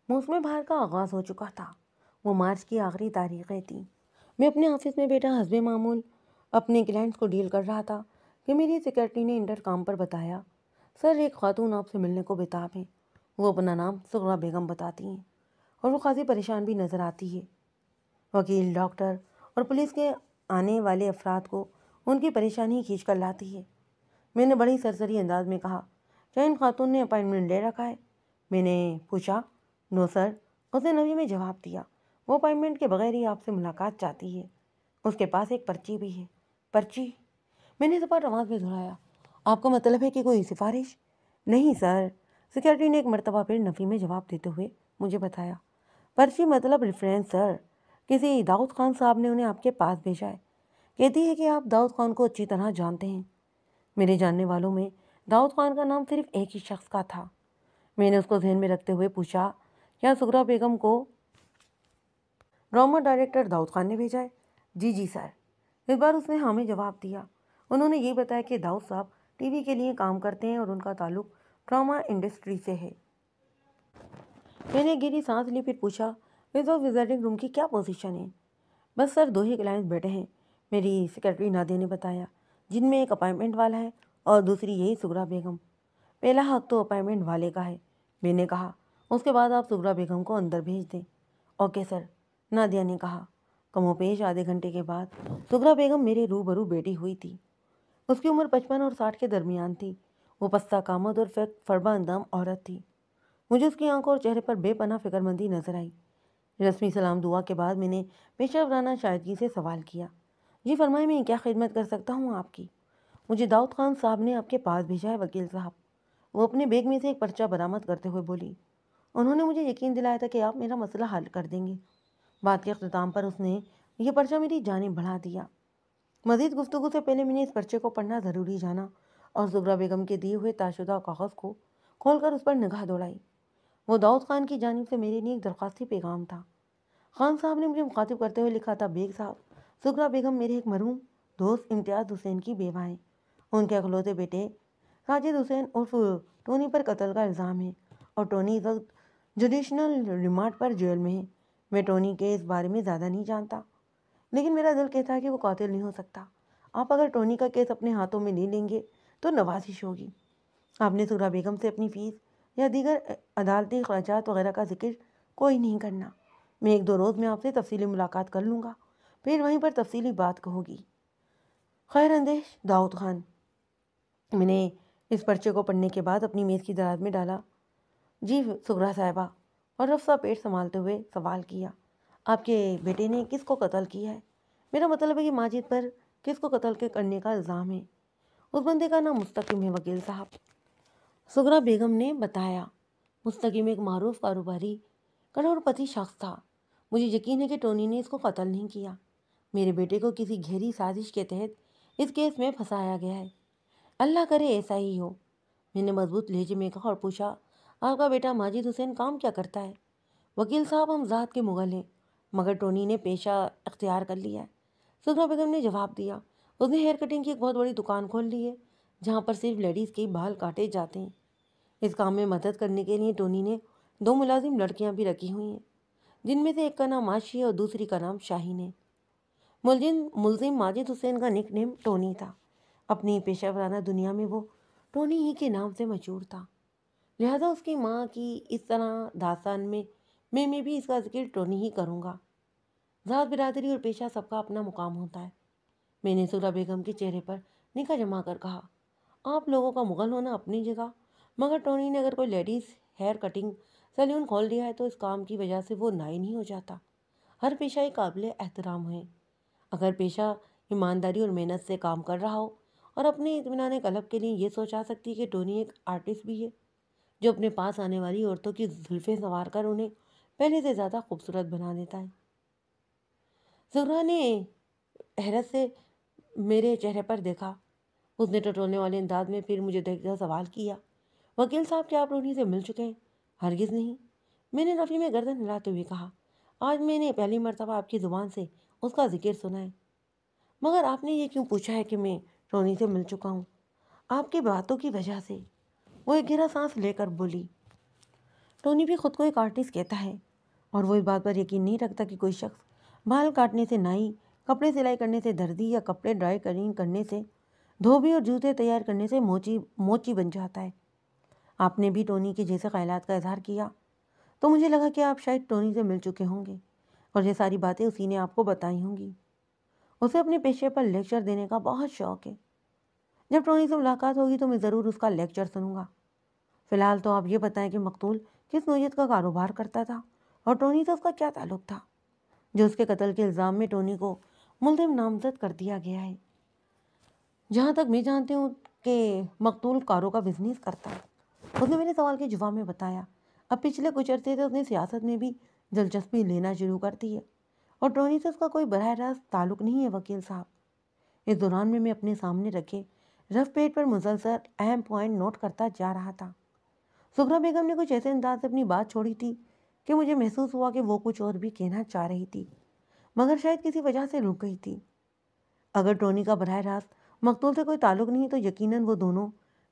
موسم بہار کا آغاز ہو چکا تھا۔ وہ مارچ کی آخری تاریخیں تھیں۔ میں اپنے آفس میں بیٹھا حسب معمول اپنے کلائنٹس کو ڈیل کر رہا تھا کہ میری سیکرٹری نے انٹر کام پر بتایا، سر ایک خاتون آپ سے ملنے کو بےتاب ہے۔ وہ اپنا نام سغرا بیگم بتاتی ہیں اور وہ خاصی پریشان بھی نظر آتی ہے۔ وکیل، ڈاکٹر اور پولیس کے آنے والے افراد کو ان کی پریشانی کھینچ کر لاتی ہے۔ میں نے بڑی سرسری انداز میں کہا، کیا ان خاتون نے اپائنٹمنٹ لے رکھا ہے؟ میں نے پوچھا۔ نو سر، اس نے نفی میں جواب دیا۔ وہ اپائنٹمنٹ کے بغیر ہی آپ سے ملاقات چاہتی ہے۔ اس کے پاس ایک پرچی بھی ہے۔ پرچی؟ میں نے زبان آواز میں دہرایا۔ آپ کا مطلب ہے کہ کوئی سفارش؟ نہیں سر، سیکرٹری نے ایک مرتبہ پھر نفی میں جواب دیتے ہوئے مجھے بتایا۔ پرچی مطلب ریفرنس سر، کسی داؤد خان صاحب نے انہیں آپ کے پاس بھیجا ہے۔ کہتی ہے کہ آپ داؤد خان کو اچھی طرح جانتے ہیں۔ میرے جاننے والوں میں داؤد خان کا نام صرف ایک ہی شخص کا تھا۔ میں نے اس کو ذہن میں رکھتے ہوئے پوچھا، کیا سغرا بیگم کو ڈرامہ ڈائریکٹر داؤد خان نے بھیجا ہے؟ جی جی سر۔ اس بار اس نے ہاں میں جواب دیا۔ انہوں نے یہ بتایا کہ داؤد صاحب ٹی وی کے لیے کام کرتے ہیں اور ان کا تعلق ڈرامہ انڈسٹری سے ہے۔ میں نے گہری سانس لی، پھر پوچھا، اس وقت وزٹنگ روم کی کیا پوزیشن ہے؟ بس سر، 2 ہی کلائنٹس بیٹھے ہیں، میری سیکرٹری نادیہ نے بتایا، جن میں ایک اپائنٹمنٹ والا ہے اور دوسری یہی سغرا بیگم۔ پہلا حق تو اپائنٹمنٹ والے کا ہے، میں نے کہا۔ اس کے بعد آپ سغرا بیگم کو اندر بھیج دیں۔ اوکے سر، نادیہ نے کہا۔ کم و بیش آدھے گھنٹے کے بعد سغرا بیگم میرے روبرو بیٹھی ہوئی تھی۔ اس کی عمر 55 اور 60 کے درمیان تھی۔ وہ پستہ کامت اور فربہ اندام عورت تھی۔ مجھے اس کی آنکھوں اور چہرے پر بے پناہ فکر مندی نظر آئی۔ رسمی سلام دعا کے بعد میں نے پیشہ ورانہ شائستگی سے سوال کیا، جی فرمائیں، میں کیا خدمت کر سکتا ہوں آپ کی؟ مجھے داؤد خان صاحب نے آپ کے پاس بھیجا ہے وکیل صاحب، وہ اپنے بیگ میں سے ایک پرچہ برآمد کرتے ہوئے بولی۔ انہوں نے مجھے یقین دلایا تھا کہ آپ میرا مسئلہ حل کر دیں گے۔ بات کے اختتام پر اس نے یہ پرچہ میری جانب بڑھا دیا۔ مزید گفتگو سے پہلے میں نے اس پرچے کو پڑھنا ضروری جانا اور سغرا بیگم کے دیے ہوئے طے شدہ کاغذ کو کھول کر اس پر نگاہ دوڑائی۔ وہ داؤد خان کی جانب سے میرے لیے ایک درخواستی پیغام تھا۔ خان صاحب نے مجھے مخاطب کرتے ہوئے لکھا تھا، بیگ صاحب، سغرا بیگم میرے ایک مرحوم دوست امتیاز حسین کی بیوہ ہیں۔ ان کے اکلوتے بیٹے ساجد حسین عرف ٹونی پر قتل کا الزام ہے اور ٹونی اس وقت جوڈیشنل ریمانڈ پر جیل میں ہے۔ میں ٹونی کے اس بارے میں زیادہ نہیں جانتا، لیکن میرا دل کہتا ہے کہ وہ قاتل نہیں ہو سکتا۔ آپ اگر ٹونی کا کیس اپنے ہاتھوں میں لے لیں گے تو نوازش ہوگی۔ آپ نے سغرا بیگم سے اپنی فیس یا دیگر عدالتی اخراجات وغیرہ کا ذکر کوئی نہیں کرنا۔ میں 1-2 روز میں آپ سے تفصیلی ملاقات کر لوں گا، پھر وہیں پر تفصیلی بات ہوگی۔ خیر اندیش داؤد خان۔ میں نے اس پرچے کو پڑھنے کے بعد اپنی میز کی دراز میں ڈالا۔ جی سغرا صاحبہ، اور رف سا پیٹ سنبھالتے ہوئے سوال کیا، آپ کے بیٹے نے کس کو قتل کیا ہے؟ میرا مطلب ہے کہ ماجد پر کس کو قتل کرنے کا الزام ہے؟ اس بندے کا نام مستقیم ہے وکیل صاحب، سغرا بیگم نے بتایا۔ مستقیم ایک معروف کاروباری کروڑ پتی شخص تھا۔ مجھے یقین ہے کہ ٹونی نے اس کو قتل نہیں کیا۔ میرے بیٹے کو کسی گہری سازش کے تحت اس کیس میں پھنسایا گیا ہے۔ اللہ کرے ایسا ہی ہو، میں نے مضبوط لہجے میں کہا اور پوچھا، آپ کا بیٹا ماجد حسین کام کیا کرتا ہے؟ وکیل صاحب، ہم ذات کے مغل ہیں، مگر ٹونی نے پیشہ اختیار کر لیا ہے، سغرا بیگم نے جواب دیا۔ اس نے ہیئر کٹنگ کی ایک بہت بڑی دکان کھول لی ہے، جہاں پر صرف لیڈیز کے بال کاٹے جاتے ہیں۔ اس کام میں مدد کرنے کے لیے ٹونی نے 2 ملازم لڑکیاں بھی رکھی ہوئی ہیں، جن میں سے ایک کا نام عاشی اور دوسری کا نام شاہین ہے۔ ملزم ماجد حسین کا نک نیم ٹونی تھا۔ اپنی پیشہ ورانہ دنیا میں وہ ٹونی ہی کے نام سے مشہور تھا، لہذا اس کی ماں کی اس طرح داستان میں بھی اس کا ذکر ٹونی ہی کروں گا۔ ذات، برادری اور پیشہ سب کا اپنا مقام ہوتا ہے۔ میں نے سغرا بیگم کے چہرے پر نگاہ جما کر کہا، آپ لوگوں کا مغل ہونا اپنی جگہ، مگر ٹونی نے اگر کوئی لیڈیز ہیئر کٹنگ سیلون کھول دیا ہے تو اس کام کی وجہ سے وہ نائی نہیں ہو جاتا۔ ہر پیشہ ایک قابل احترام ہے۔ اگر پیشہ ایمانداری اور محنت سے کام کر رہا ہو اور اپنے اطمینان قلب کے لیے یہ سوچا سکتی ہے کہ ٹونی ایک آرٹسٹ بھی ہے جو اپنے پاس آنے والی عورتوں کی زلفیں سنوار کر انہیں پہلے سے زیادہ خوبصورت بنا دیتا ہے۔ سغرا نے حیرت سے میرے چہرے پر دیکھا۔ اس نے ٹٹولنے والے انداز میں پھر مجھے دیکھتا سوال کیا، وکیل صاحب، کیا آپ ٹونی سے مل چکے ہیں؟ ہرگز نہیں، میں نے نفی میں گردن ہلاتے ہوئے کہا۔ آج میں نے پہلی مرتبہ آپ کی زبان سے اس کا ذکر سنا ہے۔ مگر آپ نے یہ کیوں پوچھا ہے کہ میں ٹونی سے مل چکا ہوں؟ آپ کی باتوں کی وجہ سے، وہ ایک گہرا سانس لے کر بولی۔ ٹونی بھی خود کو ایک آرٹسٹ کہتا ہے اور وہ اس بات پر یقین نہیں رکھتا کہ کوئی شخص بال کاٹنے سے نائی، کپڑے سلائی کرنے سے دردی یا کپڑے ڈرائی کلنگ کرنے سے دھوبی اور جوتے تیار کرنے سے موچی بن جاتا ہے۔ آپ نے بھی ٹونی کے جیسے خیالات کا اظہار کیا تو مجھے لگا کہ آپ شاید ٹونی سے مل چکے ہوں گے اور یہ ساری باتیں اسی نے آپ کو بتائی ہوں گی۔ اسے اپنے پیشے پر لیکچر دینے کا بہت شوق ہے۔ جب ٹونی سے ملاقات ہوگی تو میں ضرور اس کا لیکچر سنوں گا۔ فی الحال تو آپ یہ بتائیں کہ مقتول کس نوعیت کا کاروبار کرتا تھا اور ٹونی سے اس کا کیا تعلق تھا جو اس کے قتل کے الزام میں ٹونی کو ملزم نامزد کر دیا گیا ہے۔ جہاں تک میں جانتی ہوں کہ مقتول کاروں کا بزنس کرتا ہے۔ اس نے میرے سوال کے جواب میں بتایا اب پچھلے کچھ عرصے سے اس نے سیاست میں بھی دلچسپی لینا شروع کر دی ہے اور ٹونی سے اس کا کوئی براہ راست تعلق نہیں ہے وکیل صاحب۔ اس دوران میں اپنے سامنے رکھے رف پیج پر مسلسل اہم پوائنٹ نوٹ کرتا جا رہا تھا۔ سغرا بیگم نے کچھ ایسے انداز سے اپنی بات چھوڑی تھی کہ مجھے محسوس ہوا کہ وہ کچھ اور بھی کہنا چاہ رہی تھی مگر شاید کسی وجہ سے رک گئی تھی۔ اگر ٹونی کا براہ راست مقتول سے کوئی تعلق نہیں تو یقیناً وہ دونوں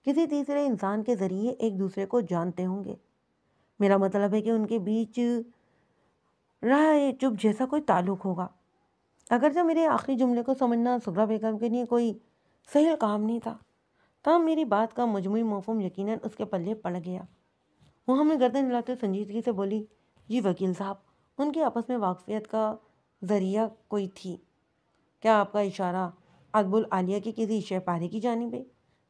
کسی تیسرے انسان کے ذریعے ایک دوسرے کو جانتے ہوں گے۔ میرا مطلب ہے کہ ان کے بیچ راہ چپ جیسا کوئی تعلق ہوگا۔ اگرچہ میرے آخری جملے کو سمجھنا سغرا بیگم کے لیے کوئی سہل کام نہیں تھا، تاہم میری بات کا مجموعی مفہوم یقیناً اس کے پلے پڑ گیا۔ وہ ہمیں گردن ہلاتے سنجیدگی سے بولی، جی وکیل صاحب، ان کی آپس میں واقفیت کا ذریعہ کوئی تھی؟ کیا آپ کا اشارہ ادب العالیہ کی کسی شہ پارے کی جانب ہے؟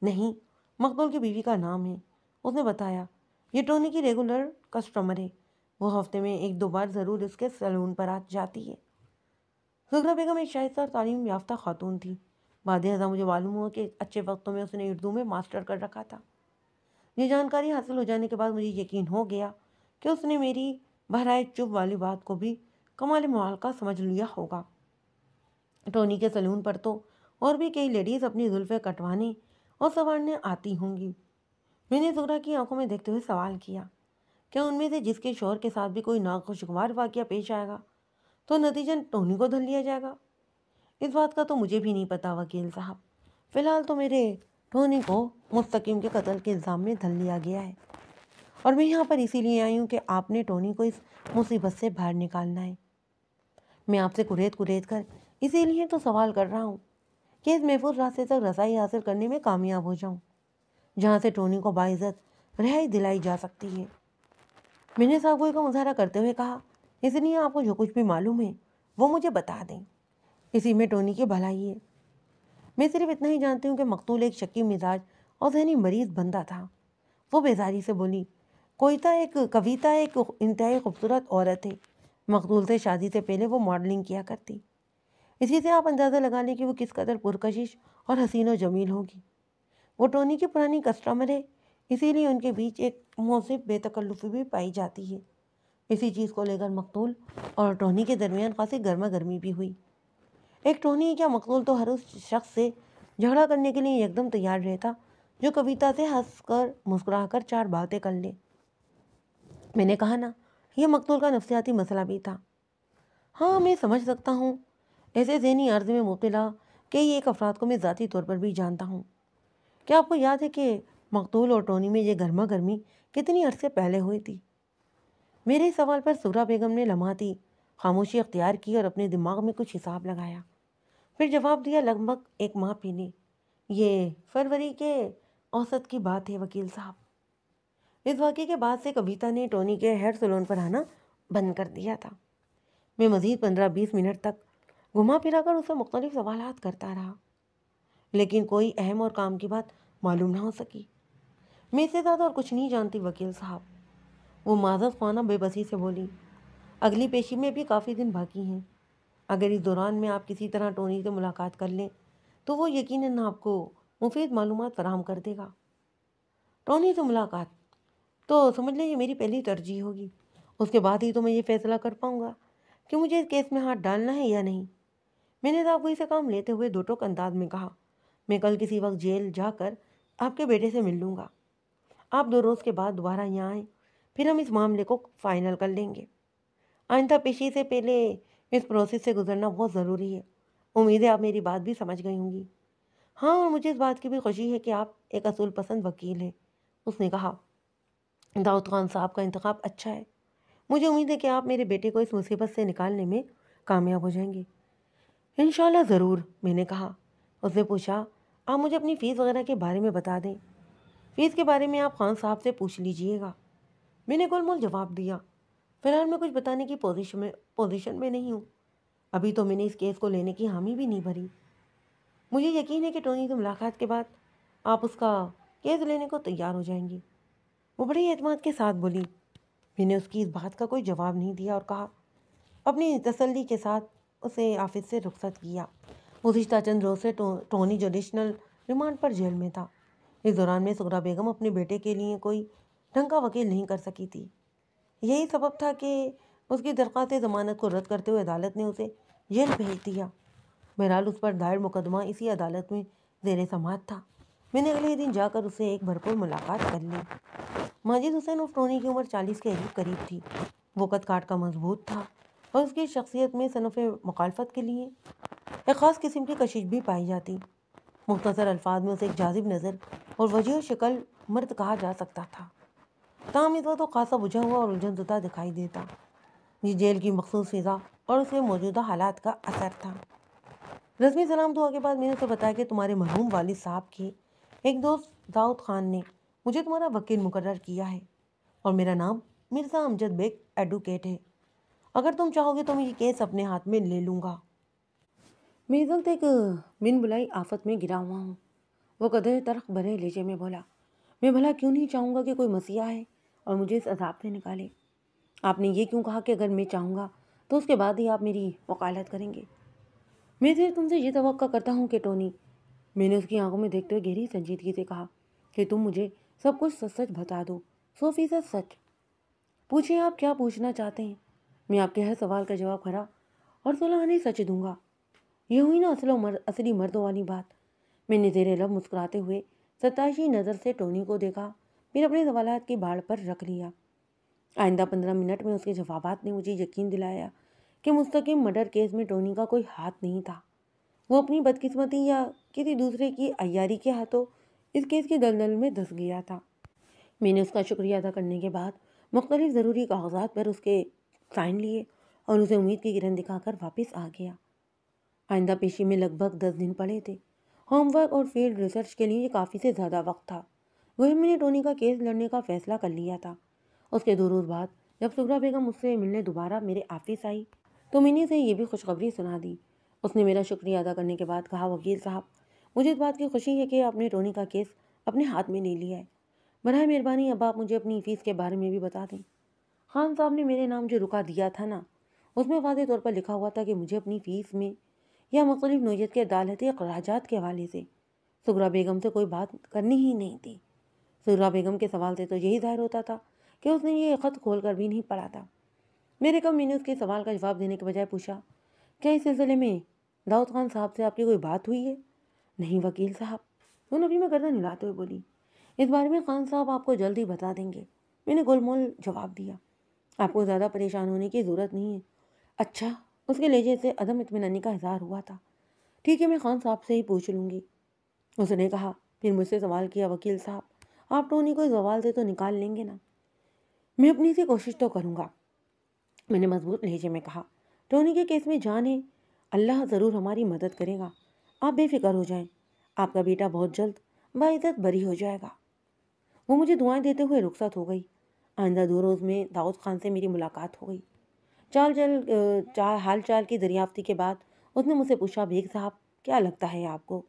نہیں، مقتول کی بیوی کا نام ہے۔ اس نے بتایا یہ ٹونی کی ریگولر کسٹمر ہے، وہ ہفتے میں ایک دو بار ضرور اس کے سیلون پر آ جاتی ہے۔ سغرا بیگم ایک شائستہ اور تعلیم یافتہ خاتون تھی۔ بعد ازاں مجھے معلوم ہوا کہ اچھے وقتوں میں اس نے اردو میں ماسٹر کر رکھا تھا۔ یہ جانکاری حاصل ہو جانے کے بعد مجھے یقین ہو گیا کہ اس نے میری بہرائے چپ والی بات کو بھی کمال معالقہ سمجھ لیا ہوگا۔ ٹونی کے سیلون پر تو اور بھی کئی لیڈیز اپنی زلفیں کٹوانے اور سنوارنے آتی ہوں گی۔ میں نے سغرا کی آنکھوں میں دیکھتے ہوئے سوال کیا، کیا ان میں سے جس کے شوہر کے ساتھ بھی کوئی ناخوشگوار واقعہ پیش آئے گا تو نتیجن ٹونی کو دھل لیا جائے گا؟ اس بات کا تو مجھے بھی نہیں پتا وکیل صاحب۔ فی الحال تو میرے ٹونی کو مستقیم کے قتل کے الزام میں دھل لیا گیا ہے اور میں یہاں پر اسی لیے آئی ہوں کہ آپ نے ٹونی کو اس مصیبت سے باہر نکالنا ہے۔ میں آپ سے کریت کر اسی لیے تو سوال کر رہا ہوں کہ اس محفوظ راستے تک رسائی حاصل کرنے میں کامیاب ہو جاؤں جہاں سے ٹونی کو باعزت رہائی دلائی جا سکتی ہے۔ میں نے صاحب کا مظاہرہ کرتے ہوئے کہا، اس لیے آپ کو جو کچھ بھی معلوم ہے وہ مجھے بتا دیں، اسی میں ٹونی کی بھلائی ہے۔ میں صرف اتنا ہی جانتی ہوں کہ مقتول ایک شکی مزاج اور ذہنی مریض بندہ تھا۔ وہ بیزاری سے بولی، کویتا ایک انتہائی خوبصورت عورت ہے۔ مقتول سے شادی سے پہلے وہ ماڈلنگ کیا کرتی۔ اسی سے آپ اندازہ لگا لیں کہ وہ کس قدر پرکشش اور حسین و جمیل ہوگی۔ وہ ٹونی کی پرانی کسٹمر ہے، اسی لیے ان کے بیچ ایک موثق بے تکلفی بھی پائی جاتی ہے۔ اسی چیز کو لے کر مقتول اور ٹونی کے درمیان خاصی گرما گرمی بھی ہوئی۔ ایک ٹونی ہی کیا مقتول تو ہر اس شخص سے جھگڑا کرنے کے لیے یکدم تیار رہتا جو کویتا سے ہنس کر مسکرا کر چار باتیں کر لے۔ میں نے کہا نا، یہ مقتول کا نفسیاتی مسئلہ بھی تھا۔ ہاں، میں سمجھ سکتا ہوں۔ ایسے ذہنی عارضے میں مبتلا کئی ایک افراد کو میں ذاتی طور پر بھی جانتا ہوں۔ کیا آپ کو یاد ہے کہ مقتول اور ٹونی میں یہ گرما گرمی کتنی عرصے پہلے ہوئی تھی؟ میرے سوال پر سغرا بیگم نے لمحاتی خاموشی اختیار کی اور اپنے دماغ میں کچھ حساب لگایا، پھر جواب دیا، لگ بھگ ایک ماہ پہلے۔ یہ فروری کے اوسط کی بات ہے وکیل صاحب۔ اس واقعے کے بعد سے کویتا نے ٹونی کے ہیئر سیلون پر آنا بند کر دیا تھا۔ میں مزید 15-20 منٹ تک گھما پھرا کر اسے مختلف سوالات کرتا رہا، لیکن کوئی اہم اور کام کی بات معلوم نہ ہو سکی۔ میں اس سے زیادہ اور کچھ نہیں جانتی وکیل صاحب، وہ معذرت خوانا بے بسی سے بولی۔ اگلی پیشی میں بھی کافی دن باقی ہیں۔ اگر اس دوران میں آپ کسی طرح ٹونی سے ملاقات کر لیں تو وہ یقیناً آپ کو مفید معلومات فراہم کر دے گا۔ ٹونی سے ملاقات تو سمجھ لیں یہ میری پہلی ترجیح ہوگی۔ اس کے بعد ہی تو میں یہ فیصلہ کر پاؤں گا کہ مجھے اس کیس میں ہاتھ ڈالنا ہے یا نہیں۔ میں نے صاحب سے کام لیتے ہوئے دو ٹوک انداز میں کہا، میں کل کسی وقت جیل جا کر آپ کے بیٹے سے مل لوں گا۔ آپ 2 روز کے بعد دوبارہ یہاں آئیں، پھر ہم اس معاملے کو فائنل کر لیں گے۔ آئندہ پیشی سے پہلے اس پروسیس سے گزرنا بہت ضروری ہے۔ امید ہے آپ میری بات بھی سمجھ گئی ہوں گی۔ ہاں، اور مجھے اس بات کی بھی خوشی ہے کہ آپ ایک اصول پسند وکیل ہیں، اس نے کہا۔ داؤد خان صاحب کا انتخاب اچھا ہے. مجھے امید ہے کہ آپ میرے بیٹے کو اس مصیبت سے نکالنے میں کامیاب ہو جائیں گے. انشاءاللہ ضرور، میں نے کہا. اس نے پوچھا، آپ مجھے اپنی فیس وغیرہ کے بارے میں بتا دیں. فیس کے بارے میں آپ خان صاحب سے پوچھ لیجئے گا. میں نے گول مول جواب دیا. فی الحال میں کچھ بتانے کی پوزیشن میں نہیں ہوں. ابھی تو میں نے اس کیس کو لینے کی حامی بھی نہیں بھری. مجھے یقین ہے کہ ٹونی سے ملاقات کے بعد آپ اس کا کیس لینے کو تیار ہو جائیں گی. وہ بڑے اعتماد کے ساتھ بولی. میں نے اس کی اس بات کا کوئی جواب نہیں دیا اور کہا اپنی تسلی کے ساتھ اسے آفس سے رخصت کیا. گزشتہ چند روز سے ٹونی جوڈیشنل ریمانڈ پر جیل میں تھا. اس دوران میں سغرا بیگم اپنے بیٹے کے لیے کوئی ڈھنگ کا وکیل نہیں کر سکی تھی. یہی سبب تھا کہ اس کی درخواست ضمانت کو رد کرتے ہوئے عدالت نے اسے جیل بھیج دیا. بہرحال اس پر دائر مقدمہ اسی عدالت میں زیر سماعت تھا. میں نے اگلے دن جا کر اسے ایک بھرپور ملاقات کر لی. ماجد حسین اور ٹونی کی عمر 40 کے قریب تھی. وہ قد کاٹ کا مضبوط تھا اور اس کی شخصیت میں صنف مخالفت کے لیے ایک خاص قسم کی کشش بھی پائی جاتی. مختصر الفاظ میں اسے ایک جاذب نظر اور وجیح شکل مرد کہا جا سکتا تھا. تاہم اس وقت وہ خاصا بجھا ہوا اور الجھن زدہ دکھائی دیتا. یہ جیل کی مخصوص فضا اور اس کے موجودہ حالات کا اثر تھا. رسمی سلام دعا کے بعد میں نے اسے بتایا کہ تمہارے مرحوم والد صاحب کے ایک دوست داؤد خان نے مجھے تمہارا وکیل مقرر کیا ہے اور میرا نام مرزا امجد بیگ ایڈوکیٹ ہے. اگر تم چاہو گے تو میں یہ کیس اپنے ہاتھ میں لے لوں گا. میں اس وقت ایک من بلائی آفت میں گرا ہوا ہوں. وہ قدرے ترخ بھرے لہجے میں بولا. میں بھلا کیوں نہیں چاہوں گا کہ کوئی مسیحا ہے اور مجھے اس عذاب سے نکالے. آپ نے یہ کیوں کہا کہ اگر میں چاہوں گا تو اس کے بعد ہی آپ میری وکالت کریں گے. میں صرف تم سے یہ توقع کرتا ہوں کہ ٹونی، میں نے اس کی آنکھوں میں دیکھتے ہوئے گہری سنجیدگی سے کہا، کہ تم مجھے سب کچھ سچ سچ بتا دو، 100% سچ. پوچھیں آپ کیا پوچھنا چاہتے ہیں. میں آپ کے ہر سوال کا جواب کھرا اور صلحانہ سچ دوں گا. یہ ہوئی نا اصلی مردوں والی بات. میں نے زیر لب مسکراتے ہوئے ستائشی نظر سے ٹونی کو دیکھا، پھر اپنے سوالات کی باڑ پر رکھ لیا. آئندہ 15 منٹ میں اس کے جوابات نے مجھے یقین دلایا کہ مستقیم مرڈر کیس میں ٹونی کا کوئی ہاتھ نہیں تھا. وہ اپنی بدقسمتی یا کسی دوسرے کی عیاری کے ہاتھوں اس کیس کی دلدل میں دھس گیا تھا. میں نے اس کا شکریہ ادا کرنے کے بعد مختلف ضروری کاغذات پر اس کے سائن لیے اور اسے امید کی کرن دکھا کر واپس آ گیا. آئندہ پیشی میں لگ بھگ 10 دن پڑے تھے. ہوم ورک اور فیلڈ ریسرچ کے لیے یہ کافی سے زیادہ وقت تھا. وہی میں نے ٹونی کا کیس لڑنے کا فیصلہ کر لیا تھا. اس کے 2 روز بعد جب سغرا بیگم مجھ سے ملنے دوبارہ میرے آفس آئی تو میں نے اسے یہ بھی خوشخبری سنا دی. اس نے میرا شکریہ ادا کرنے کے بعد کہا، وکیل صاحب، مجھے اس بات کی خوشی ہے کہ آپ نے ٹونی کا کیس اپنے ہاتھ میں لے لیا ہے. براہ مہربانی اب آپ مجھے اپنی فیس کے بارے میں بھی بتا دیں. خان صاحب نے میرے نام جو رکا دیا تھا نا، اس میں واضح طور پر لکھا ہوا تھا کہ مجھے اپنی فیس میں یا مختلف نوعیت کے عدالتی اخراجات کے حوالے سے سغرا بیگم سے کوئی بات کرنی ہی نہیں تھی. سغرا بیگم کے سوال سے تو یہی ظاہر ہوتا تھا کہ اس نے یہ خط کھول کر بھی نہیں پڑھا تھا. میرے کم میں نے اس کے سوال کا جواب دینے کے بجائے پوچھا، کیا اس سلسلے میں داؤد خان صاحب سے آپ کی کوئی بات ہوئی ہے؟ نہیں وکیل صاحب، وہ نبی میں گردن ہلاتے ہوئے بولی. اس بارے میں خان صاحب آپ کو جلد ہی بتا دیں گے. میں نے گول مول جواب دیا. آپ کو زیادہ پریشان ہونے کی ضرورت نہیں ہے. اچھا. اس کے لہجے سے عدم اطمینانی کا اظہار ہوا تھا. ٹھیک ہے، میں خان صاحب سے ہی پوچھ لوں گی. اس نے کہا. پھر مجھ سے سوال کیا، وکیل صاحب، آپ ٹونی کو اس سوال سے تو نکال لیں گے نا؟ میں اپنی سے کوشش تو کروں گا، میں نے مضبوط لہجے میں کہا. ٹونی کے کیس میں جان ہے، اللہ ضرور ہماری مدد کرے گا. آپ بے فکر ہو جائیں، آپ کا بیٹا بہت جلد باعزت بری ہو جائے گا. وہ مجھے دعائیں دیتے ہوئے رخصت ہو گئی. آئندہ 2 روز میں داؤد خان سے میری ملاقات ہو گئی. حال چال کی دریافتی کے بعد اس نے مجھ سے پوچھا، بیگ صاحب، کیا لگتا ہے آپ کو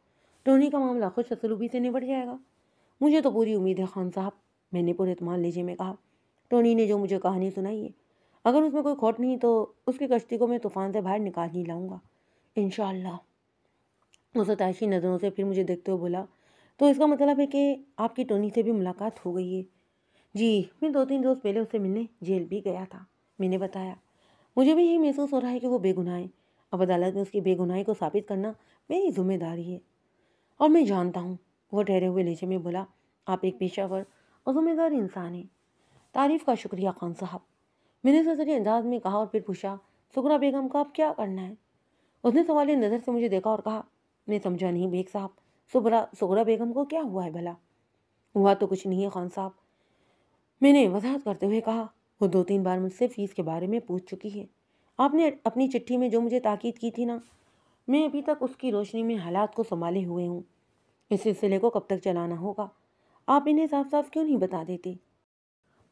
ٹونی کا معاملہ خوش اسلوبی سے نبٹ جائے گا؟ مجھے تو پوری امید ہے خان صاحب، میں نے پر اعتماد لہجے میں کہا. ٹونی نے جو مجھے کہانی سنائی ہے، اگر اس میں کوئی کھوٹ نہیں تو اس کی کشتی کو میں طوفان سے باہر نکال ہی لاؤں گا انشاءاللہ. وہ ستائشی نظروں سے پھر مجھے دیکھتے ہوئے بولا، تو اس کا مطلب ہے کہ آپ کی ٹونی سے بھی ملاقات ہو گئی ہے؟ جی، میں 2-3 روز پہلے اس سے ملنے جیل بھی گیا تھا، میں نے بتایا. مجھے بھی یہی محسوس ہو رہا ہے کہ وہ بے گناہ ہے. اب عدالت میں اس کی بے گناہی کو ثابت کرنا میری ذمہ داری ہے. اور میں جانتا ہوں، وہ ٹھہرے ہوئے لہجے میں بولا، آپ ایک پیشہ ور اور ذمہ دار انسان ہیں. تعریف کا شکریہ خان صاحب، میں نے سرسری انداز میں کہا اور پھر پوچھا، سغرا بیگم کا اب کیا کرنا ہے؟ اس نے سوالیہ نظر سے مجھے دیکھا اور کہا، میں سمجھا نہیں بیگ صاحب، سغرا بیگم کو کیا ہوا ہے بھلا؟ ہوا تو کچھ نہیں ہے خان صاحب، میں نے وضاحت کرتے ہوئے کہا، وہ 2-3 بار مجھ سے فیس کے بارے میں پوچھ چکی ہے۔ آپ نے اپنی چٹھی میں جو مجھے تاکید کی تھی نا، میں ابھی تک اس کی روشنی میں حالات کو سنبھالے ہوئے ہوں۔ اس سلسلے کو کب تک چلانا ہوگا؟ آپ انہیں صاف صاف کیوں نہیں بتا دیتے؟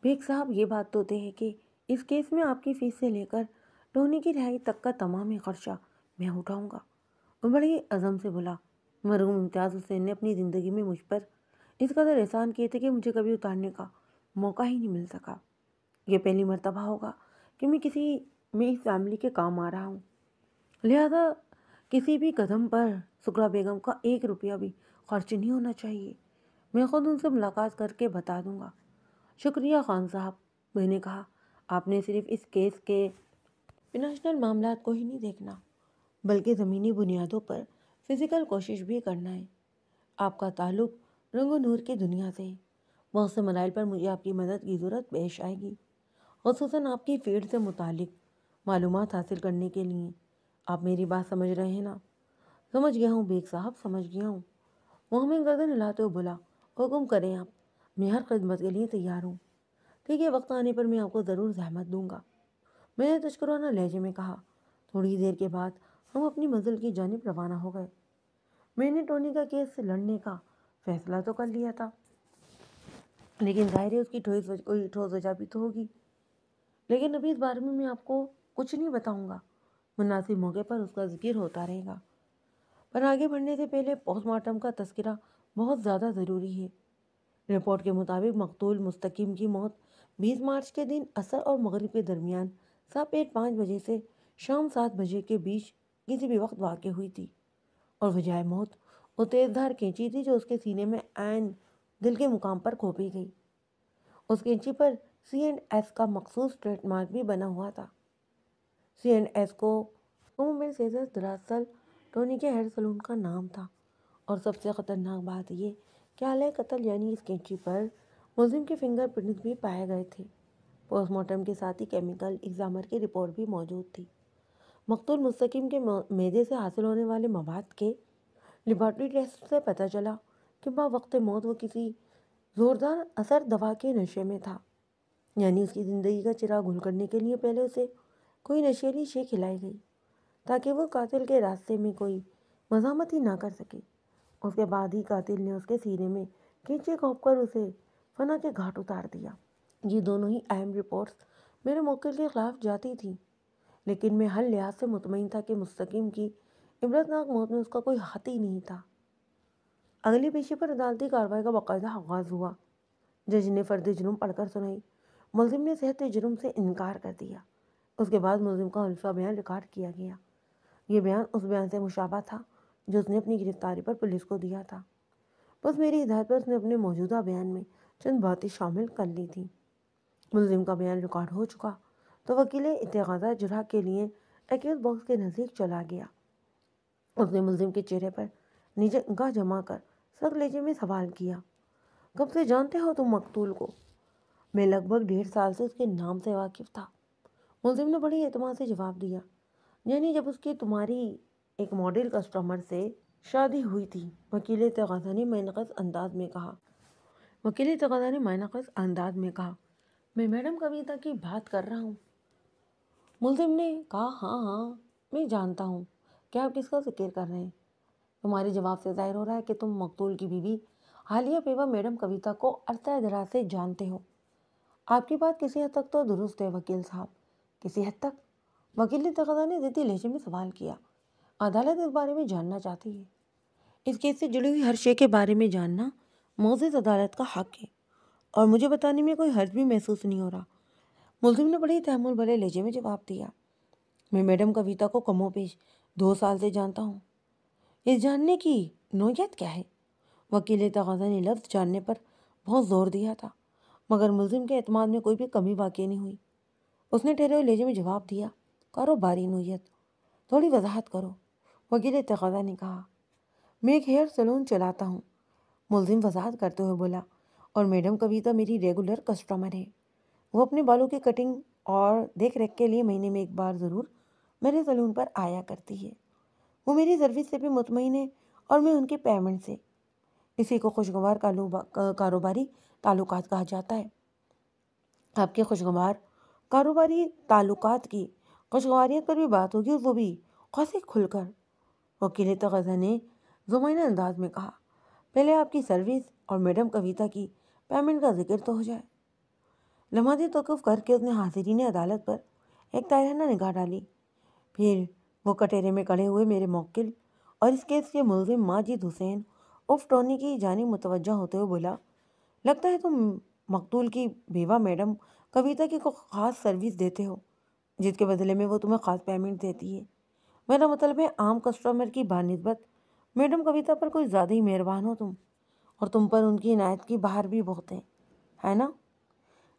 بیگ صاحب، یہ بات تو طے ہے کہ اس کیس میں آپ کی فیس سے لے کر ٹونی کی رہائی تک کا تمام خرچہ میں اٹھاؤں گا۔ وہ بڑے عزم سے بولا۔ مرحوم امتیاز حسین نے اپنی زندگی میں مجھ پر اس قدر احسان کیے تھے کہ مجھے کبھی اتارنے کا موقع ہی نہیں مل سکا۔ یہ پہلی مرتبہ ہوگا کہ میں اس فیملی کے کام آ رہا ہوں، لہذا کسی بھی قدم پر سکرا بیگم کا 1 روپیہ بھی خرچ نہیں ہونا چاہیے۔ میں خود ان سے ملاقات کر کے بتا دوں گا۔ شکریہ خان صاحب، میں نے کہا، آپ نے صرف اس کیس کے فنانشل معاملات کو ہی نہیں دیکھنا، بلکہ زمینی بنیادوں پر فزیکل کوشش بھی کرنا ہے۔ آپ کا تعلق رنگ و نور کی دنیا سے ہے۔ بہت سے مسائل پر مجھے آپ کی مدد کی ضرورت پیش آئے گی، خصوصاً آپ کی فیلڈ سے متعلق معلومات حاصل کرنے کے لیے۔ آپ میری بات سمجھ رہے ہیں نا؟ سمجھ گیا ہوں بیگ صاحب، سمجھ گیا ہوں۔ وہ ہمیں گردن ہلاتے ہوئے بولا، حکم کریں آپ، میں ہر خدمت کے لیے تیار ہوں۔ ٹھیک ہے، وقت آنے پر میں آپ کو ضرور زحمت دوں گا، میں نے تشکرانہ لہجے میں کہا۔ تھوڑی دیر کے بعد ہم اپنی منزل کی جانب روانہ ہو گئے۔ میں نے ٹونی کا کیس لڑنے کا فیصلہ تو کر لیا تھا، لیکن ظاہر ہے اس کی کوئی ٹھوس وجہ بھی تو ہوگی۔ لیکن ابھی اس بارے میں آپ کو کچھ نہیں بتاؤں گا، مناسب موقع پر اس کا ذکر ہوتا رہے گا۔ پر آگے بڑھنے سے پہلے پوسٹ مارٹم کا تذکرہ بہت زیادہ ضروری ہے۔ رپورٹ کے مطابق مقتول مستقیم کی موت 20 مارچ کے دن عصر اور مغرب کے درمیان 5:30 بجے سے شام 7 بجے کے بیچ کسی بھی وقت واقع ہوئی تھی، اور وجہ موت وہ تیز دھار کینچی تھی جو اس کے سینے میں عین دل کے مقام پر کھوپی گئی۔ اس کینچی پر C&S کا مخصوص ٹریڈ مارک بھی بنا ہوا تھا۔ C&S کو مومنٹ سیزر دراصل ٹونی کے ہیئر سلون کا نام تھا، اور سب سے خطرناک بات یہ کہ آلۂ قتل یعنی اس کینچی پر ملزم کے فنگر پرنٹ بھی پائے گئے تھے۔ پوسٹ مارٹم کے ساتھ ہی کیمیکل ایگزامر کی رپورٹ بھی موجود تھی۔ مقتول مستقیم کے معدے سے حاصل ہونے والے مواد کے لیبارٹری ٹیسٹ سے پتہ چلا کہ وقت موت وہ کسی زوردار اثر دوا کے نشے میں تھا، یعنی اس کی زندگی کا چراغ گل کرنے کے لیے پہلے اسے کوئی نشیلی شے کھلائی گئی تاکہ وہ قاتل کے راستے میں کوئی مزاحمت ہی نہ کر سکے۔ اس کے بعد ہی قاتل نے اس کے سینے میں کینچی گھونپ کر اسے فنا کے گھاٹ اتار دیا۔ یہ دونوں ہی اہم رپورٹس میرے موکل کے خلاف جاتی تھیں، لیکن میں ہر لحاظ سے مطمئن تھا کہ مستقیم کی عبرتناک موت میں اس کا کوئی ہاتھ ہی نہیں تھا۔ اگلی پیشی پر عدالتی کارروائی کا باقاعدہ آغاز ہوا۔ جج نے فرد جرم پڑھ کر سنائی۔ ملزم نے صحت جرم سے انکار کر دیا۔ اس کے بعد ملزم کا حلفہ بیان ریکارڈ کیا گیا۔ یہ بیان اس بیان سے مشابہ تھا جو اس نے اپنی گرفتاری پر پولیس کو دیا تھا، بس میری ہدایت پر اس نے اپنے موجودہ بیان میں چند باتیں شامل کر لی تھیں۔ ملزم کا بیان ریکارڈ ہو چکا تو وکیل اتغاثہ جرح کے لیے ایکیوز باکس کے نزدیک چلا گیا۔ اس نے ملزم کے چہرے پر نگاہ جما کر سخت لہجے میں سوال کیا، کب سے جانتے ہو تم مقتول کو؟ میں لگ بھگ 1.5 سال سے اس کے نام سے واقف تھا، ملزم نے بڑی اعتماد سے جواب دیا، یعنی جب اس کی تمہاری ایک ماڈل کسٹمر سے شادی ہوئی تھی، وکیل اتغاثہ نے مائنقص انداز میں کہا۔ میں میڈم کویتا کی بات کر رہا ہوں، ملزم نے کہا۔ ہاں میں جانتا ہوں کہ آپ کس کا ذکر کر رہے ہیں۔ تمہارے جواب سے ظاہر ہو رہا ہے کہ تم مقتول کی بیوی حالیہ بیوہ میڈم کویتا کو عرصہ دراز سے جانتے ہو۔ آپ کی بات کسی حد تک تو درست ہے وکیل صاحب، کسی حد تک؟ وکیل اتغاثہ نے ضدی لہجے میں سوال کیا۔ عدالت اس بارے میں جاننا چاہتی ہے۔ اس کیس سے جڑی ہوئی ہر شے کے بارے میں جاننا معزز عدالت کا حق ہے، اور مجھے بتانے میں کوئی حرج بھی محسوس نہیں ہو رہا، ملزم نے بڑی تحمل بھرے لہجے میں جواب دیا۔ میں میڈم کویتا کو کم و بیش 2 سال سے جانتا ہوں۔ اس جاننے کی نوعیت کیا ہے؟ وکیل اتغاثہ نے لفظ جاننے پر بہت زور دیا تھا، مگر ملزم کے اعتماد میں کوئی بھی کمی واقع نہیں ہوئی۔ اس نے ٹھہرے ہوئے لہجے میں جواب دیا، کاروباری نوعیت، تھوڑی وضاحت کرو۔ وکیل اتغاثہ نے کہا، میں ایک ہیئر سلون چلاتا ہوں، ملزم وضاحت کرتے ہوئے بولا، اور میڈم کویتا میری ریگولر کسٹمر ہے۔ وہ اپنے بالوں کی کٹنگ اور دیکھ ریکھ کے لیے مہینے میں 1 بار ضرور میرے سلون پر آیا کرتی ہے۔ وہ میری سروس سے بھی مطمئن ہے اور میں ان کی پیمنٹ سے۔ اسی کو خوشگوار کاروباری تعلقات کہا جاتا ہے۔ آپ کے خوشگوار کاروباری تعلقات کی خوشگواریت پر بھی بات ہوگی، اور وہ بھی خاصی کھل کر۔ وکیل تغذیہ نے زمینہ انداز میں کہا، پہلے آپ کی سروس اور میڈم کویتا کی پیمنٹ کا ذکر تو ہو جائے۔ لمحاتی توقف کر کے اس نے حاضرین عدالت پر ایک تائرانہ نگاہ ڈالی، پھر وہ کٹہرے میں کھڑے ہوئے میرے موکل اور اس کیس کے ملزم ماجد حسین عرف ٹونی کی جانب متوجہ ہوتے ہوئے بولا، لگتا ہے تم مقتول کی بیوہ میڈم کویتا کی کوئی خاص سروس دیتے ہو، جس کے بدلے میں وہ تمہیں خاص پیمنٹ دیتی ہے۔ میرا مطلب ہے عام کسٹمر کی بانسبت میڈم کویتا پر کوئی زیادہ ہی مہربان ہو تم، اور تم پر ان کی عنایت کی بہار بھی بہت ہے نا؟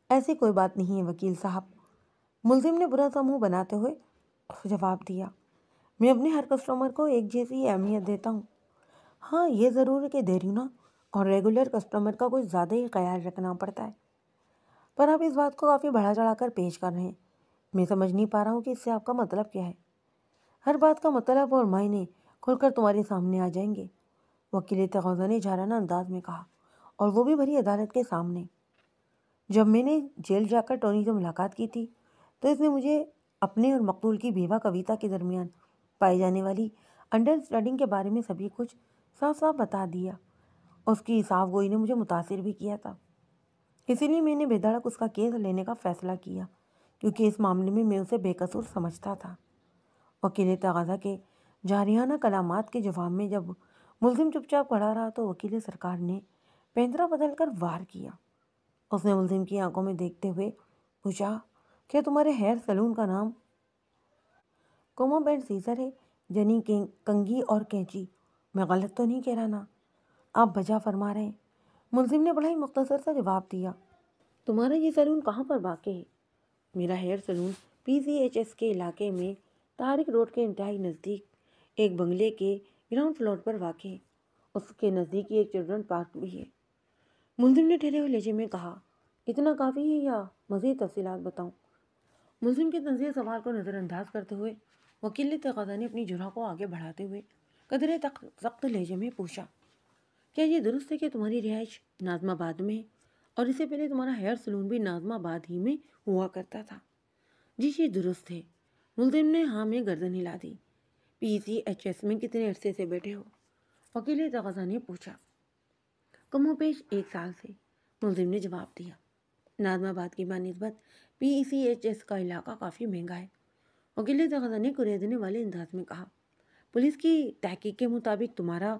ایسی کوئی بات نہیں ہے وکیل صاحب، ملزم نے برا سا منہ بناتے ہوئے جواب دیا۔ میں اپنے ہر کسٹمر کو ایک جیسی اہمیت دیتا ہوں۔ ہاں یہ ضرور ہے کہ دیرینہ اور ریگولر کسٹمر کا کچھ زیادہ ہی خیال رکھنا پڑتا ہے، پر آپ اس بات کو کافی بڑھا چڑھا کر پیش کر رہے ہیں۔ میں سمجھ نہیں پا رہا ہوں کہ اس سے آپ کا مطلب کیا ہے۔ ہر بات کا مطلب اور معنی کھل کر تمہارے سامنے آ جائیں گے، وکیل تغاضا نے جارحانہ انداز میں کہا، اور وہ بھی بھری عدالت کے سامنے۔ جب میں نے جیل جا کر ٹونی سے ملاقات کی تھی تو اس نے مجھے اپنے اور مقتول کی بیوہ کویتا کے درمیان پائی جانے والی انڈرسٹینڈنگ کے بارے میں سبھی کچھ صاف صاف بتا دیا۔ اس کی صاف گوئی نے مجھے متاثر بھی کیا تھا، اسی لیے میں نے بے دھڑک اس کا کیس لینے کا فیصلہ کیا، کیونکہ اس معاملے میں اسے بے قصور سمجھتا تھا۔ وکیل تغاضا کے جارحانہ کلامات کے جواب میں جب ملزم چپ چاپ کھڑا رہا تو وکیل سرکار نے پینترا بدل کر وار کیا۔ اس نے ملزم کی آنکھوں میں دیکھتے ہوئے پوچھا، کیا تمہارے ہیئر سیلون کا نام کومب اینڈ سیزر ہے؟ یعنی کنگھی اور کینچی؟ میں غلط تو نہیں کہہ رہا نا؟ آپ بجا فرما رہے ہیں، ملزم نے بڑا ہی مختصر سا جواب دیا۔ تمہارا یہ سیلون کہاں پر واقع ہے؟ میرا ہیئر سیلون PCHS کے علاقے میں طارق روڈ کے انتہائی نزدیک ایک بنگلے کے گراؤنڈ فلور پر واقع ہے۔ اس کے نزدیک ہی ایک چلڈرن پارک بھی ہے، ملزم نے ٹھہرے ہوئے لہجے میں کہا۔ اتنا کافی ہے یا مزید تفصیلات بتاؤں؟ ملزم کے تنزیہ سوال کو نظر انداز کرتے ہوئے وکیل تغاضا نے اپنی جرح کو آگے بڑھاتے ہوئے قدرے تک سخت لہجے میں پوچھا، کیا یہ درست ہے کہ تمہاری رہائش ناظم آباد میں ہے اور اس سے پہلے تمہارا ہیئر سلون بھی ناظم آباد ہی میں ہوا کرتا تھا؟ جی یہ درست ہے، ملزم نے ہاں میں گردن ہلا دی۔ PCHS میں کتنے عرصے سے بیٹھے ہو؟ وکیل تغاضا نے پوچھا۔ کم و بیش 1 سال سے، ملزم نے جواب دیا۔ ناظم آباد کی بانسبت PCHS کا علاقہ کافی مہنگا ہے، وکیل تغاضا نے کریدنے والے انداز میں کہا۔ پولیس کی تحقیق کے مطابق تمہارا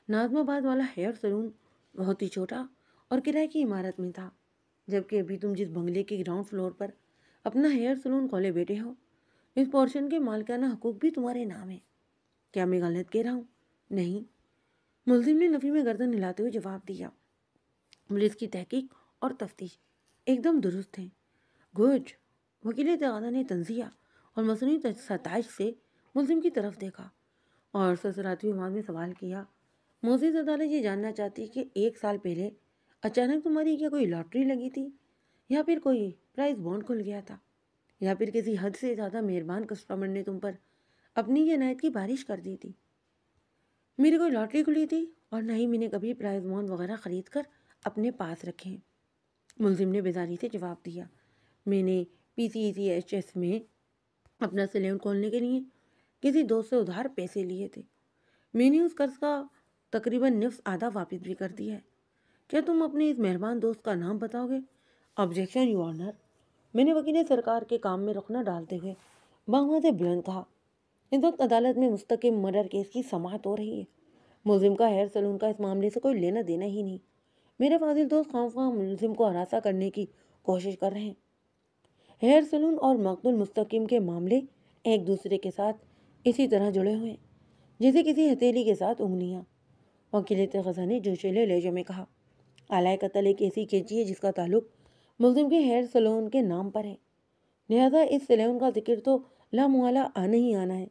ناظم آباد والا ہیئر سلون بہت ہی چھوٹا اور کرائے کی عمارت میں تھا، جبکہ ابھی تم جس بنگلے کے گراؤنڈ فلور پر اپنا ہیئر سلون کھولے بیٹھے ہو، اس پورشن کے مالکانہ حقوق بھی تمہارے نام ہیں۔ کیا میں غلط کہہ رہا ہوں؟ نہیں، ملزم نے نفی میں گردن ہلاتے ہوئے جواب دیا۔ پولیس کی تحقیق اور تفتیش ایک دم درست ہیں۔ گڈ، وکیل تغاضا نے تنزیہ اور مصنوعی ستائش سے ملزم کی طرف دیکھا اور سرسراتی آواز میں سوال کیا، معزز عدالت یہ جاننا چاہتی ہے کہ 1 سال پہلے اچانک تمہاری کیا کوئی لاٹری لگی تھی، یا پھر کوئی پرائز بانڈ کھل گیا تھا، یا پھر کسی حد سے زیادہ مہربان کسٹمر نے تم پر اپنی یہ عنایت کی بارش کر دی تھی؟ میری کوئی لاٹری کھلی تھی اور نہ ہی میں نے کبھی پرائز بانڈ وغیرہ خرید کر اپنے پاس رکھے ہیں، ملزم نے بیزاری سے جواب دیا۔ میں نے PCHS میں اپنا سیلون کھولنے کے لیے کسی دوست سے ادھار پیسے لیے تھے، میں نے اس قرض کا تقریباً نصف آدھا واپس بھی کر دیا ہے۔ کیا تم اپنے اس مہربان دوست کا نام بتاؤ گے؟ آبجیکشن یور آنر، میں نے وکیل سرکار کے کام میں رخ نہ ڈالتے ہوئے بانگوں سے بلند کہا۔ اس وقت عدالت میں مستقم مرڈر کیس کی سماعت ہو رہی ہے، ملزم کا ہیئر سلون کا اس معاملے سے کوئی لینا دینا ہی نہیں۔ میرے فاضل دوست خواہ ملزم کو ہراساں کرنے کی کوشش کر رہے ہیں۔ ہیئر سلون اور مقتول مستقم کے معاملے ایک دوسرے کے ساتھ اسی طرح جڑے ہوئے ہیں جیسے کسی ہتھیلی کے ساتھ انگلیاں، وکیل تغاضا نے جوشیلے لہجے میں کہا۔ آلائے قتل ایک ایسی کینچی ہے جس کا تعلق ملزم کے ہیئر سلون کے نام پر ہے، لہذا اس سیلون کا ذکر تو لامحالہ آنا ہی آنا ہے۔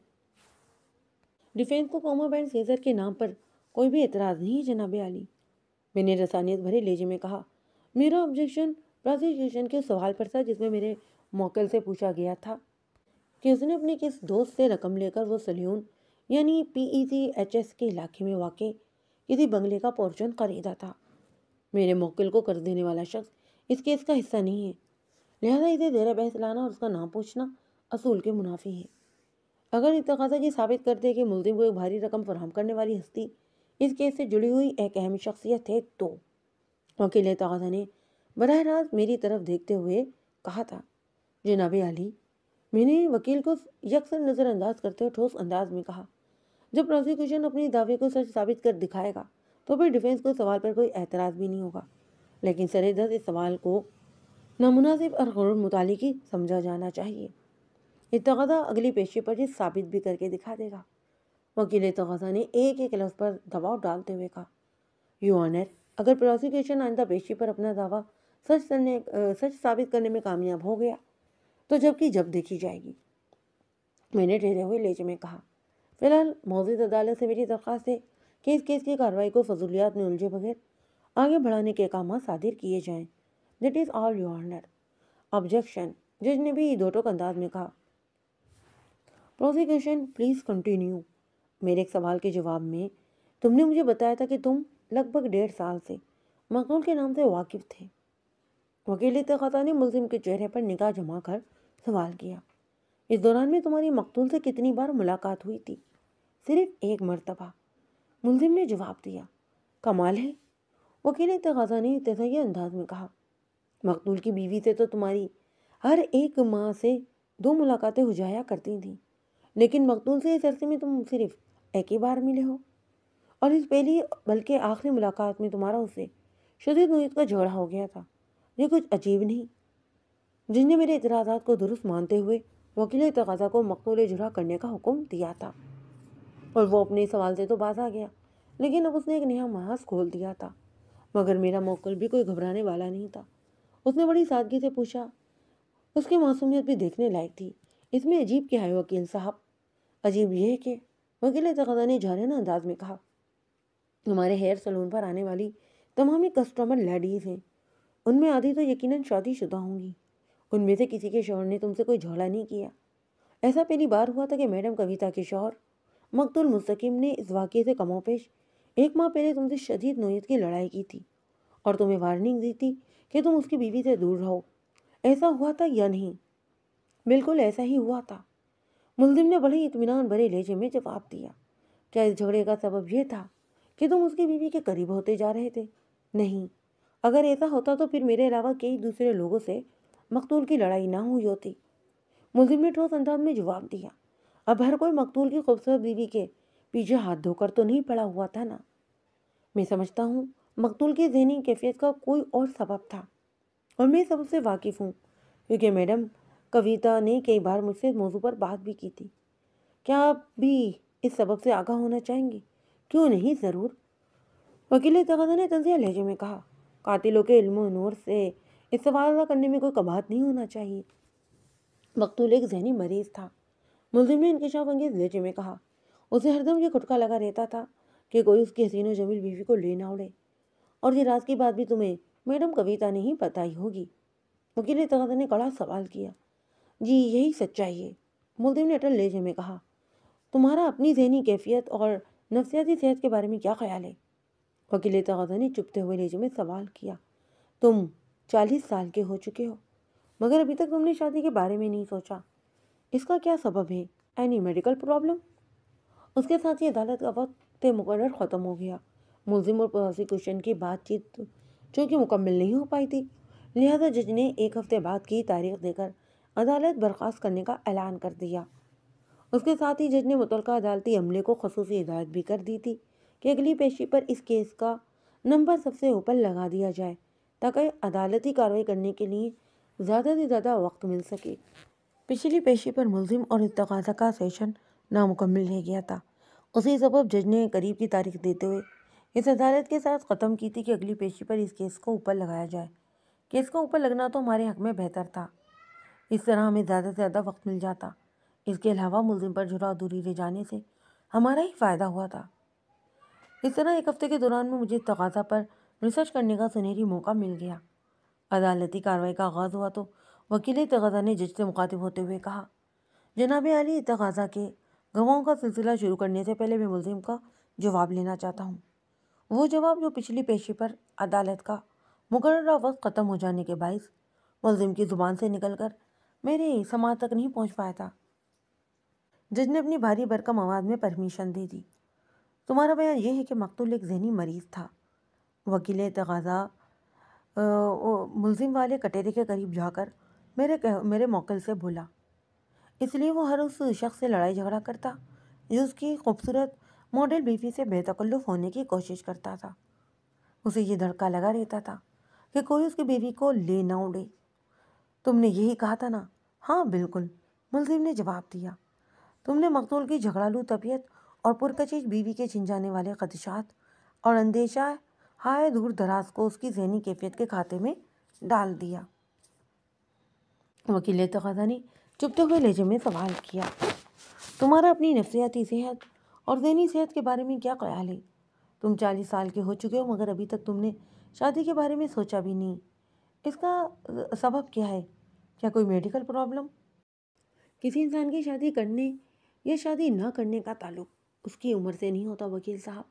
ڈیفینس کو کومب اینڈ سیزر کے نام پر کوئی بھی اعتراض نہیں ہے جناب عالی، میں نے رسانیت بھرے لہجے میں کہا۔ میرا آبجیکشن پروسیکیوشن کے سوال پر تھا، جس میں میرے موکل سے پوچھا گیا تھا کہ اس نے اپنے کس دوست سے رقم لے کر وہ سیلون یعنی PCHS کے علاقے میں واقع کسی بنگلے کا پورشن خریدا تھا۔ میرے موکل کو قرض دینے والا شخص اس کیس کا حصہ نہیں ہے، لہذا اسے زیر بحث لانا اور اس کا نام پوچھنا اصول کے منافی ہے۔ اگر اتقاضا یہ ثابت کرتے کہ ملزم کو ایک بھاری رقم فراہم کرنے والی ہستی اس کیس سے جڑی ہوئی ایک اہم شخصیت ہے تو وکیل تقاضا نے براہ راست میری طرف دیکھتے ہوئے کہا تھا، جناب عالی، میں نے وکیل کو یکسر نظر انداز کرتے ہوئے ٹھوس انداز میں کہا، جب پروسیکیوشن اپنی دعوے کو سچ ثابت کر دکھائے گا تو پھر ڈیفینس کو سوال پر کوئی اعتراض بھی نہیں ہوگا، لیکن سر دست اس سوال کو نامناسب اور غیر متعلقی سمجھا جانا چاہیے۔ اتقاضا اگلی پیشی پر یہ ثابت بھی کر کے دکھا دے گا۔ وکیل تقاضا نے ایک ایک لفظ پر دباؤ ڈالتے ہوئے کہا، یو آنر، اگر پروسیکیوشن آئندہ پیشی پر اپنا دعویٰ سچ ثابت کرنے میں کامیاب ہو گیا تو جب دیکھی جائے گی۔ میں نے ٹھہرے ہوئے لہجے میں کہا، فی الحال معزز عدالت سے میری درخواست ہے کہ اس کیس کی کارروائی کو فضولیات میں الجھے بغیر آگے بڑھانے کے احکامات صادر کیے جائیں۔ That is all your owner. Objection. جج نے بھی دو ٹوک انداز میں کہا، پروسیکیوشن پلیز کنٹینیو۔ میرے ایک سوال کے جواب میں تم نے مجھے بتایا تھا کہ تم لگ بھگ 1.5 سال سے مقتول کے نام سے واقف تھے۔ وکیل تقاضا نے ملزم کے چہرے پر نگاہ جما کر سوال کیا، اس دوران میں تمہاری مقتول سے کتنی بار ملاقات ہوئی تھی؟ صرف 1 مرتبہ، ملزم نے جواب دیا۔ کمال ہے، وکیل تقاضا نے تزئین انداز میں کہا، مقتول کی بیوی سے تو تمہاری ہر 1 ماہ سے 2 ملاقاتیں ہو جایا کرتی تھیں، لیکن مقتول سے اس عرصے میں تم صرف 1 ہی بار ملے ہو، اور اس پہلی بلکہ آخری ملاقات میں تمہارا اس سے شدید نوعیت کا جھگڑا ہو گیا تھا۔ یہ کچھ عجیب نہیں؟ جن نے میرے اعتراضات کو درست مانتے ہوئے وکیل تقاضا کو مقتول جرح کرنے کا حکم دیا تھا، اور وہ اپنے سوال سے تو باز آ گیا، لیکن اب اس نے ایک نیا محاذ کھول دیا تھا۔ مگر میرا موکل بھی کوئی گھبرانے والا نہیں تھا۔ اس نے بڑی سادگی سے پوچھا، اس کی معصومیت بھی دیکھنے لائق تھی، اس میں عجیب کیا ہے وکیل صاحب؟ عجیب یہ ہے کہ، وکیل تقاضا نے جھاریانہ انداز میں کہا، ہمارے ہیئر سلون پر آنے والی تمامی کسٹمر لیڈیز ہیں، ان میں آدھی تو یقیناً شادی شدہ ہوں گی، ان میں سے کسی کے شوہر نے تم سے کوئی جھگڑا نہیں کیا۔ ایسا پہلی بار ہوا تھا کہ میڈم کویتا کے شوہر مقتول مستقیم نے اس واقعے سے کم و بیش 1 ماہ پہلے تم سے شدید نوعیت کی لڑائی کی تھی اور تمہیں وارننگ دی تھی کہ تم اس کی بیوی سے دور رہو۔ ایسا ہوا تھا یا نہیں؟ بالکل ایسا ہی ہوا تھا، ملزم نے بڑے اطمینان بھرے لہجے میں جواب دیا۔ کیا اس جھگڑے کا سبب یہ تھا کہ تم اس کی بیوی کے قریب ہوتے جا رہے تھے؟ نہیں، اگر ایسا ہوتا تو پھر میرے علاوہ کئی دوسرے لوگوں سے مقتول کی لڑائی نہ ہوئی ہوتی، ملزم نے ٹھوس انداز میں جواب دیا۔ اب ہر کوئی مقتول کی خوبصورت بیوی کے پیچھے ہاتھ دھو کر تو نہیں پڑا ہوا تھا نا؟ میں سمجھتا ہوں مقتول کی ذہنی کیفیت کا کوئی اور سبب تھا، اور میں سبب سے واقف ہوں کیونکہ میڈم کویتا نے کئی بار مجھ سے اس موضوع پر بات بھی کی تھی۔ کیا آپ بھی اس سبب سے آگاہ ہونا چاہیں گے؟ کیوں نہیں، ضرور، وکیل تقاضا نے تنزیہ لہجے میں کہا۔ قاتلوں کے علم و نور سے اس سوال کرنے میں کوئی قباحت نہیں ہونا چاہیے۔ مقتول ایک ذہنی مریض تھا، ملزم نے انکشاف انگیز لہجے میں کہا۔ اسے ہر دم یہ کھٹکا لگا رہتا تھا کہ کوئی اس کی حسین و جمیل بیوی کو لے نہ اڑے، اور یہ راز کی بات بھی تمہیں میڈم کویتا نے ہی بتائی ہوگی۔ وکیل تقاضا نے کڑا سوال کیا۔ جی، یہی سچائی ہے، ملزم نے اٹل لہجے میں کہا۔ تمہارا اپنی ذہنی کیفیت اور نفسیاتی صحت کے بارے میں کیا خیال ہے؟ وکیل تقاضا نے چپتے ہوئے لہجے میں سوال کیا۔ تم 40 سال کے ہو چکے ہو، مگر ابھی تک تم نے شادی کے بارے میں نہیں سوچا، اس کا کیا سبب ہے؟ Any medical problem? اس کے ساتھ ہی عدالت کا وقت مقرر ختم ہو گیا۔ ملزم اور پروسیکیوشن کی بات چیت چونکہ مکمل نہیں ہو پائی تھی، لہذا جج نے 1 ہفتے بعد کی تاریخ دے کر عدالت برخاست کرنے کا اعلان کر دیا۔ اس کے ساتھ ہی جج نے متعلقہ عدالتی عملے کو خصوصی ہدایت بھی کر دی تھی کہ اگلی پیشی پر اس کیس کا نمبر سب سے اوپر لگا دیا جائے تاکہ عدالتی کارروائی کرنے کے لیے زیادہ سے زیادہ وقت مل سکے۔ پچھلی پیشی پر ملزم اور تقاضا کا سیشن نامکمل رہ گیا تھا، اسی سبب جج نے قریب کی تاریخ دیتے ہوئے اس عدالت کے ساتھ ختم کی تھی کہ اگلی پیشی پر اس کیس کو اوپر لگایا جائے۔ کیس کو اوپر لگنا تو ہمارے حق میں بہتر تھا، اس طرح ہمیں زیادہ سے زیادہ وقت مل جاتا۔ اس کے علاوہ ملزم پر جرح ادھوری رہ جانے سے ہمارا ہی فائدہ ہوا تھا۔ اس طرح 1 ہفتے کے دوران میں مجھے تقاضا پر ریسرچ کرنے کا سنہری موقع مل گیا۔ عدالتی کارروائی کا آغاز ہوا تو وکیل تقاضا نے جج سے مخاطب ہوتے ہوئے کہا، جناب عالی، تقاضا کے گواہوں کا سلسلہ شروع کرنے سے پہلے میں ملزم کا جواب لینا چاہتا ہوں، وہ جواب جو پچھلی پیشی پر عدالت کا مقررہ وقت ختم ہو جانے کے باعث ملزم کی زبان سے نکل کر میرے سماعت تک نہیں پہنچ پایا تھا۔ جج نے اپنی بھاری بھرکم آواز میں پرمیشن دے دی۔ تمہارا بیان یہ ہے کہ مقتول ایک ذہنی مریض تھا۔ وکیل تقاضا ملزم والے کٹہرے کے قریب جا کر میرے موکل سے بولا، اس لیے وہ ہر اس شخص سے لڑائی جھگڑا کرتا جو اس کی خوبصورت ماڈل بیوی سے بے تکلف ہونے کی کوشش کرتا تھا۔ اسے یہ دھڑکا لگا رہتا تھا کہ کوئی اس کی بیوی کو لے نہ اڑے۔ تم نے یہی کہا تھا نا؟ ہاں بالکل، ملزم نے جواب دیا۔ تم نے مقتول کی جھگڑالو طبیعت اور پرکشش بیوی کے چھن جانے والے خدشات اور اندیشہ ہائے دور دراز کو اس کی ذہنی کیفیت کے کھاتے میں ڈال دیا۔ وکیل تقاضا نے چپتے ہوئے لہجے میں سوال کیا، تمہارا اپنی نفسیاتی صحت اور ذہنی صحت کے بارے میں کیا خیال ہے؟ تم 40 سال کے ہو چکے ہو مگر ابھی تک تم نے شادی کے بارے میں سوچا بھی نہیں۔ اس کا سبب کیا ہے؟ کیا کوئی میڈیکل پرابلم؟ کسی انسان کی شادی کرنے یا شادی نہ کرنے کا تعلق اس کی عمر سے نہیں ہوتا وکیل صاحب،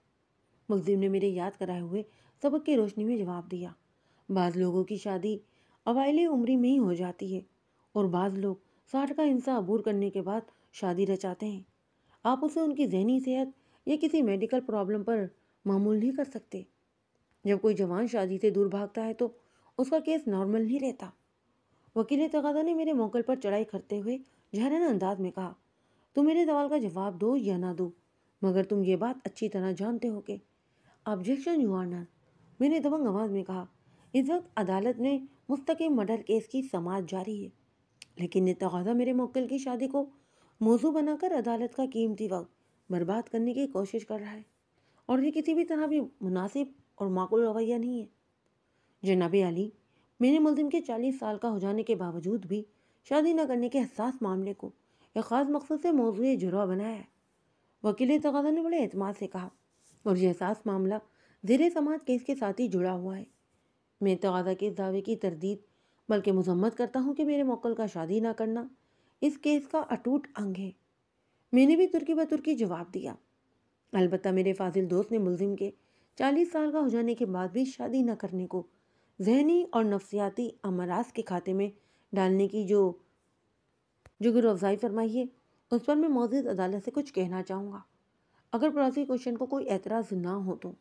ملزم نے میرے یاد کرائے ہوئے سبق کی روشنی میں جواب دیا۔ بعض لوگوں کی شادی اوائل عمری میں ہی ہو جاتی ہے اور بعض لوگ 60 کا ہنسا عبور کرنے کے بعد شادی رچاتے ہیں۔ آپ اسے ان کی ذہنی صحت یا کسی میڈیکل پرابلم پر معمول نہیں کر سکتے۔ جب کوئی جوان شادی سے دور بھاگتا ہے تو اس کا کیس نارمل نہیں رہتا۔ وکیل تقاضا نے میرے موکل پر چڑھائی کرتے ہوئے جھرانہ انداز میں کہا، تم میرے سوال کا جواب دو یا نہ دو مگر تم یہ بات اچھی طرح جانتے ہو کہ آبجیکشن یور آنر، میں نے دبنگ آواز میں کہا۔ اس وقت عدالت میں مستقیم مرڈر کیس کی سماعت جاری ہے، لیکن یہ تقاضا میرے موکل کی شادی کو موضوع بنا کر عدالت کا قیمتی وقت برباد کرنے کی کوشش کر رہا ہے اور یہ کسی بھی طرح بھی مناسب اور معقول رویہ نہیں ہے۔ جناب عالی، میں نے ملزم کے 40 سال کا ہو جانے کے باوجود بھی شادی نہ کرنے کے حساس معاملے کو ایک خاص مقصد سے موضوع جرح بنایا ہے، وکیل تقاضا نے بڑے اعتماد سے کہا، اور یہ حساس معاملہ زیر سماعت کیس کے ساتھ ہی جڑا ہوا ہے۔ میں تقاضا کے اس دعوے کی تردید بلکہ مذمت کرتا ہوں کہ میرے موکل کا شادی نہ کرنا اس کیس کا اٹوٹ انگ ہے۔ میں نے بھی ترکی بترکی جواب دیا۔ البتہ میرے فاضل دوست نے ملزم کے 40 سال کا ہو جانے کے بعد بھی شادی نہ کرنے کو ذہنی اور نفسیاتی امراض کے کھاتے میں ڈالنے کی جو گرو افزائی فرمائی ہے اس پر میں موجود عدالت سے کچھ کہنا چاہوں گا، اگر پروسیکیوشن کو کوئی اعتراض نہ ہو تو۔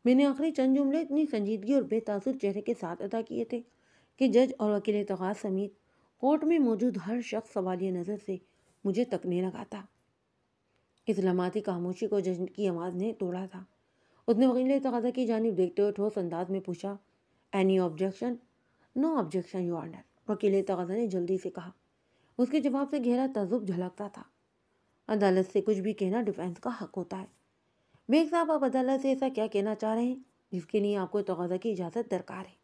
میں نے آخری چند جملے اتنی سنجیدگی اور بے تاثر چہرے کے ساتھ ادا کیے تھے کہ جج اور وکیل تقاضا سمیت کورٹ میں موجود ہر شخص سوالیہ نظر سے مجھے تکنے لگا تھا۔ اس لمحاتی خاموشی کو جج کی آواز نے توڑا تھا۔ اس نے وکیل تقاضا کی جانب دیکھتے ہوئے ٹھوس انداز میں پوچھا، any objection? No objection your honour, وکیل تقاضا نے جلدی سے کہا۔ اس کے جواب سے گہرا تعجب جھلکتا تھا۔ عدالت سے کچھ بھی کہنا ڈیفینس کا حق ہوتا ہے۔ بیگ صاحب، آپ عدالت سے ایسا کیا کہنا چاہ رہے ہیں جس کے لیے آپ کو تقاضا کی اجازت درکار ہے؟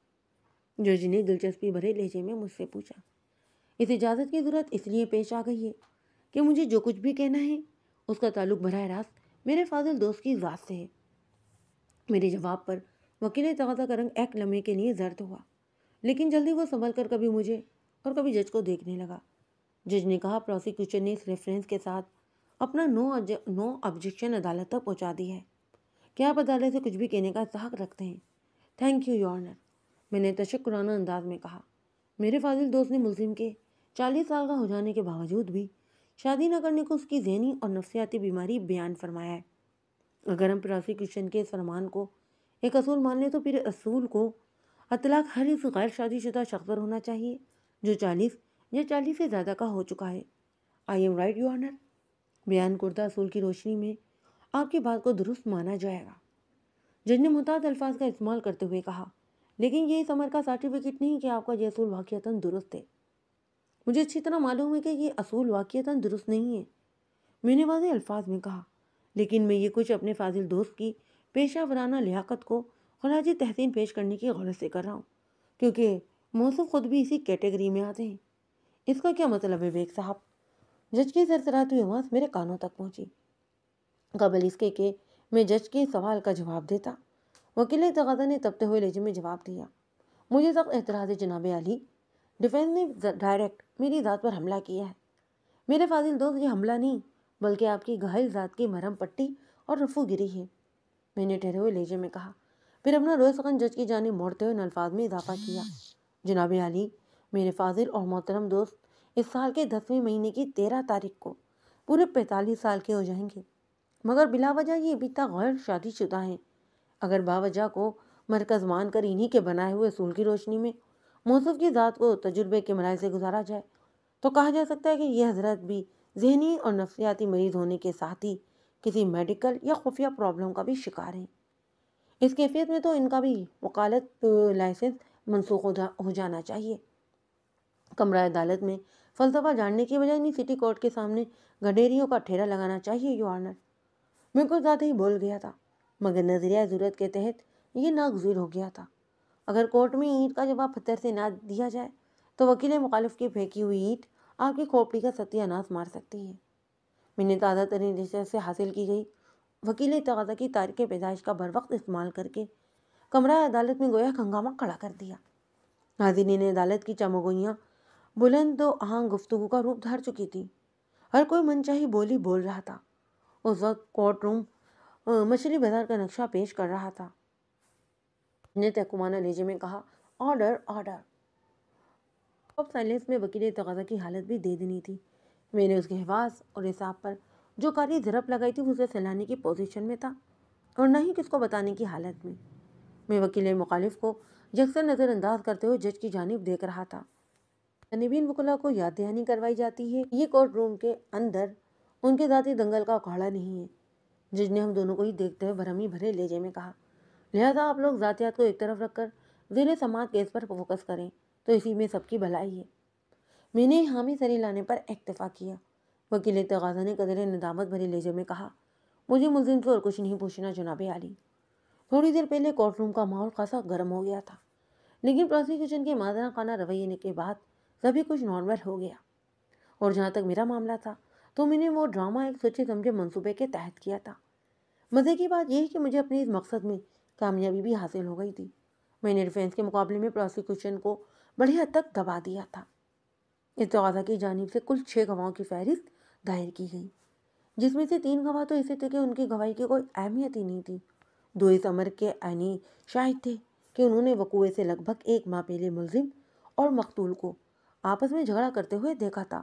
جج نے دلچسپی بھرے لہجے میں مجھ سے پوچھا۔ اس اجازت کی ضرورت اس لیے پیش آ گئی ہے کہ مجھے جو کچھ بھی کہنا ہے اس کا تعلق براہ راست میرے فاضل دوست کی ذات سے ہے۔ میرے جواب پر وکیل تقاضا کا رنگ ایک لمحے کے لیے زرد ہوا، لیکن جلدی وہ سنبھل کر کبھی مجھے اور کبھی جج کو دیکھنے لگا۔ جج نے کہا، پروسیکیوشن نے اس ریفرنس کے ساتھ اپنا نو آبجیکشن عدالت تک پہنچا دی ہے۔ کیا آپ عدالت سے کچھ بھی کہنے کا حق رکھتے ہیں؟ تھینک یو یور آنر، میں نے تشکرانہ انداز میں کہا۔ میرے فاضل دوست نے ملزم کے 40 سال کا ہو جانے کے باوجود بھی شادی نہ کرنے کو اس کی ذہنی اور نفسیاتی بیماری بیان فرمایا ہے۔ اگر ہم پروسیکیوشن کے اس فرمان کو ایک اصول مان لیں تو پھر اصول کو اطلاق ہر اس غیر شادی شدہ شخص پر ہونا چاہیے جو 40 یا 40 سے زیادہ کا ہو چکا ہے۔ I am write your owner? بیان کردہ اصول کی روشنی میں آپ کی بات کو درست مانا جائے گا، جج نے محتاط الفاظ کا استعمال کرتے ہوئے کہا، لیکن یہ اس عمر کا سرٹیفکیٹ نہیں کہ آپ کا یہ اصول واقعتاً درست ہے۔ مجھے اچھی طرح معلوم ہے کہ یہ اصول واقعتاً درست نہیں ہے، میں نے واضح الفاظ میں کہا، لیکن میں یہ کچھ اپنے فاضل دوست کی پیشہ ورانہ لیاقت کو خراج تحسین پیش کرنے کی غرض سے کر رہا ہوں، کیونکہ موصوف خود بھی اسی کیٹیگری میں آتے ہیں۔ اس کا کیا مطلب ہے بیگ صاحب؟ جج کی سرسراتی آواز میرے کانوں تک پہنچی۔ قبل اس کے کہ میں جج کے سوال کا جواب دیتا، وکیل تقاضا نے تپتے ہوئے لہجے میں جواب دیا، مجھے سخت اعتراض ہے جناب عالی، ڈیفینس نے ڈائریکٹ میری ذات پر حملہ کیا ہے۔ میرے فاضل دوست، یہ حملہ نہیں بلکہ آپ کی گھائل ذات کی مرہم پٹی اور رفو گری ہے، میں نے ٹھہرے ہوئے لہجے میں کہا، پھر اپنا روئے سخن جج کی جانب موڑتے ہوئے ان الفاظ میں اضافہ کیا، جناب عالی، میرے فاضل اور محترم دوست اس سال کے 10ویں مہینے کی 13 تاریخ کو پورے 45 سال کے ہو جائیں گے، مگر بلا وجہ یہ ابھی تک غیر شادی شدہ ہیں۔ اگر باوجہ کو مرکز مان کر انہی کے بنائے ہوئے اصول کی روشنی میں موصوف کی ذات کو تجربے کے مراحل سے گزارا جائے تو کہا جا سکتا ہے کہ یہ حضرت بھی ذہنی اور نفسیاتی مریض ہونے کے ساتھ ہی کسی میڈیکل یا خفیہ پرابلم کا بھی شکار ہیں۔ اس کیفیت میں تو ان کا بھی وکالت لائسنس منسوخ ہو جانا چاہیے۔ کمرہ عدالت میں فلسفہ جاننے کی بجائے انہیں سٹی کورٹ کے سامنے گڈیریوں کا ٹھیرا لگانا چاہیے یور آنر۔ میں کچھ زیادہ ہی بول گیا تھا، مگر نظریہ ضرورت کے تحت یہ ناگزیر ہو گیا تھا۔ اگر کورٹ میں اینٹ کا جواب پتھر سے نہ دیا جائے تو وکیل مخالف کی پھینکی ہوئی اینٹ آپ کی کھوپڑی کا ستیہ ناش مار سکتی ہے۔ میں نے تازہ ترین ریسرچ سے حاصل کی گئی وکیل تقاضا کی تاریخ پیدائش کا بروقت استعمال کر کے کمرہ عدالت میں گویا ہنگامہ کھڑا کر دیا۔ حاضرین عدالت کی چمگوئیاں بلند و آہنگ گفتگو کا روپ دھار چکی تھی۔ ہر کوئی منچاہی بولی بول رہا تھا۔ اس وقت کورٹ روم مچھلی بازار کا نقشہ پیش کر رہا تھا۔ نے تحکمانہ لہجے میں کہا، آرڈر آرڈر۔ اب سائلنس میں وکیل تقاضا کی حالت بھی دے دینی تھی۔ میں نے اس کے حواس اور حساب پر جو کاری ضرب لگائی تھی اسے سلانے کی پوزیشن میں تھا اور نہ ہی کس کو بتانے کی حالت میں۔ میں وکیل مخالف کو یکسر نظر انداز کرتے ہوئے جج کی جانب دیکھ رہا تھا۔ جانبین وکلا کو یاد دہانی کروائی جاتی ہے یہ کورٹ روم کے اندر ان کے ذاتی دنگل کا اکھاڑا نہیں ہے۔ جج نے ہم دونوں کو ہی دیکھتے ہوئے برہمی بھرے لہجے میں کہا، لہذا آپ لوگ ذاتیات کو ایک طرف رکھ کر زیر سماعت کیس پر فوکس کریں تو اسی میں سب کی بھلائی ہے۔ میں نے حامی سری لانے پر اکتفا کیا۔ وکیل تقاضا نے قدر ندامت بھرے لہجے میں کہا، مجھے ملزم سے اور کچھ نہیں پوچھنا جناب عالی۔ تھوڑی دیر پہلے کورٹ روم کا ماحول خاصا گرم ہو گیا تھا، لیکن پروسیکیوشن کے مادرانہ خانہ رویے کے بعد سبھی کچھ نارمل ہو گیا۔ اور جہاں تک میرا معاملہ تھا تو میں نے وہ ڈرامہ ایک سوچے سمجھے منصوبے کے تحت کیا تھا۔ مزے کی بات یہ ہے کہ مجھے اپنے اس مقصد میں کامیابی بھی حاصل ہو گئی تھی۔ میں نے ڈیفینس کے مقابلے میں پروسیکیوشن کو بڑی حد تک دبا دیا تھا۔ اس تقاضا کی جانب سے کل 6 گواہوں کی فہرست دائر کی گئی، جس میں سے 3 گواہ تو ایسے تھے کہ ان کی گواہی کی کوئی اہمیت ہی نہیں تھی۔ 2 اس امر کے عینی شاہد تھے کہ انہوں نے وقوعے سے لگ بھگ 1 ماہ پہلے ملزم اور مقتول کو آپس میں جھگڑا کرتے ہوئے دیکھا تھا،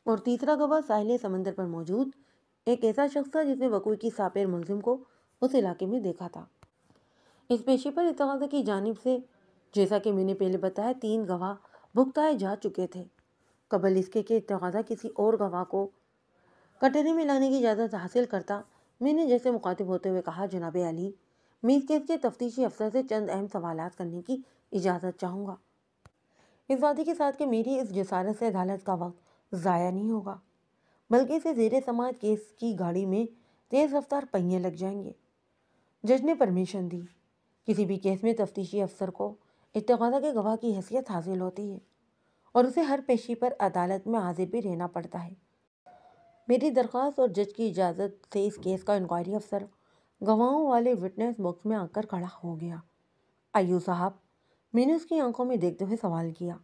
اور تیسرا گواہ ساحل سمندر پر موجود ایک ایسا شخص تھا جس نے وقوعے کی ساپیر ملزم کو اس علاقے میں دیکھا تھا۔ اس پیشے پر تقاضا کی جانب سے جیسا کہ میں نے پہلے بتایا 3 گواہ بھگتائے جا چکے تھے۔ قبل اس کے کہ تقاضا کسی اور گواہ کو کٹہرے میں لانے کی اجازت حاصل کرتا، میں نے جیسے مخاطب ہوتے ہوئے کہا، جناب عالی، میں اس کیس کے تفتیشی افسر سے چند اہم سوالات کرنے کی اجازت چاہوں گا، اس وعدے کے ساتھ کہ میری اس جسارت سے عدالت کا وقت ضائع نہیں ہوگا، بلکہ اسے زیر سماعت کیس کی گاڑی میں تیز رفتار پہیے لگ جائیں گے۔ جج نے پرمیشن دی۔ کسی بھی کیس میں تفتیشی افسر کو تقاضا کے گواہ کی حیثیت حاصل ہوتی ہے اور اسے ہر پیشی پر عدالت میں حاضر بھی رہنا پڑتا ہے۔ میری درخواست اور جج کی اجازت سے اس کیس کا انکوائری افسر گواہوں والے وٹنس باکس میں آ کر کھڑا ہو گیا۔ ایو صاحب، میں نے اس کی آنکھوں میں دیکھتے ہوئے سوال کیا،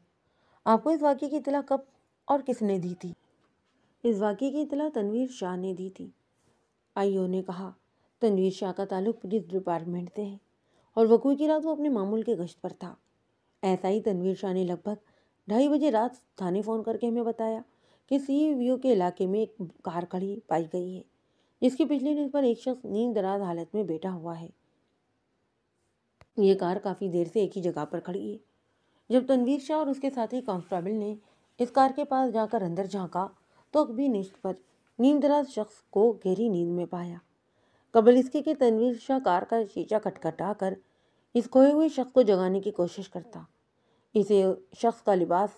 آپ کو اس واقعے کی اطلاع کب اور کس نے دی تھی؟ اس واقعے کی اطلاع تنویر شاہ نے دی تھی، ایو نے کہا۔ تنویر شاہ کا تعلق پولیس ڈپارٹمنٹ سے ہے اور وقوع کی رات وہ اپنے معمول کے گشت پر تھا۔ ایسا ہی تنویر شاہ نے لگ بھگ 2:30 بجے رات تھانے فون کر کے ہمیں بتایا کہ سی ویو کے علاقے میں ایک کار کھڑی پائی گئی ہے جس کی پچھلی لین پر ایک شخص نیند دراز حالت میں بیٹھا ہوا ہے۔ یہ کار کافی دیر سے ایک ہی جگہ پر کھڑی ہے۔ جب تنویر شاہ اور اس کے ساتھی کانسٹیبل نے اس کار کے پاس جا کر اندر جھانکا تو اکبی نشت پر نیند دراز شخص کو گہری نیند میں پایا۔ قبل اس کے کہ تنویر شاہ کار کا شیشہ کھٹکھٹا کر اس کھوئے ہوئے شخص کو جگانے کی کوشش کرتا، اسے شخص کا لباس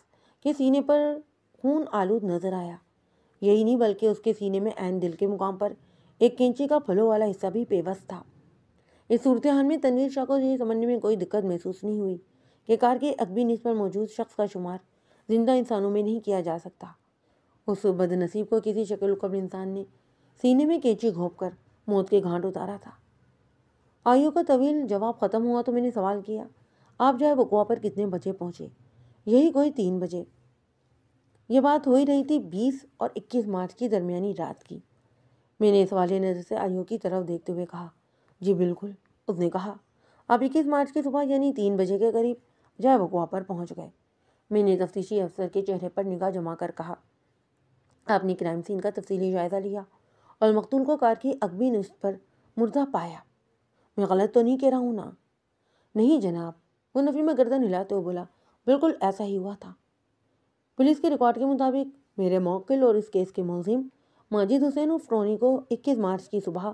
کے سینے پر خون آلود نظر آیا۔ یہی نہیں بلکہ اس کے سینے میں عین دل کے مقام پر ایک کینچی کا پھلوں والا حصہ بھی پیوست تھا۔ اس صورتحال میں تنویر شاہ کو یہ سمجھنے میں کوئی دقت محسوس نہیں ہوئی کہ کار کے عقبی نصف پر موجود شخص کا شمار زندہ انسانوں میں نہیں کیا جا سکتا۔ اس بد نصیب کو کسی شکل القبر انسان نے سینے میں کینچی گھونپ کر موت کے گھاٹ اتارا تھا۔ آئیو کا طویل جواب ختم ہوا تو میں نے سوال کیا، آپ جائے وقوع پر کتنے بجے پہنچے؟ یہی کوئی 3 بجے۔ یہ بات ہو ہی رہی تھی 20 اور 21 مارچ کی درمیانی رات کی۔ میں نے سوال نظر سے آئیو کی طرف دیکھتے ہوئے کہا، جی بالکل۔ اس نے کہا، آپ 21 مارچ کی صبح یعنی 3 بجے کے قریب جائے وقوع پر پہنچ گئے۔ میں نے تفتیشی افسر کے چہرے پر نگاہ جما کر کہا۔ آپ نے کرائم سین کا تفصیلی جائزہ لیا اور مقتول کو کار کی عقبی نشست پر مردہ پایا؟ میں غلط تو نہیں کہہ رہا ہوں نا؟ نہیں جناب، وہ نفی میں گردن ہلاتے ہوئے بولا، بالکل ایسا ہی ہوا تھا۔ پولیس کے ریکارڈ کے مطابق میرے موکل اور اس کیس کے ملزم ماجد حسین افرونی کو 21 مارچ کی صبح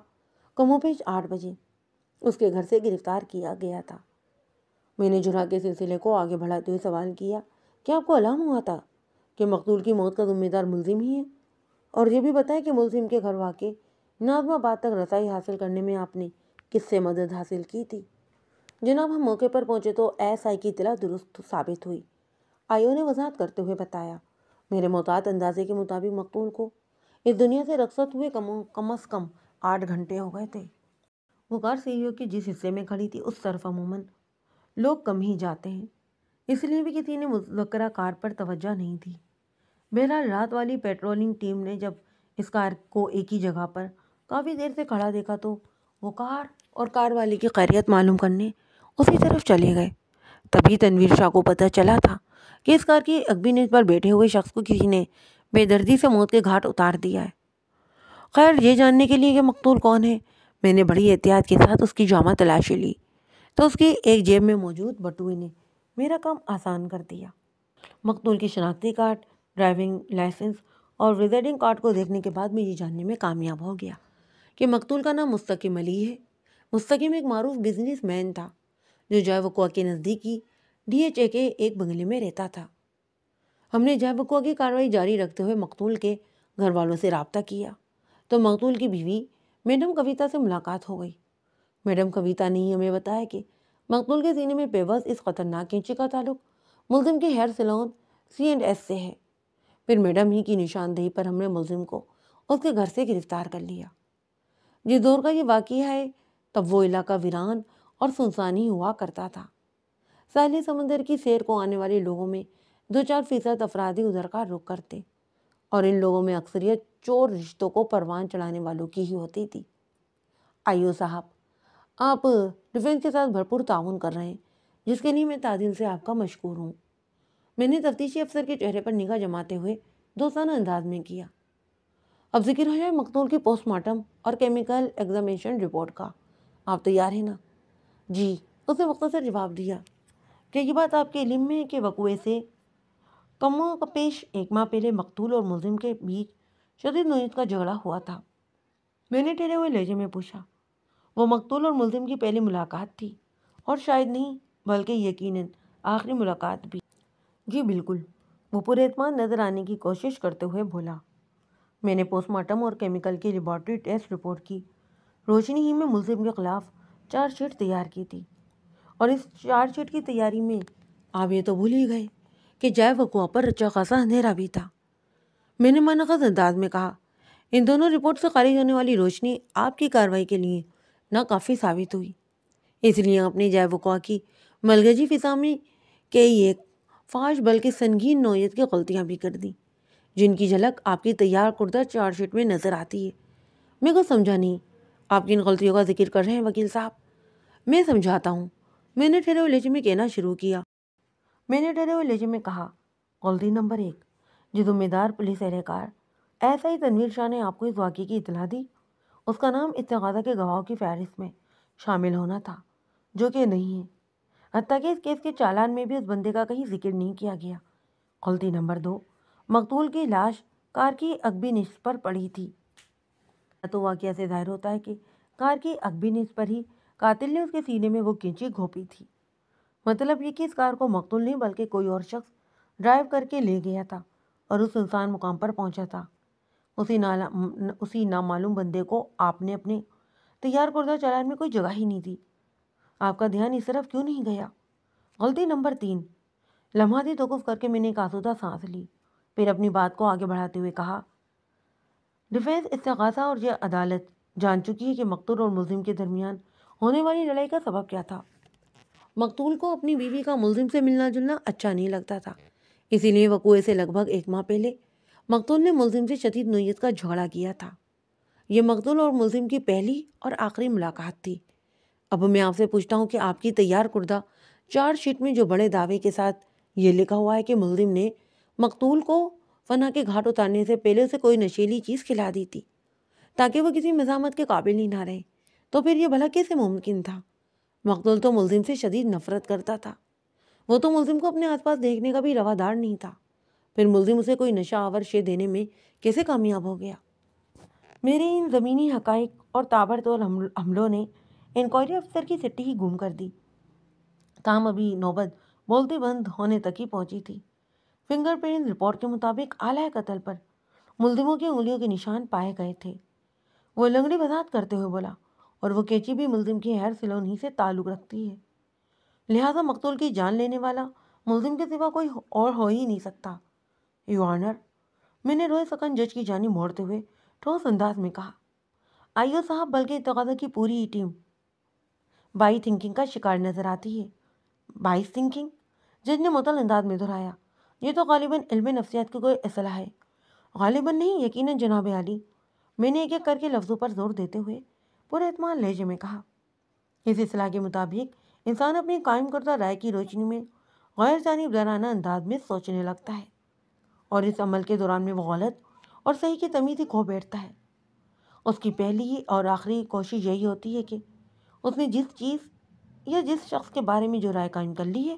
کم و بیش 8 بجے اس کے گھر سے گرفتار کیا گیا تھا۔ میں نے جرح کے سلسلے کو آگے بڑھاتے ہوئے سوال کیا، کیا آپ کو علم ہوا تھا کہ مقتول کی موت کا ذمہ دار ملزم ہی ہے؟ اور یہ بھی بتائیں کہ ملزم کے گھر واقع نازم آباد تک رسائی حاصل کرنے میں آپ نے کس سے مدد حاصل کی تھی؟ جناب، ہم موقع پر پہنچے تو ایس آئی کی اطلاع درست ثابت ہوئی۔ آئیو نے وضاحت کرتے ہوئے بتایا، میرے محتاط اندازے کے مطابق مقتول کو اس دنیا سے رخصت ہوئے کم از کم 8 گھنٹے ہو گئے تھے۔ وہ کار سیڑھیوں کی جس حصے میں کھڑی تھی اس طرف عموماً لوگ کم ہی جاتے ہیں، اس لیے بھی کسی نے مذکرہ کار پر توجہ نہیں دی۔ بہرحال رات والی پیٹرولنگ ٹیم نے جب اس کار کو ایک ہی جگہ پر کافی دیر سے کھڑا دیکھا تو وہ کار اور کار والی کی خیریت معلوم کرنے اسی طرف چلے گئے۔ تبھی تنویر شاہ کو پتہ چلا تھا کہ اس کار کی عقبی نشست پر بیٹھے ہوئے شخص کو کسی نے بے دردی سے موت کے گھاٹ اتار دیا ہے۔ خیر، یہ جاننے کے لیے کہ مقتول کون ہے، میں نے بڑی احتیاط کے ساتھ اس کی جامہ تلاشی لی تو اس کی ایک جیب میں موجود بٹوے نے میرا کام آسان کر دیا۔ مقتول کی شناختی کارڈ، ڈرائیونگ لائسنس اور وزٹنگ کارڈ کو دیکھنے کے بعد میں یہ جاننے میں کامیاب ہو گیا کہ مقتول کا نام مستقیم علی ہے۔ مستقیم ایک معروف بزنس مین تھا جو جائے وقوع کے نزدیکی DHA کے ایک بنگلے میں رہتا تھا۔ ہم نے جائے وقوع کی کارروائی جاری رکھتے ہوئے مقتول کے گھر والوں سے رابطہ کیا تو مقتول کی بیوی میڈم کویتا سے ملاقات ہو گئی۔ میڈم کویتا نے ہی ہمیں بتایا کہ مقتول کے سینے میں پیوست اس خطرناک کینچی کا تعلق ملزم کے ہیئر سیلون C&S سے ہے۔ پھر میڈم ہی کی نشاندہی پر ہم نے ملزم کو اس کے گھر سے گرفتار کر لیا۔ جس دور کا یہ واقعہ ہے تب وہ علاقہ ویران اور سنسان ہی ہوا کرتا تھا۔ ساحل سمندر کی سیر کو آنے والے لوگوں میں 2-4% افراد ہی ادھر کا رخ کرتے اور ان لوگوں میں اکثریت چور رشتوں کو پروان چڑھانے والوں کی ہی ہوتی تھی۔ آئیو صاحب، آپ ڈیفنس کے ساتھ بھرپور تعاون کر رہے ہیں، جس کے لیے میں تعدل سے آپ کا مشکور ہوں۔ میں نے تفتیشی افسر کے چہرے پر نگاہ جماتے ہوئے دوستانہ انداز میں کیا۔ اب ذکر ہو جائے مقتول کی پوسٹ مارٹم اور کیمیکل ایگزامینیشن رپورٹ کا۔ آپ تیار ہیں نا؟ جی، اس نے مختصر جواب دیا۔ کیا یہ بات آپ کے علم میں ہے کہ وقوعے سے کم و بیش 1 ماہ پہلے مقتول اور ملزم کے بیچ شدید نوعیت کا جھگڑا ہوا تھا؟ میں نے ٹھہرے ہوئے لہجے میں پوچھا۔ وہ مقتول اور ملزم کی پہلی ملاقات تھی اور شاید نہیں بلکہ یقیناً آخری ملاقات بھی۔ جی بالکل، وہ پورے اعتماد نظر آنے کی کوشش کرتے ہوئے بولا۔ میں نے پوسٹ مارٹم اور کیمیکل کی لیبارٹری ٹیسٹ رپورٹ کی روشنی ہی میں ملزم کے خلاف چارج شیٹ تیار کی تھی، اور اس چارج شیٹ کی تیاری میں آپ یہ تو بھول ہی گئے کہ جائے وقوع پر اچھا خاصا اندھیرا بھی تھا۔ میں نے مانخذ انداز میں کہا، ان دونوں رپورٹ سے خارج ہونے والی روشنی آپ کی کارروائی کے لیے ناکافی ثابت ہوئی، اس لیے آپ نے جائے وقوع کی ملغجی فضا میں کئی ایک فاش بلکہ سنگین نوعیت کی غلطیاں بھی کر دیں، جن کی جھلک آپ کی تیار کردہ چارج شیٹ میں نظر آتی ہے۔ میں کو سمجھا نہیں، آپ کن غلطیوں کا ذکر کر رہے ہیں وکیل صاحب؟ میں سمجھاتا ہوں، میں نے ٹھہرے ہوئے لہجے میں کہنا شروع کیا۔ غلطی نمبر 1، جو ذمہ دار پولیس اہلکار SI تنویر شاہ نے آپ کو اس واقعے کی اطلاع دی، اس کا نام استغاثہ کے گواہوں کی فہرست میں شامل ہونا تھا، جو کہ نہیں ہے۔ حتیٰ کہ اس کیس کے چالان میں بھی اس بندے کا کہیں ذکر نہیں کیا گیا۔ غلطی نمبر 2، مقتول کی لاش کار کی عقبی نشست پر پڑی تھی۔ تو واقعہ سے ظاہر ہوتا ہے کہ کار کی عقبی نشست پر ہی قاتل نے اس کے سینے میں وہ کینچی گھونپی تھی۔ مطلب یہ کہ اس کار کو مقتول نہیں بلکہ کوئی اور شخص ڈرائیو کر کے لے گیا تھا اور اس سنسان مقام پر پہنچا تھا۔ اسی نامعلوم بندے کو آپ نے اپنے تیار کردہ چالان میں کوئی جگہ ہی نہیں دی۔ آپ کا دھیان اس طرف کیوں نہیں گیا؟ غلطی نمبر 3، لمحاتی توقف کر کے میں نے ایک آسودہ سانس لی، پھر اپنی بات کو آگے بڑھاتے ہوئے کہا، ڈیفنس استغاثہ اور یہ عدالت جان چکی ہے کہ مقتول اور ملزم کے درمیان ہونے والی لڑائی کا سبب کیا تھا۔ مقتول کو اپنی بیوی کا ملزم سے ملنا جلنا اچھا نہیں لگتا تھا، اسی لیے وقوعے سے لگ بھگ 1 ماہ پہلے مقتول نے ملزم سے شدید نوعیت کا جھگڑا کیا تھا۔ یہ مقتول اور ملزم کی پہلی اور آخری ملاقات تھی۔ اب میں آپ سے پوچھتا ہوں کہ آپ کی تیار کردہ چارج شیٹ میں جو بڑے دعوے کے ساتھ یہ لکھا ہوا ہے کہ ملزم نے مقتول کو فنا کے گھاٹ اتارنے سے پہلے اسے کوئی نشیلی چیز کھلا دی تھی تاکہ وہ کسی مزاحمت کے قابل ہی نہ رہے۔ تو پھر یہ بھلا کیسے ممکن تھا؟ مقتول تو ملزم سے شدید نفرت کرتا تھا، وہ تو ملزم کو اپنے آس پاس دیکھنے کا بھی روادار نہیں تھا، پھر ملزم اسے کوئی نشہ آور شے دینے میں کیسے کامیاب ہو گیا؟ میرے ان زمینی حقائق اور تابڑتوڑ حملوں نے انکوائری افسر کی سٹی ہی گم کر دی۔ تاہم ابھی نوبت بولتی بند ہونے تک ہی پہنچی تھی۔ فنگر پرنٹ رپورٹ کے مطابق آلہ قتل پر ملزموں کی انگلیوں کے نشان پائے گئے تھے، وہ لنگڑی وضاحت کرتے ہوئے بولا، اور وہ کینچی بھی ملزم کے ہیئر سیلون ہی سے تعلق رکھتی ہے، لہٰذا مقتول کی جان لینے والا ملزم کے سوا کوئی اور ہو ہی نہیں سکتا۔ یو آنر، میں نے روئے سکن جج کی جانب موڑتے ہوئے ٹھوس انداز میں کہا، آئیو صاحب، بلکہ تقاضا کی پوری ہی ٹیم بائی تھنکنگ کا شکار نظر آتی ہے۔ By thinking? جج نے معطل انداز میں دہرایا، یہ تو غالباً علم نفسیات کی کوئی اصطلاح ہے۔ غالباً نہیں، یقیناً جناب عالی، میں نے ایک ایک کر کے لفظوں پر زور دیتے ہوئے پورے اعتماد لہجے میں کہا۔ اس اصطلاح کے مطابق انسان اپنی قائم کردہ رائے کی روشنی میں غیر جانبدارانہ انداز میں سوچنے لگتا ہے، اور اس عمل کے دوران میں وہ غلط اور صحیح کی تمیز ہی کھو بیٹھتا ہے۔ اس کی پہلی اور آخری کوشش یہی ہوتی ہے کہ اس نے جس چیز یا جس شخص کے بارے میں جو رائے قائم کر لی ہے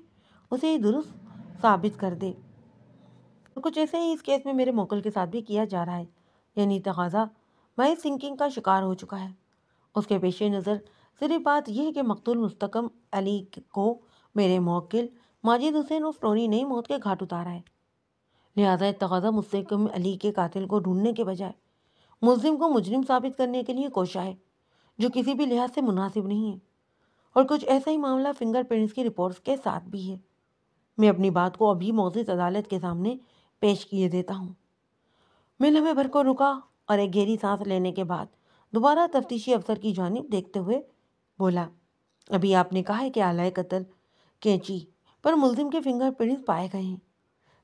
اسے ہی درست ثابت کر دے۔ اور کچھ ایسے ہی اس کیس میں میرے موکل کے ساتھ بھی کیا جا رہا ہے، یعنی تقاضا بائی تھنکنگ کا شکار ہو چکا ہے۔ اس کے پیش نظر صرف بات یہ ہے کہ مقتول مستقم علی کو میرے موکل ماجد حسین اور ٹونی نے موت کے گھاٹ اتارا ہے، لہٰذا تقاضا مستقم علی کے قاتل کو ڈھونڈنے کے بجائے ملزم کو مجرم ثابت کرنے کے لیے کوشاں ہے، جو کسی بھی لحاظ سے مناسب نہیں ہے۔ اور کچھ ایسا ہی معاملہ فنگر پرنٹس کی رپورٹس کے ساتھ بھی ہے۔ میں اپنی بات کو ابھی معزز عدالت کے سامنے پیش کیے دیتا ہوں۔ میں لمحے بھر کو رکا اور ایک گہری سانس لینے کے بعد دوبارہ تفتیشی افسر کی جانب دیکھتے ہوئے بولا، ابھی آپ نے کہا ہے کہ آلہ قتل کینچی پر ملزم کے فنگر پرنٹس پائے گئے ہیں،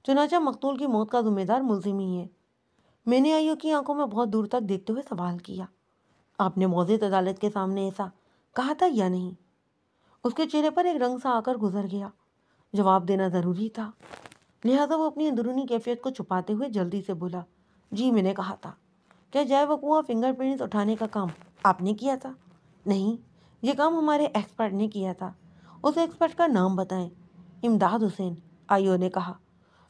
چنانچہ مقتول کی موت کا ذمہ دار ملزم ہی ہے۔ میں نے آئیو کی آنکھوں میں بہت دور تک دیکھتے ہوئے سوال کیا، آپ نے معزز عدالت کے سامنے ایسا کہا تھا یا نہیں؟ اس کے چہرے پر ایک رنگ سا آ کر گزر گیا۔ جواب دینا ضروری تھا، لہٰذا وہ اپنی اندرونی کیفیت کو چھپاتے ہوئے جلدی سے بولا، جی میں نے کہا تھا۔ کیا جائے وقوع فنگر پرنٹس اٹھانے کا کام آپ نے کیا تھا؟ نہیں، یہ کام ہمارے ایکسپرٹ نے کیا تھا۔ اس ایکسپرٹ کا نام بتائیں۔ امداد حسین، آئیو نے کہا۔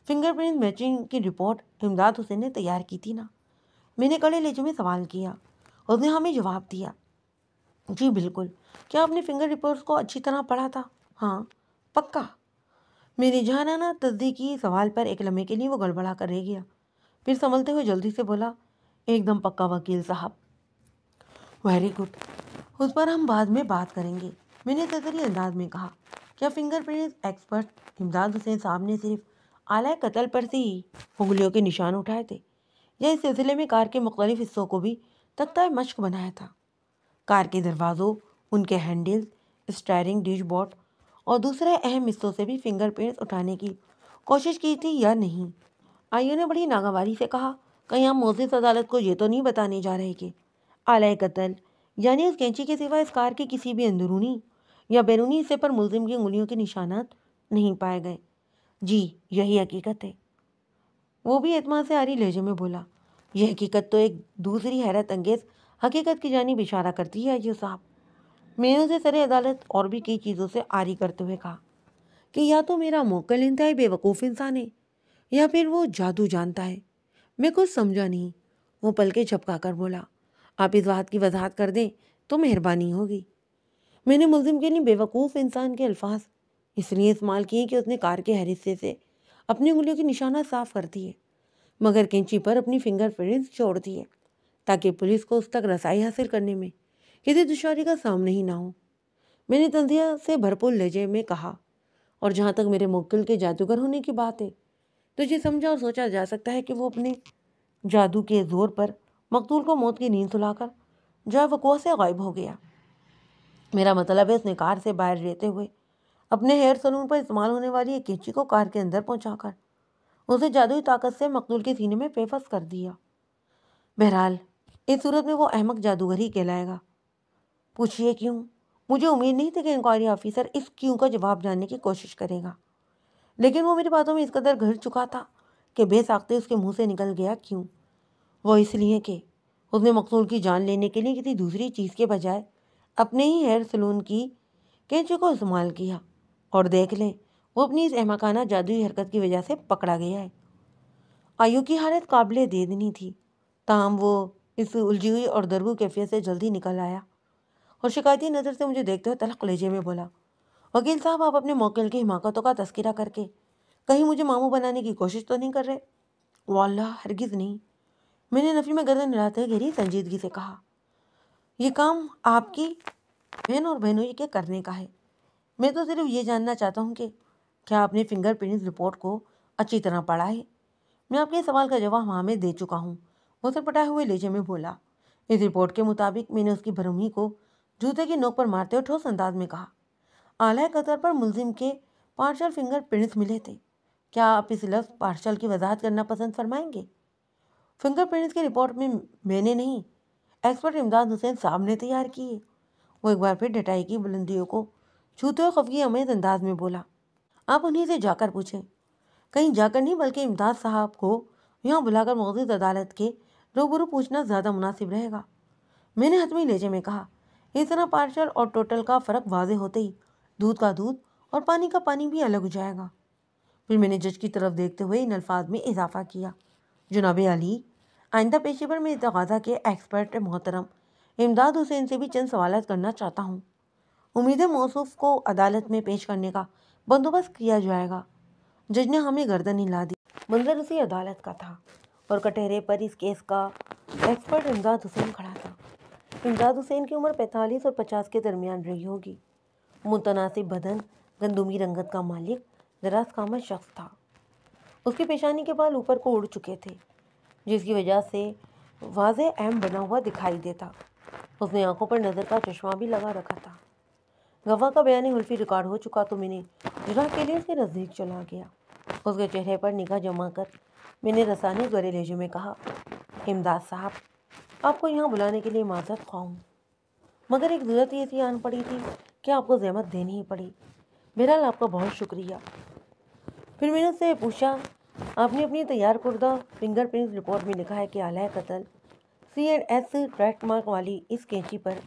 فنگر پرنٹ میچنگ کی رپورٹ امداد حسین نے تیار کی تھی نا؟ میں نے کڑے لہجے میں سوال کیا۔ اس نے ہمیں جواب دیا، جی بالکل۔ کیا آپ نے فنگر رپورٹس کو اچھی طرح پڑھا تھا؟ ہاں، پکا۔ میری جہانانہ تصدیقی سوال پر ایک لمحے کے لیے وہ گڑبڑا کر رہ گیا، پھر سنبھلتے ہوئے جلدی سے بولا، ایک دم پکا وکیل صاحب۔ ویری گڈ، اس پر ہم بعد میں بات کریں گے، میں نے تذری انداز میں کہا۔ کیا فنگر پرنٹس ایکسپرٹ امداد حسین صاحب نے صرف آلہ قتل پر سے ہی انگلیوں کے نشان اٹھائے تھے، یا اس سلسلے میں کار کے مختلف حصوں کو بھی تختہ مشق بنایا تھا؟ کار کے دروازوں، ان کے ہینڈلز، اسٹیئرنگ ڈیش بورڈ اور دوسرے اہم حصوں سے بھی فنگر پرنٹس اٹھانے کی کوشش کی تھی یا نہیں؟ آئیو نے بڑی ناگواری سے کہا، کہیں ہم معزز عدالت کو یہ تو نہیں بتانے جا رہے کہ آلہ قتل یعنی اس کینچی کے سوا اس کار کے کسی بھی اندرونی یا بیرونی حصے پر ملزم کی انگلیوں کے نشانات نہیں پائے گئے؟ جی یہی حقیقت ہے، وہ بھی اعتماد سے عاری لہجے میں بولا۔ یہ حقیقت تو ایک دوسری حیرت انگیز حقیقت کی جانب اشارہ کرتی ہے آئیو صاحب۔ میں نے اسے سر عدالت اور بھی کئی چیزوں سے عاری کرتے ہوئے کہا کہ یا تو میرا موکل انتہائی بے وقوف انسان ہے یا پھر وہ جادو جانتا ہے۔ میں کچھ سمجھا نہیں۔ وہ پلکیں جھپکا کر بولا، آپ اس بات کی وضاحت کر دیں تو مہربانی ہوگی۔ میں نے ملزم کے لیے بے وقوف انسان کے الفاظ اس لیے استعمال کیے کہ اس نے کار کے ہر حصے سے اپنی انگلیوں کی نشانات صاف کر دیے، مگر کینچی پر اپنی فنگر پرنٹس چھوڑ دیے تاکہ پولیس کو اس تک رسائی حاصل کرنے میں کسی دشواری کا سامنا ہی نہ ہو۔ میں نے تنزیہ سے بھرپور لہجے میں کہا، اور جہاں تک میرے موکل کے جادوگر ہونے کی بات ہے تو یہ سمجھا اور سوچا جا سکتا ہے کہ وہ اپنے جادو کے زور پر مقتول کو موت کی نیند سلا کر جائے وقوع سے غائب ہو گیا۔ میرا مطلب ہے اس نے کار سے باہر رہتے ہوئے اپنے ہیئر سلون پر استعمال ہونے والی ایک کینچی کو کار کے اندر پہنچا کر اسے جادوئی طاقت سے مقتول کے سینے میں پیفس کر دیا۔ بہرحال اس صورت میں وہ احمق جادوگر ہی کہلائے گا۔ پوچھئے کیوں؟ مجھے امید نہیں تھی کہ انکوائری آفیسر اس کیوں کا جواب جاننے کی کوشش کرے گا، لیکن وہ میری باتوں میں اس قدر گھر چکا تھا کہ بے ساختہ اس کے منہ سے نکل گیا کیوں؟ وہ اس لیے کہ اس نے مقتول کی جان لینے کے لیے کسی دوسری چیز کے بجائے اپنے ہی ہیئر سلون کی کینچی کو استعمال کیا، اور دیکھ لیں وہ اپنی اس احمقانہ جادوئی حرکت کی وجہ سے پکڑا گیا ہے۔ آیو کی حالت قابل دید نہیں تھی، تاہم وہ اس الجھی ہوئی اور درگو کیفیت سے جلدی نکل آیا اور شکایتی نظر سے مجھے دیکھتے ہوئے تلخ لہجے میں بولا، وکیل صاحب آپ اپنے موکل کی حماقتوں کا تذکرہ کر کے کہیں مجھے ماموں بنانے کی کوشش تو نہیں کر رہے؟ واللہ ہرگز نہیں، میں نے نفی میں گردن ہلاتے ہوئے گہری سنجیدگی سے کہا، یہ کام آپ کی بہن اور بہنوئی کے کرنے کا ہے۔ میں تو صرف یہ جاننا چاہتا ہوں کہ کیا آپ نے فنگر پرنٹس رپورٹ کو اچھی طرح پڑھا ہے؟ میں آپ کے سوال کا جواب ہاں میں دے چکا ہوں، وہ سرپٹائے ہوئے لہجے میں بولا۔ اس رپورٹ کے مطابق میں نے اس کی بھرموئی کو جوتے کی نوک پر مارتے ہوئے ٹھوس انداز میں کہا، اعلی قطر پر ملزم کے پارشل فنگر پرنٹس ملے تھے۔ کیا آپ اس لفظ پارشل کی وضاحت کرنا پسند فرمائیں گے؟ فنگر پرنٹس کی رپورٹ میں نے نہیں، ایکسپرٹ امداد حسین صاحب نے تیار کی ہے۔ وہ ایک بار پھر ڈٹائی کی بلندیوں کو چھوتے ہوئے خفگی امیز انداز میں بولا، آپ انہیں سے جا کر پوچھیں، کہیں جا کر نہیں بلکہ امداد صاحب کو یہاں بلا کر معزز عدالت کے روبرو پوچھنا زیادہ مناسب رہے گا۔ میں نے حتمی لہجے میں کہا، اس طرح پارشل اور ٹوٹل کا فرق واضح ہوتے ہی دودھ کا دودھ اور پانی کا پانی بھی الگ ہو جائے گا۔ پھر میں نے جج کی طرف دیکھتے ہوئے ان الفاظ میں اضافہ کیا، جناب عالی، آئندہ پیشے پر میں تقاضا کے ایکسپرٹ محترم امداد حسین سے بھی چند سوالات کرنا چاہتا ہوں۔ امید ہے موصوف کو عدالت میں پیش کرنے کا بندوبست کیا جائے گا۔ جج نے ہمیں گردن ہلا دی۔ منظر اسی عدالت کا تھا اور کٹہرے پر اس کیس کا ایکسپرٹ امداد حسین کھڑا تھا۔ امداد حسین کی عمر 45 اور 50 کے درمیان رہی ہوگی۔ متناسب بدن، گندمی رنگت کا مالک، دراز قامت شخص تھا۔ اس کی پیشانی کے بال اوپر کو اڑ چکے تھے، جس کی وجہ سے واضح اہم بنا ہوا دکھائی دیتا۔ اس نے آنکھوں پر نظر کا چشمہ بھی لگا رکھا تھا۔ گواہ کا بیان حلفی ریکارڈ ہو چکا تو میں نے جرح کے لیے اس کے نزدیک چلا گیا۔ اس کے چہرے پر نگاہ جما کر میں نے رسانے گرے لہجے میں کہا، امداد صاحب، آپ کو یہاں بلانے کے لیے معذرت خواہ ہوں، مگر ایک ضرورت ہی ایسی آن پڑی تھی کہ آپ کو زحمت دینی ہی پڑی۔ بہرحال آپ کا بہت شکریہ۔ پھر میں نے اس سے پوچھا، آپ نے اپنی تیار کردہ فنگر پرنٹس رپورٹ میں لکھا ہے کہ اعلی قتل C&S ٹریڈ مارک والی اس کینچی پر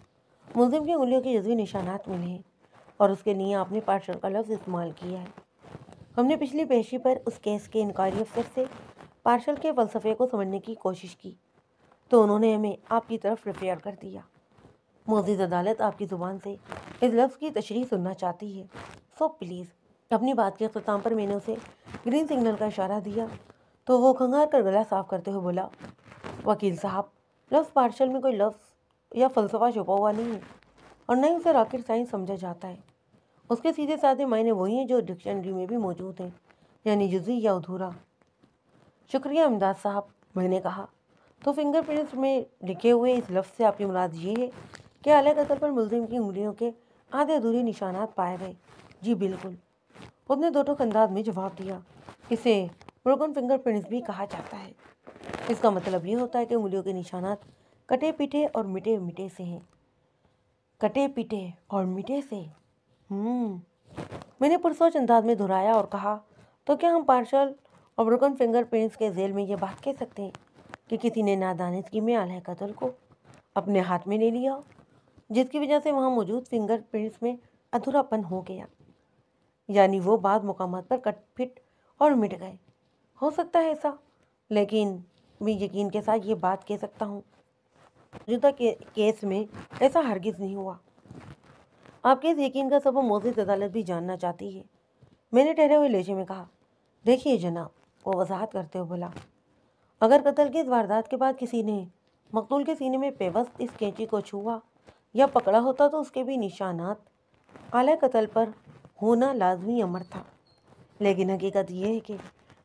ملزم کی انگلیوں کے جزوی نشانات ملے ہیں، اور اس کے لیے آپ نے پارشل کا لفظ استعمال کیا ہے۔ ہم نے پچھلی پیشی پر اس کیس کے انکوائری افسر سے پارشل کے فلسفے کو سمجھنے کی کوشش کی تو انہوں نے ہمیں آپ کی طرف ریفر کر دیا۔ معزز عدالت آپ کی زبان سے اس لفظ کی تشریح سننا چاہتی ہے، سو پلیز۔ اپنی بات کے اختتام پر میں نے اسے گرین سگنل کا اشارہ دیا تو وہ کھنگار کر گلا صاف کرتے ہوئے بولا، وکیل صاحب، لفظ پارشل میں کوئی لفظ یا فلسفہ چھپا ہوا نہیں ہے، اور نہ ہی اسے راکٹ سائنس سمجھا جاتا ہے۔ اس کے سیدھے سادھے معنی وہی ہیں جو ڈکشنری میں بھی موجود ہیں، یعنی جزوی یا ادھورا۔ شکریہ امداد صاحب، میں نے کہا، تو فنگر پرنٹس میں لکھے ہوئے اس لفظ سے آپ کی مراد یہ ہے کہ اعلی قتل پر ملزم کی انگلیوں کے آدھے ادھورے نشانات پائے گئے؟ جی بالکل، اس نے دو ٹوک انداز میں جواب دیا۔ اسے بروکن فنگر پرنٹس بھی کہا جاتا ہے۔ اس کا مطلب یہ ہوتا ہے کہ انگلیوں کے نشانات کٹے پیٹے اور مٹے سے ہیں۔ کٹے پیٹے اور مٹے سے؟ میں نے پرسوچ انداز میں دہرایا اور کہا، تو کیا ہم پارشل اور بروکن فنگر پرنٹس کے ذیل میں یہ بات کہہ سکتے ہیں کہ کسی نے نادانستگی میں اعلی قتل کو اپنے ہاتھ میں لے لیا، جس کی وجہ سے وہاں موجود فنگر پرنٹس میں ادھورا پن ہو گیا، یعنی وہ بعض مقامات پر کٹ پھٹ اور مٹ گئے؟ ہو سکتا ہے ایسا، لیکن میں یقین کے ساتھ یہ بات کہہ سکتا ہوں، موجودہ کیس میں ایسا ہرگز نہیں ہوا۔ آپ کے اس یقین کا سبب معزز عدالت بھی جاننا چاہتی ہے، میں نے ٹھہرے ہوئے لہجے میں کہا۔ دیکھیے جناب، وہ وضاحت کرتے ہوئے بولا، اگر قتل کی اس واردات کے بعد کسی نے مقتول کے سینے میں پیوست اس کینچی کو چھوا یا پکڑا ہوتا تو اس کے بھی نشانات اعلی قتل پر ہونا لازمی امر تھا، لیکن حقیقت یہ ہے کہ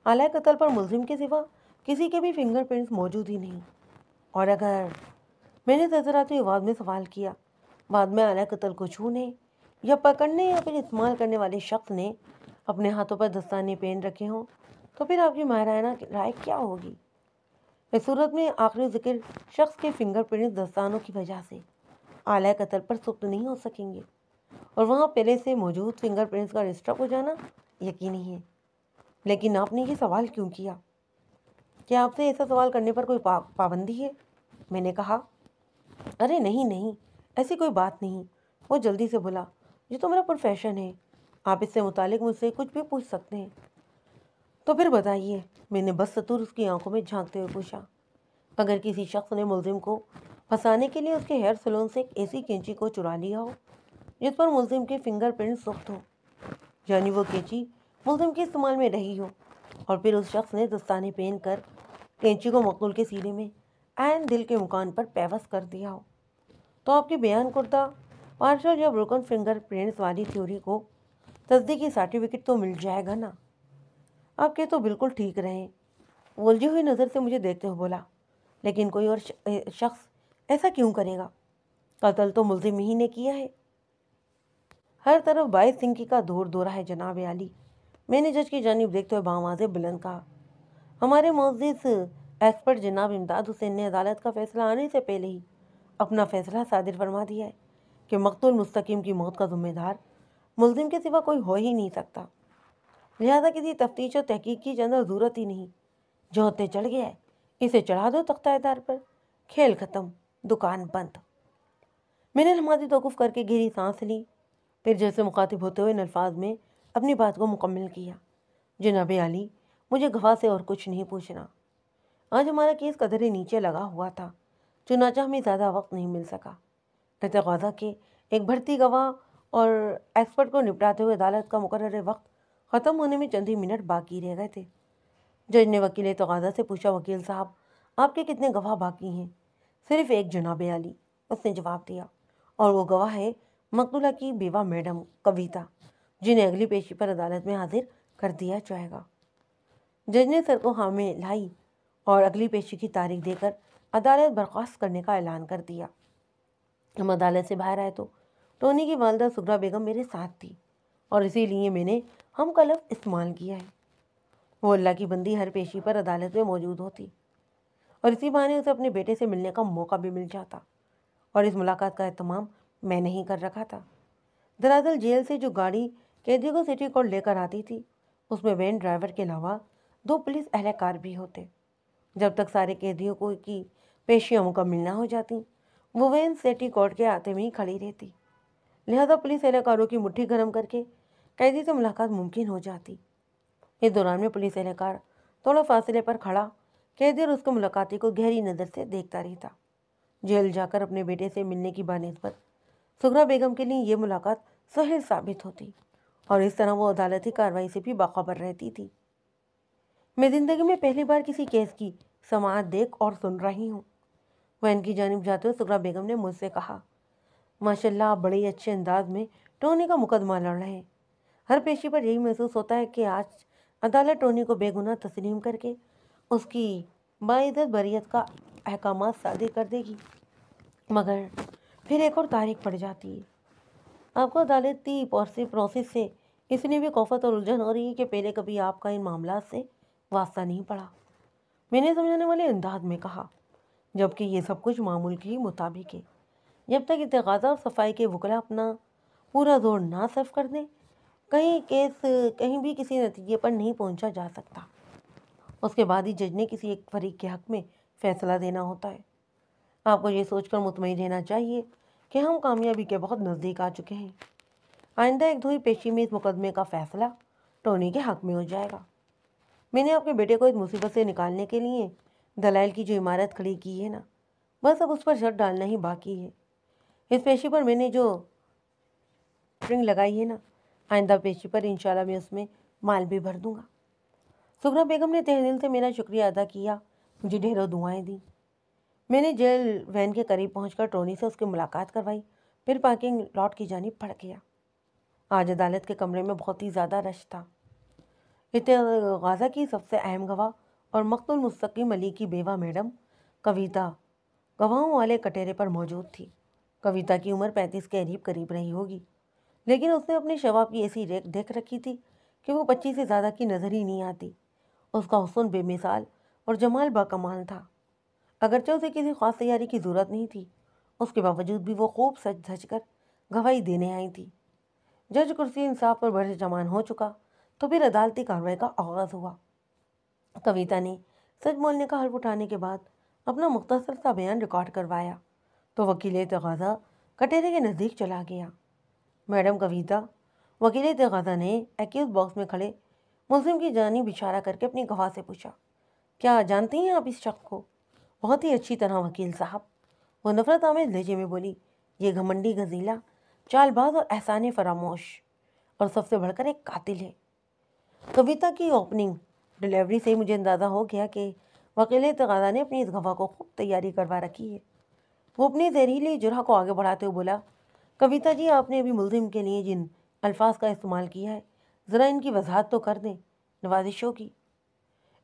اعلی قتل پر ملزم کے سوا کسی کے بھی فنگر پرنٹس موجود ہی نہیں، اور اگر، میں نے زرزراتی آواز میں سوال کیا، بعد میں اعلی قتل کو چھونے یا پکڑنے یا پھر استعمال کرنے والے شخص نے اپنے ہاتھوں پر دستانے پہن رکھے ہوں تو پھر آپ کی ماہرانہ رائے کیا ہوگی؟ اس صورت میں آخری ذکر شخص کے فنگر پرنٹس دستانوں کی وجہ سے اعلی قتل پر ثبت نہیں ہو سکیں گے، اور وہاں پہلے سے موجود فنگر پرنٹس کا رجسٹر ہو جانا یقینی ہے۔ لیکن آپ نے یہ سوال کیوں کیا؟ کیا آپ سے ایسا سوال کرنے پر کوئی پابندی ہے؟ میں نے کہا۔ ارے نہیں نہیں، ایسی کوئی بات نہیں، وہ جلدی سے بولا۔ یہ تو میرا پروفیشن ہے، آپ اس سے متعلق مجھ سے کچھ بھی پوچھ سکتے ہیں۔ تو پھر بتائیے، میں نے بدستور اس کی آنکھوں میں جھانکتے ہوئے پوچھا۔ اگر کسی شخص نے ملزم کو پھنسانے کے لیے اس کے ہیئر سلون سے ایک ایسی کینچی کو چرا لیا ہو جس پر ملزم کے فنگر پرنٹ سخت ہو، یعنی وہ کینچی ملزم کے استعمال میں رہی ہو، اور پھر اس شخص نے دستانے پہن کر کینچی کو مقتول کے سینے میں عین دل کے مکان پر پیوست کر دیا ہو، تو آپ کی بیان کردہ پارشل یا بروکن فنگر پرنٹس والی تھیوری کو تصدیقی سرٹیفکیٹ تو مل جائے گا نا؟ آپ کے تو بالکل ٹھیک رہے، وہ الجھی ہوئی نظر سے مجھے دیکھتے ہوئے بولا۔ لیکن کوئی اور شخص ایسا کیوں کرے گا؟ قتل تو ملزم ہی نے کیا ہے۔ ہر طرف 22 سنکی کا دور دورہ ہے جناب عالی، میں نے جج کی جانب دیکھتے ہوئے بآواز بلند کہا۔ ہمارے معزز ایکسپرٹ جناب امداد حسین نے عدالت کا فیصلہ آنے سے پہلے ہی اپنا فیصلہ صادر فرما دیا ہے کہ مقتول مستقیم کی موت کا ذمہ دار ملزم کے سوا کوئی ہو ہی نہیں سکتا، لہذا کسی تفتیش و تحقیق کی چندہ ضرورت ہی نہیں۔ جو ہوتے چڑھ گیا ہے، اسے چڑھا دو تختہ دار پر، کھیل ختم، دکان بند۔ میں نے لمحاتی توقف کر کے گہری سانس لی، پھر جیسے مخاطب ہوتے ہوئے ان الفاظ میں اپنی بات کو مکمل کیا۔ جناب عالی، مجھے گواہ سے اور کچھ نہیں پوچھنا۔ آج ہمارا کیس قدرے نیچے لگا ہوا تھا، چنانچہ ہمیں زیادہ وقت نہیں مل سکا۔ تقاضا کے ایک بھرتی گواہ اور ایکسپرٹ کو نپٹاتے ہوئے عدالت کا مقررہ وقت ختم ہونے میں چند ہی منٹ باقی رہ گئے تھے۔ جج نے وکیل تقاضا سے پوچھا، وکیل صاحب، آپ کے کتنے گواہ باقی ہیں؟ صرف ایک جناب عالی، اس نے جواب دیا، اور وہ گواہ ہے مقتولہ کی بیوہ میڈم کویتا، جنہیں اگلی پیشی پر عدالت میں حاضر کر دیا جائے گا۔ جج نے سر کو ہاں میں لائی اور اگلی پیشی کی تاریخ دے کر عدالت برخاست کرنے کا اعلان کر دیا۔ ہم عدالت سے باہر آئے تو ٹونی کی والدہ سغرا بیگم میرے ساتھ تھی، اور اسی لیے میں نے ہم کا لفظ استعمال کیا ہے۔ وہ اللہ کی بندی ہر پیشی پر عدالت میں موجود ہوتی، اور اسی بہانے اسے اپنے بیٹے سے ملنے کا موقع بھی مل جاتا، اور اس ملاقات کا اہتمام میں نے ہی کر رکھا تھا۔ دراصل جیل سے جو گاڑی قیدی کو سٹی کورٹ لے کر آتی تھی، اس میں وین ڈرائیور کے علاوہ 2 پولیس اہلکار بھی ہوتے۔ جب تک سارے قیدیوں کو کی پیشیاں مکمل نہ ہو جاتی، وہ وین سٹی کورٹ کے آتے میں ہی کھڑی رہتی، لہذا پولیس اہلکاروں کی مٹھی گرم کر کے قیدی سے ملاقات ممکن ہو جاتی۔ اس دوران میں پولیس اہلکار تھوڑا فاصلے پر کھڑا قیدی اور اس کے ملاقاتی کو گہری نظر سے دیکھتا رہتا۔ جیل جا کر اپنے بیٹے سے ملنے کی بنسبت سغرا بیگم کے لیے یہ ملاقات سہل ثابت ہوتی، اور اس طرح وہ عدالتی کارروائی سے بھی باخبر رہتی تھی۔ میں زندگی میں پہلی بار کسی کیس کی سماعت دیکھ اور سن رہی ہوں، وین کی جانب جاتے ہوئے سغرا بیگم نے مجھ سے کہا۔ ماشاءاللہ، آپ بڑے اچھے انداز میں ٹونی کا مقدمہ لڑ رہے ہیں۔ ہر پیشی پر یہی محسوس ہوتا ہے کہ آج عدالت ٹونی کو بے گناہ تسلیم کر کے اس کی باعزت بریت کا احکامات صادر کر دے گی، مگر پھر ایک اور تاریخ پڑ جاتی ہے۔ آپ کو عدالتی پروسیس سے اس لیے بھی خوفت اور الجھن ہو رہی ہے کہ پہلے کبھی آپ کا ان معاملات سے واسطہ نہیں پڑا، میں نے سمجھانے والے انداز میں کہا، جبکہ یہ سب کچھ معمول کے مطابق ہے۔ جب تک اتقاضا اور صفائی کے وکلا اپنا پورا زور نہ صرف کر دیں، کیس کہیں بھی کسی نتیجے پر نہیں پہنچا جا سکتا۔ اس کے بعد ہی جج نے کسی ایک فریق کے حق میں فیصلہ دینا ہوتا ہے۔ آپ کو یہ سوچ کر مطمئن رہنا چاہیے کہ ہم کامیابی کے بہت نزدیک آ چکے ہیں۔ آئندہ ایک دو ہی پیشی میں اس مقدمے کا فیصلہ ٹونی کے حق میں ہو جائے گا۔ میں نے آپ کے بیٹے کو اس مصیبت سے نکالنے کے لیے دلائل کی جو عمارت کھڑی کی ہے نا، بس اب اس پر شرط ڈالنا ہی باقی ہے۔ اس پیشی پر میں نے جو اسٹرنگ لگائی ہے نا، آئندہ پیشی پر انشاءاللہ میں اس میں مال بھی بھر دوں گا۔ سغرا بیگم نے تہ دل سے میرا شکریہ ادا کیا، مجھے ڈھیروں دعائیں دیں۔ میں نے جیل وین کے قریب پہنچ کر ٹونی سے اس کی ملاقات کروائی، پھر پارکنگ لاٹ کی جانب بڑھ گیا۔ آج عدالت کے کمرے میں بہت ہی زیادہ رش تھا۔ غازہ کی سب سے اہم گواہ اور مقتول مستقیم علی کی بیوہ میڈم کویتا گواہوں والے کٹہرے پر موجود تھی۔ کویتا کی عمر 35 کے قریب رہی ہوگی، لیکن اس نے اپنے شواب کی ایسی ریکھ دیکھ رکھی تھی کہ وہ 25 سے زیادہ کی نظر ہی نہیں آتی۔ اس کا حسن بے مثال اور جمال باکمال تھا، اگرچہ اسے کسی خاص تیاری کی ضرورت نہیں تھی، اس کے باوجود بھی وہ خوب سج دھج کر گواہی دینے آئی تھی۔ جج کرسی انصاف پر برجمان ہو چکا تو پھر عدالتی کارروائی کا آغاز ہوا۔ کویتا نے سچ بولنے کا حلف اٹھانے کے بعد اپنا مختصر سا بیان ریکارڈ کروایا تو وکیل تقاضا کٹہرے کے نزدیک چلا گیا۔ میڈم کویتا، وکیل تقاضا نے ایکیوز باکس میں کھڑے ملزم کی جانب اشارہ کر کے اپنی گواہ سے پوچھا، کیا جانتی ہیں آپ اس شخص کو؟ بہت ہی اچھی طرح وکیل صاحب، وہ نفرت آمیز لہجے میں بولی، یہ گھمنڈی گزیلا، چال باز اور احسان فراموش، اور سب سے بڑھ کر ایک قاتل ہے۔ کویتا کی اوپننگ ڈیلیوری سے مجھے اندازہ ہو گیا کہ وکیل تقاضا نے اپنی اس گواہ کو خوب تیاری کروا رکھی ہے۔ وہ اپنی زہریلی جرح کو آگے بڑھاتے ہوئے بولا، کویتا جی، آپ نے ابھی ملزم کے لیے جن الفاظ کا استعمال کیا ہے، ذرا ان کی وضاحت تو کر دیں، نوازش ہوگی۔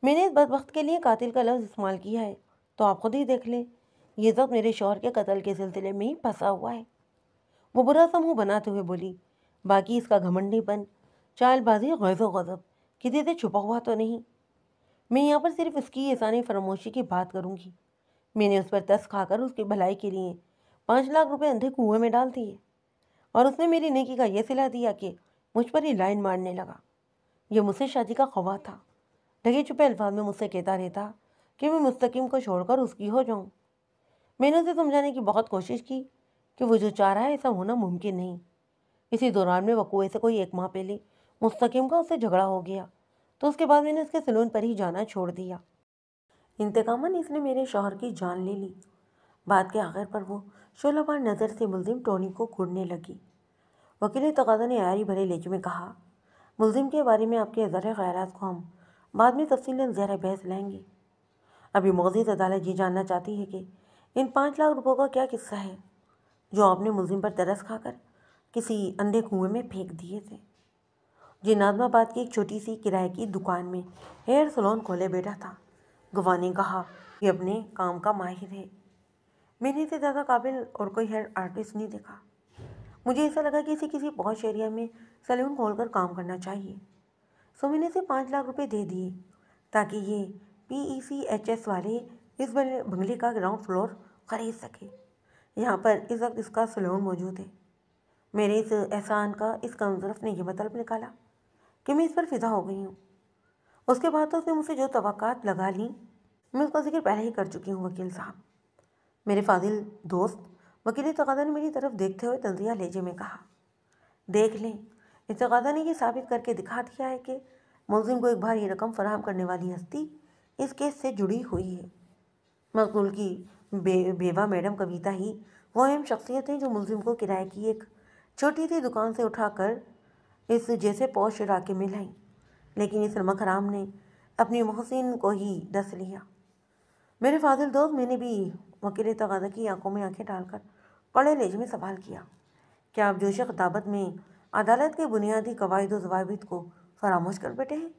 میں نے اس بدبخت کے لیے قاتل کا لفظ استعمال کیا ہے تو آپ خود ہی دیکھ لیں، یہ ضبط میرے شوہر کے قتل کے سلسلے میں ہی پھنسا ہوا ہے۔ وہ برا سا منہ بناتے ہوئے بولی، باقی اس کا گھمنڈی پن، چال بازی، غیظ و غضب کسی سے چھپا ہوا تو نہیں۔ میں یہاں پر صرف اس کی احسان فراموشی کی بات کروں گی۔ میں نے اس پر ترس کھا کر اس کی بھلائی کے لیے 5 لاکھ روپے اندھے کنویں میں ڈال دیے، اور اس نے میری نیکی کا یہ صلہ دیا کہ مجھ پر ہی لائن مارنے لگا۔ یہ مجھ سے شادی کا خواہ تھا، ڈھکے چھپے الفاظ میں مجھ سے کہتا رہتا کہ میں مستقیم کو چھوڑ کر اس کی ہو جاؤں۔ میں نے اسے سمجھانے کی بہت کوشش کی کہ وہ جو چاہ رہا ہے ایسا ہونا ممکن نہیں۔ اسی دوران میں وقوع سے کوئی 1 ماہ پہلے مستقیم کا اس سے جھگڑا ہو گیا، تو اس کے بعد میں نے اس کے سلون پر ہی جانا چھوڑ دیا۔ انتقاماً اس نے میرے شوہر کی جان لے لی۔ بات کے آخر پر وہ شعلہ بار نظر سے ملزم ٹونی کو گھورنے لگی۔ وکیل تقاضا نے عیاری بھرے لہجے میں کہا، ملزم کے بارے میں آپ کے ذرے خیالات کو ہم بعد میں تفصیلاً زیر بحث لیں گے۔ ابھی معزز عدالت یہ جاننا چاہتی ہے کہ ان 5 لاکھ روپوں کا کیا قصہ ہے جو آپ نے ملزم پر ترس کھا کر کسی اندھے کنویں میں پھینک دیے تھے۔ جی، نادم آباد کی ایک چھوٹی سی کرائے کی دکان میں ہیئر سلون کھولے بیٹھا تھا۔ گواہ نے کہا، یہ اپنے کام کا ماہر ہے۔ میں نے اسے زیادہ قابل اور کوئی ہیئر آرٹسٹ نہیں دیکھا۔ مجھے ایسا لگا کہ اسے کسی پوش ایریا میں سیلون کھول کر کام کرنا چاہیے، سو میں نے اسے 5 لاکھ روپے دے دیے تاکہ یہ PECHS والے اس بنگلے کا گراؤنڈ فلور خرید سکے۔ یہاں پر اس وقت اس کا سلون موجود ہے۔ میرے اس احسان کا اس کمزرف نے یہ مطلب نکالا کہ میں اس پر فدا ہو گئی ہوں۔ اس کے بعد تو اس نے مجھ سے جو توقعات لگا لیں، میں اس کا ذکر پہلے ہی کر چکی ہوں وکیل صاحب۔ میرے فاضل دوست، وکیل تقاضا نے میری طرف دیکھتے ہوئے تنزیہ لہجے میں کہا، دیکھ لیں، اس تقاضا نے یہ ثابت کر کے دکھا دیا ہے کہ ملزم کو ایک بھاری رقم فراہم کرنے والی ہستی اس کیس سے جڑی ہوئی ہے۔ مقتول کی بیوہ میڈم کویتا ہی وہ اہم شخصیت ہے جو ملزم کو کرائے کی ایک چھوٹی سی دکان سے اٹھا کر اس جیسے پوش علاقے میں لائیں، لیکن اس نمک حرام نے اپنی محسن کو ہی ڈس لیا۔ میرے فاضل دوست، میں نے بھی وکیل تقاضا کی آنکھوں میں آنکھیں ڈال کر کڑے لہجے میں سوال کیا، کیا آپ جوش خطابت میں عدالت کے بنیادی قواعد و ضوابط کو فراموش کر بیٹھے ہیں؟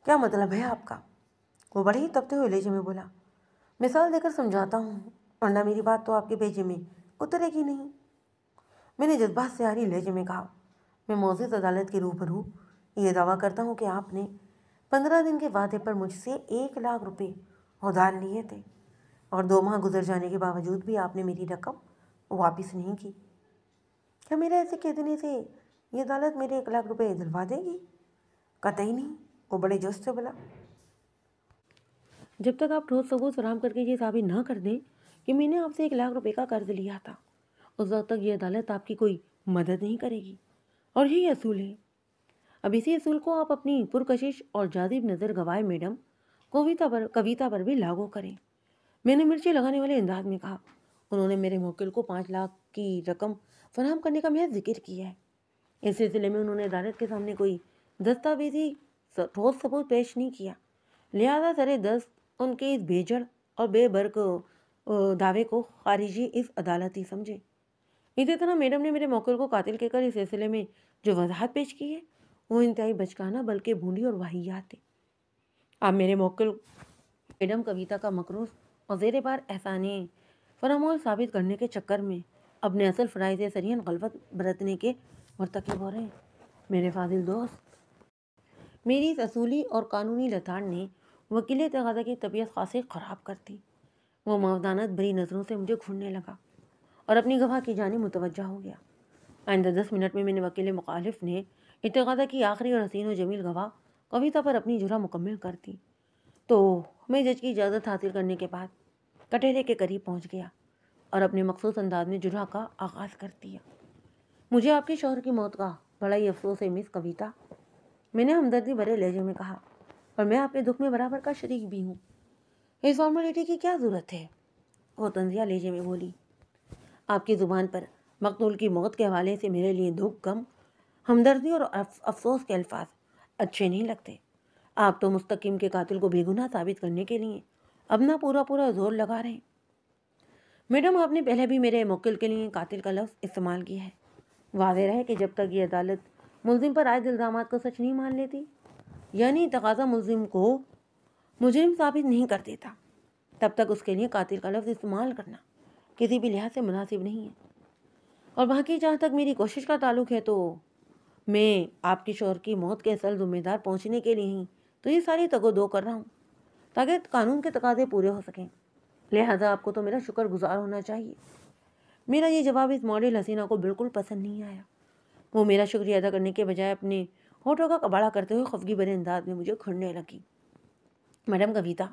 کیا مطلب ہے آپ کا؟ وہ بڑے ہی تپتے ہوئے لہجے میں بولا، مثال دے کر سمجھاتا ہوں، ورنہ میری بات تو آپ کے بھیجے میں اترے گی نہیں۔ میں نے جذبات سے آری لہجے میں کہا، میں معزز عدالت کے روبرو یہ دعویٰ کرتا ہوں کہ آپ نے 15 دن کے وعدے پر مجھ سے 1 لاکھ روپے ادھار لیے تھے، اور 2 ماہ گزر جانے کے باوجود بھی آپ نے میری رقم واپس نہیں کی۔ کیا میرے ایسے کہہ دینے سے یہ عدالت میرے 1 لاکھ روپے دلوا دے گی؟ قطعی نہیں، وہ بڑے جوش سے بولا۔ جب تک آپ ٹھوس ثبوت فراہم کر کے یہ ثابت نہ کر دیں کہ میں نے آپ سے 1 لاکھ روپے کا قرض لیا تھا، اس وقت تک یہ عدالت آپ کی کوئی مدد نہیں کرے گی، اور یہی اصول ہے۔ اب اسی اصول کو آپ اپنی پرکشش اور جاذب نظر گواہ میڈم کویتا پر بھی لاگو کریں، میں نے مرچیں لگانے والے انداز میں کہا۔ انہوں نے میرے موکل کو 5 لاکھ کی رقم فراہم کرنے کا محض ذکر کیا ہے۔ اس سلسلے میں انہوں نے عدالت کے سامنے کوئی دستاویزی ٹھوس ثبوت پیش نہیں کیا، لہذا سر دست ان کے اس بے جڑ اور بے برق دعوے کو خارجی اس عدالت ہی سمجھے۔ اسی طرح میڈم نے میرے موکل کو قاتل کہہ کر اس سلسلے میں جو وضاحت پیش کی ہے وہ انتہائی بچکانہ بلکہ بھونڈی اور واہیات ہے۔ آپ میرے موکل میڈم کویتا کا مکروس اور زیر بار احسان فراموش ثابت کرنے کے چکر میں اپنے اصل فرائض سے سریحاً غلط برتنے کے مرتکب ہو رہے ہیں۔ میرے فاضل دوست، میری اس اصولی اور قانونی لتاڑ نے وکیل تقاضا کی طبیعت خاصی خراب کر دی۔ وہ ماودانت بری نظروں سے مجھے گھورنے لگا اور اپنی گواہ کی جانب متوجہ ہو گیا۔ آئندہ 10 منٹ میں وکیل مخالف نے اتقاضا کی آخری اور حسین و جمیل گواہ کویتا پر اپنی جرح مکمل کرتی تو میں جج کی اجازت حاصل کرنے کے بعد کٹہرے کے قریب پہنچ گیا اور اپنے مخصوص انداز میں جرح کا آغاز کر دیا۔ مجھے آپ کے شوہر کی موت کا بڑا ہی افسوس ہے مس کویتا، میں نے ہمدردی بھرے لہجے میں کہا، اور میں آپ کے دکھ میں برابر کا شریک بھی ہوں۔ اس فارمیلٹی کی کیا ضرورت ہے؟ وہ طنزیہ لہجے میں بولی۔ آپ کی زبان پر مقتول کی موت کے حوالے سے میرے لیے دکھ، غم، ہمدردی اور افسوس کے الفاظ اچھے نہیں لگتے۔ آپ تو مستقیم کے قاتل کو بے گناہ ثابت کرنے کے لیے اپنا پورا زور لگا رہے ہیں۔ میڈم، آپ نے پہلے بھی میرے موکل کے لیے قاتل کا لفظ استعمال کیا ہے۔ واضح رہے کہ جب تک یہ عدالت ملزم پر عائد الزامات کو سچ نہیں مان لیتی، یعنی تقاضا ملزم کو مجرم ثابت نہیں کر دیتا، تب تک اس کے لیے قاتل کا لفظ استعمال کرنا کسی بھی لحاظ سے مناسب نہیں ہے۔ اور باقی جہاں تک میری کوشش کا تعلق ہے تو میں آپ کے شوہر کی موت کے اصل ذمہ دار پہنچنے کے لیے ہی تو یہ ساری تگ و دو کر رہا ہوں، تاکہ قانون کے تقاضے پورے ہو سکیں۔ لہٰذا آپ کو تو میرا شکر گزار ہونا چاہیے۔ میرا یہ جواب اس ماڈل حسینہ کو بالکل پسند نہیں آیا۔ وہ میرا شکریہ ادا کرنے کے بجائے اپنے ہونٹوں کا کباڑا کرتے ہوئے خفگی بھرے انداز میں مجھے کھڑنے لگی۔ میڈم کویتا،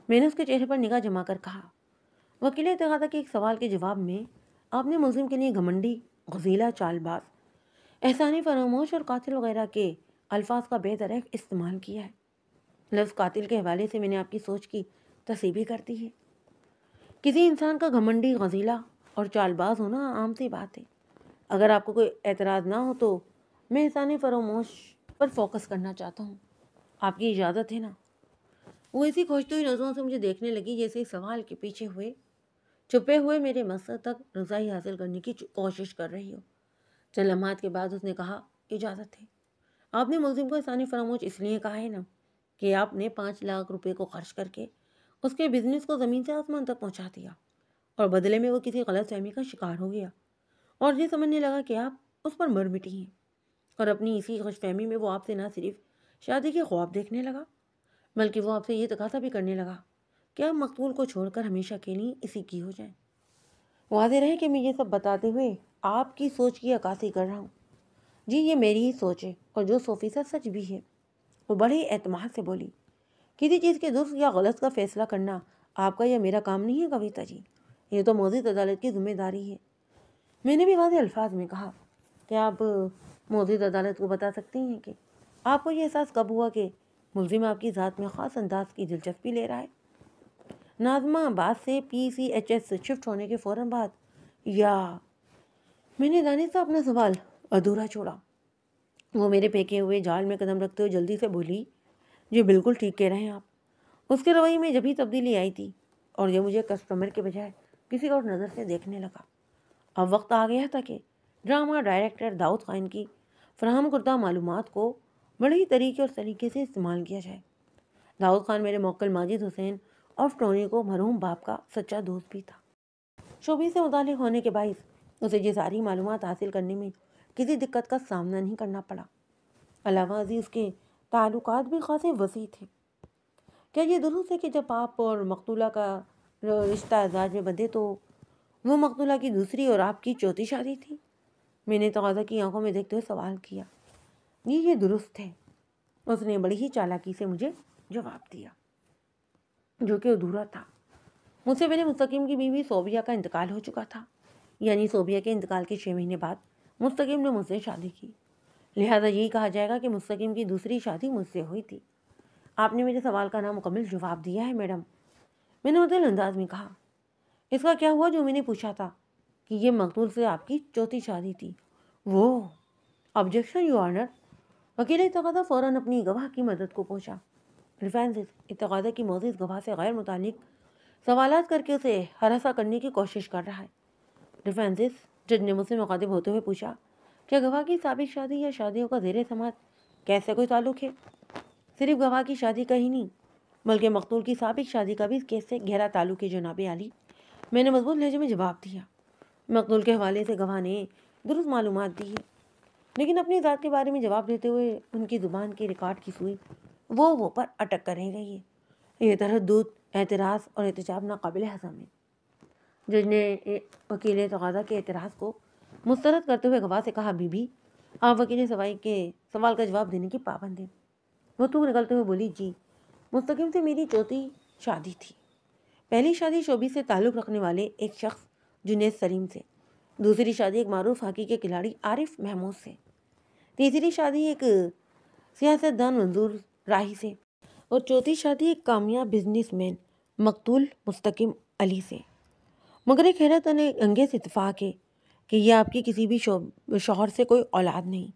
میں نے اس کے چہرے پر نگاہ جما کر کہا، وکیل اتقاضا کے ایک سوال کے جواب میں آپ نے ملزم کے لیے گھمنڈی، غزیلہ، چال باز، احسانی فراموش اور قاتل وغیرہ کے الفاظ کا بے درک استعمال کیا ہے۔ لفظ قاتل کے حوالے سے میں نے آپ کی سوچ کی تصحیح بھی کر دی ہے۔ کسی انسان کا گھمنڈی، غزیلہ اور چال باز ہونا عام سی بات ہے۔ اگر آپ کو کوئی اعتراض نہ ہو تو میں احسانی فراموش پر فوکس کرنا چاہتا ہوں، آپ کی اجازت ہے نا؟ وہ ایسی کھوجتی ہوئی نظروں سے مجھے دیکھنے لگی جیسے سوال کے پیچھے چھپے ہوئے میرے مقصد تک رسائی حاصل کرنے کی کوشش کر رہی ہو۔ چند لمحات کے بعد اس نے کہا، اجازت ہے۔ آپ نے ملزم کو احسانی فراموش اس لیے کہا ہے نا کہ آپ نے 5 لاکھ روپے کو خرچ کر کے اس کے بزنس کو زمین سے آسمان تک پہنچا دیا، اور بدلے میں وہ کسی غلط فہمی کا شکار ہو گیا اور یہ سمجھنے لگا کہ آپ اس پر مر مٹی ہیں، اور اپنی اسی خوش فہمی میں وہ آپ سے نہ صرف شادی کے خواب دیکھنے لگا بلکہ وہ آپ سے یہ تقاضا بھی کرنے لگا کہ آپ مقتول کو چھوڑ کر ہمیشہ کے لیے اسی کی ہو جائیں۔ واضح رہے کہ میں یہ سب بتاتے ہوئے آپ کی سوچ کی عکاسی کر رہا ہوں۔ جی، یہ میری ہی سوچ ہے اور جو 100% سچ بھی ہے۔ وہ بڑے اعتماد سے بولی، کسی چیز کے درست یا غلط کا فیصلہ کرنا آپ کا یا میرا کام نہیں ہے کویتا جی، یہ تو موزز عدالت کی ذمہ داری ہے۔ میں نے بھی واضح الفاظ میں کہا، کیا آپ موزز عدالت کو بتا سکتی ہیں کہ آپ کو یہ احساس کب ہوا کہ ملزم آپ کی ذات میں خاص انداز کی دلچسپی لے رہا ہے؟ ناظمہ آباد سے PCHS شفٹ ہونے کے فوراً بعد، یا؟ میں نے دانستہ اپنا سوال ادھورا چھوڑا۔ وہ میرے پھینکے ہوئے جال میں قدم رکھتے ہوئے جلدی سے بولی، جی بالکل ٹھیک کہہ رہے ہیں آپ۔ اس کے رویے میں جبھی تبدیلی آئی تھی اور یہ مجھے کسٹمر کے بجائے کسی اور نظر سے دیکھنے لگا۔ اب وقت آ گیا تھا کہ ڈرامہ ڈائریکٹر داؤد خان کی فراہم کردہ معلومات کو بڑے ہی طریقے اور سلیقے سے استعمال کیا جائے۔ داؤد خان میرے موکل ماجد حسین آف ٹونی کو مرحوم باپ کا سچا دوست بھی تھا۔ شوبز سے متعلق ہونے کے باعث اسے یہ ساری معلومات حاصل کرنے میں کسی دقت کا سامنا نہیں کرنا پڑا۔ علاوہ ازیں اس کے تعلقات بھی خاصے وسیع تھے۔ کیا یہ درست ہے کہ جب آپ اور مقتولہ کا رشتہ ازدواج میں بندھے تو وہ مقتولہ کی دوسری اور آپ کی چوتھی شادی تھی؟ میں نے تقاضا کی آنکھوں میں دیکھتے ہوئے سوال کیا۔ یہ درست ہے، اس نے بڑی ہی چالاکی سے مجھے جواب دیا، جو کہ ادھورا تھا۔ مجھ سے پہلے مستقیم کی بیوی صوبیہ کا انتقال ہو چکا تھا، یعنی صوبیہ کے انتقال کے 6 مہینے بعد مستقیم نے مجھ سے شادی کی۔ لہٰذا یہی کہا جائے گا کہ مستقیم کی دوسری شادی مجھ سے ہوئی تھی۔ آپ نے میرے سوال کا نامکمل جواب دیا ہے میڈم، میں نے معتدل انداز میں کہا۔ اس کا کیا ہوا جو میں نے پوچھا تھا کہ یہ مقتول سے آپ کی چوتھی شادی تھی؟ وہ آبجیکشن یور آنر۔ وکیل اتقاضا فوراً اپنی گواہ کی مدد کو پہنچا۔ ریفرنسز اتقاضا کی معزز گواہ سے غیر متعلق سوالات کر کے اسے ہراساں کرنے کی کوشش کر رہا ہے۔ ریفرنسز، جج نے مجھ سے مخاطب ہوتے ہوئے پوچھا، کیا گواہ کی سابق شادی یا شادیوں کا زیر سماعت کیسے کوئی تعلق ہے؟ صرف گواہ کی شادی کا ہی نہیں بلکہ مقتول کی سابق شادی کا بھی اس کیس سے گہرا تعلق ہے جناب عالی، میں نے مضبوط لہجے میں جواب دیا۔ مقتول کے حوالے سے گواہ نے درست معلومات دی ہے، لیکن اپنی ذات کے بارے میں جواب دیتے ہوئے ان کی زبان کے ریکارڈ کی سوئی وہ پر اٹک کر رہ گئی ہے۔ یہ تردد، اعتراض اور احتجاج ناقابل ہضم ہے۔ جج نے وکیل تقاضا کے اعتراض کو مسترد کرتے ہوئے گواہ سے کہا، بی بی آپ وکیل سوال کا جواب دینے کی پابند ہیں۔ وہ تو نکلتے ہوئے بولی، جی، مستقیم سے میری چوتھی شادی تھی۔ پہلی شادی شوبی سے تعلق رکھنے والے ایک شخص جنید سلیم سے، دوسری شادی ایک معروف ہاکی کے کھلاڑی عارف محمود سے، تیسری شادی ایک سیاست دان منظور راہی سے، اور چوتھی شادی ایک کامیاب بزنس مین مقتول مستقیم علی سے۔ مگر ایک حیرت انگیز اتفاق ہے کہ یہ آپ کی کسی بھی شوہر سے کوئی اولاد نہیں۔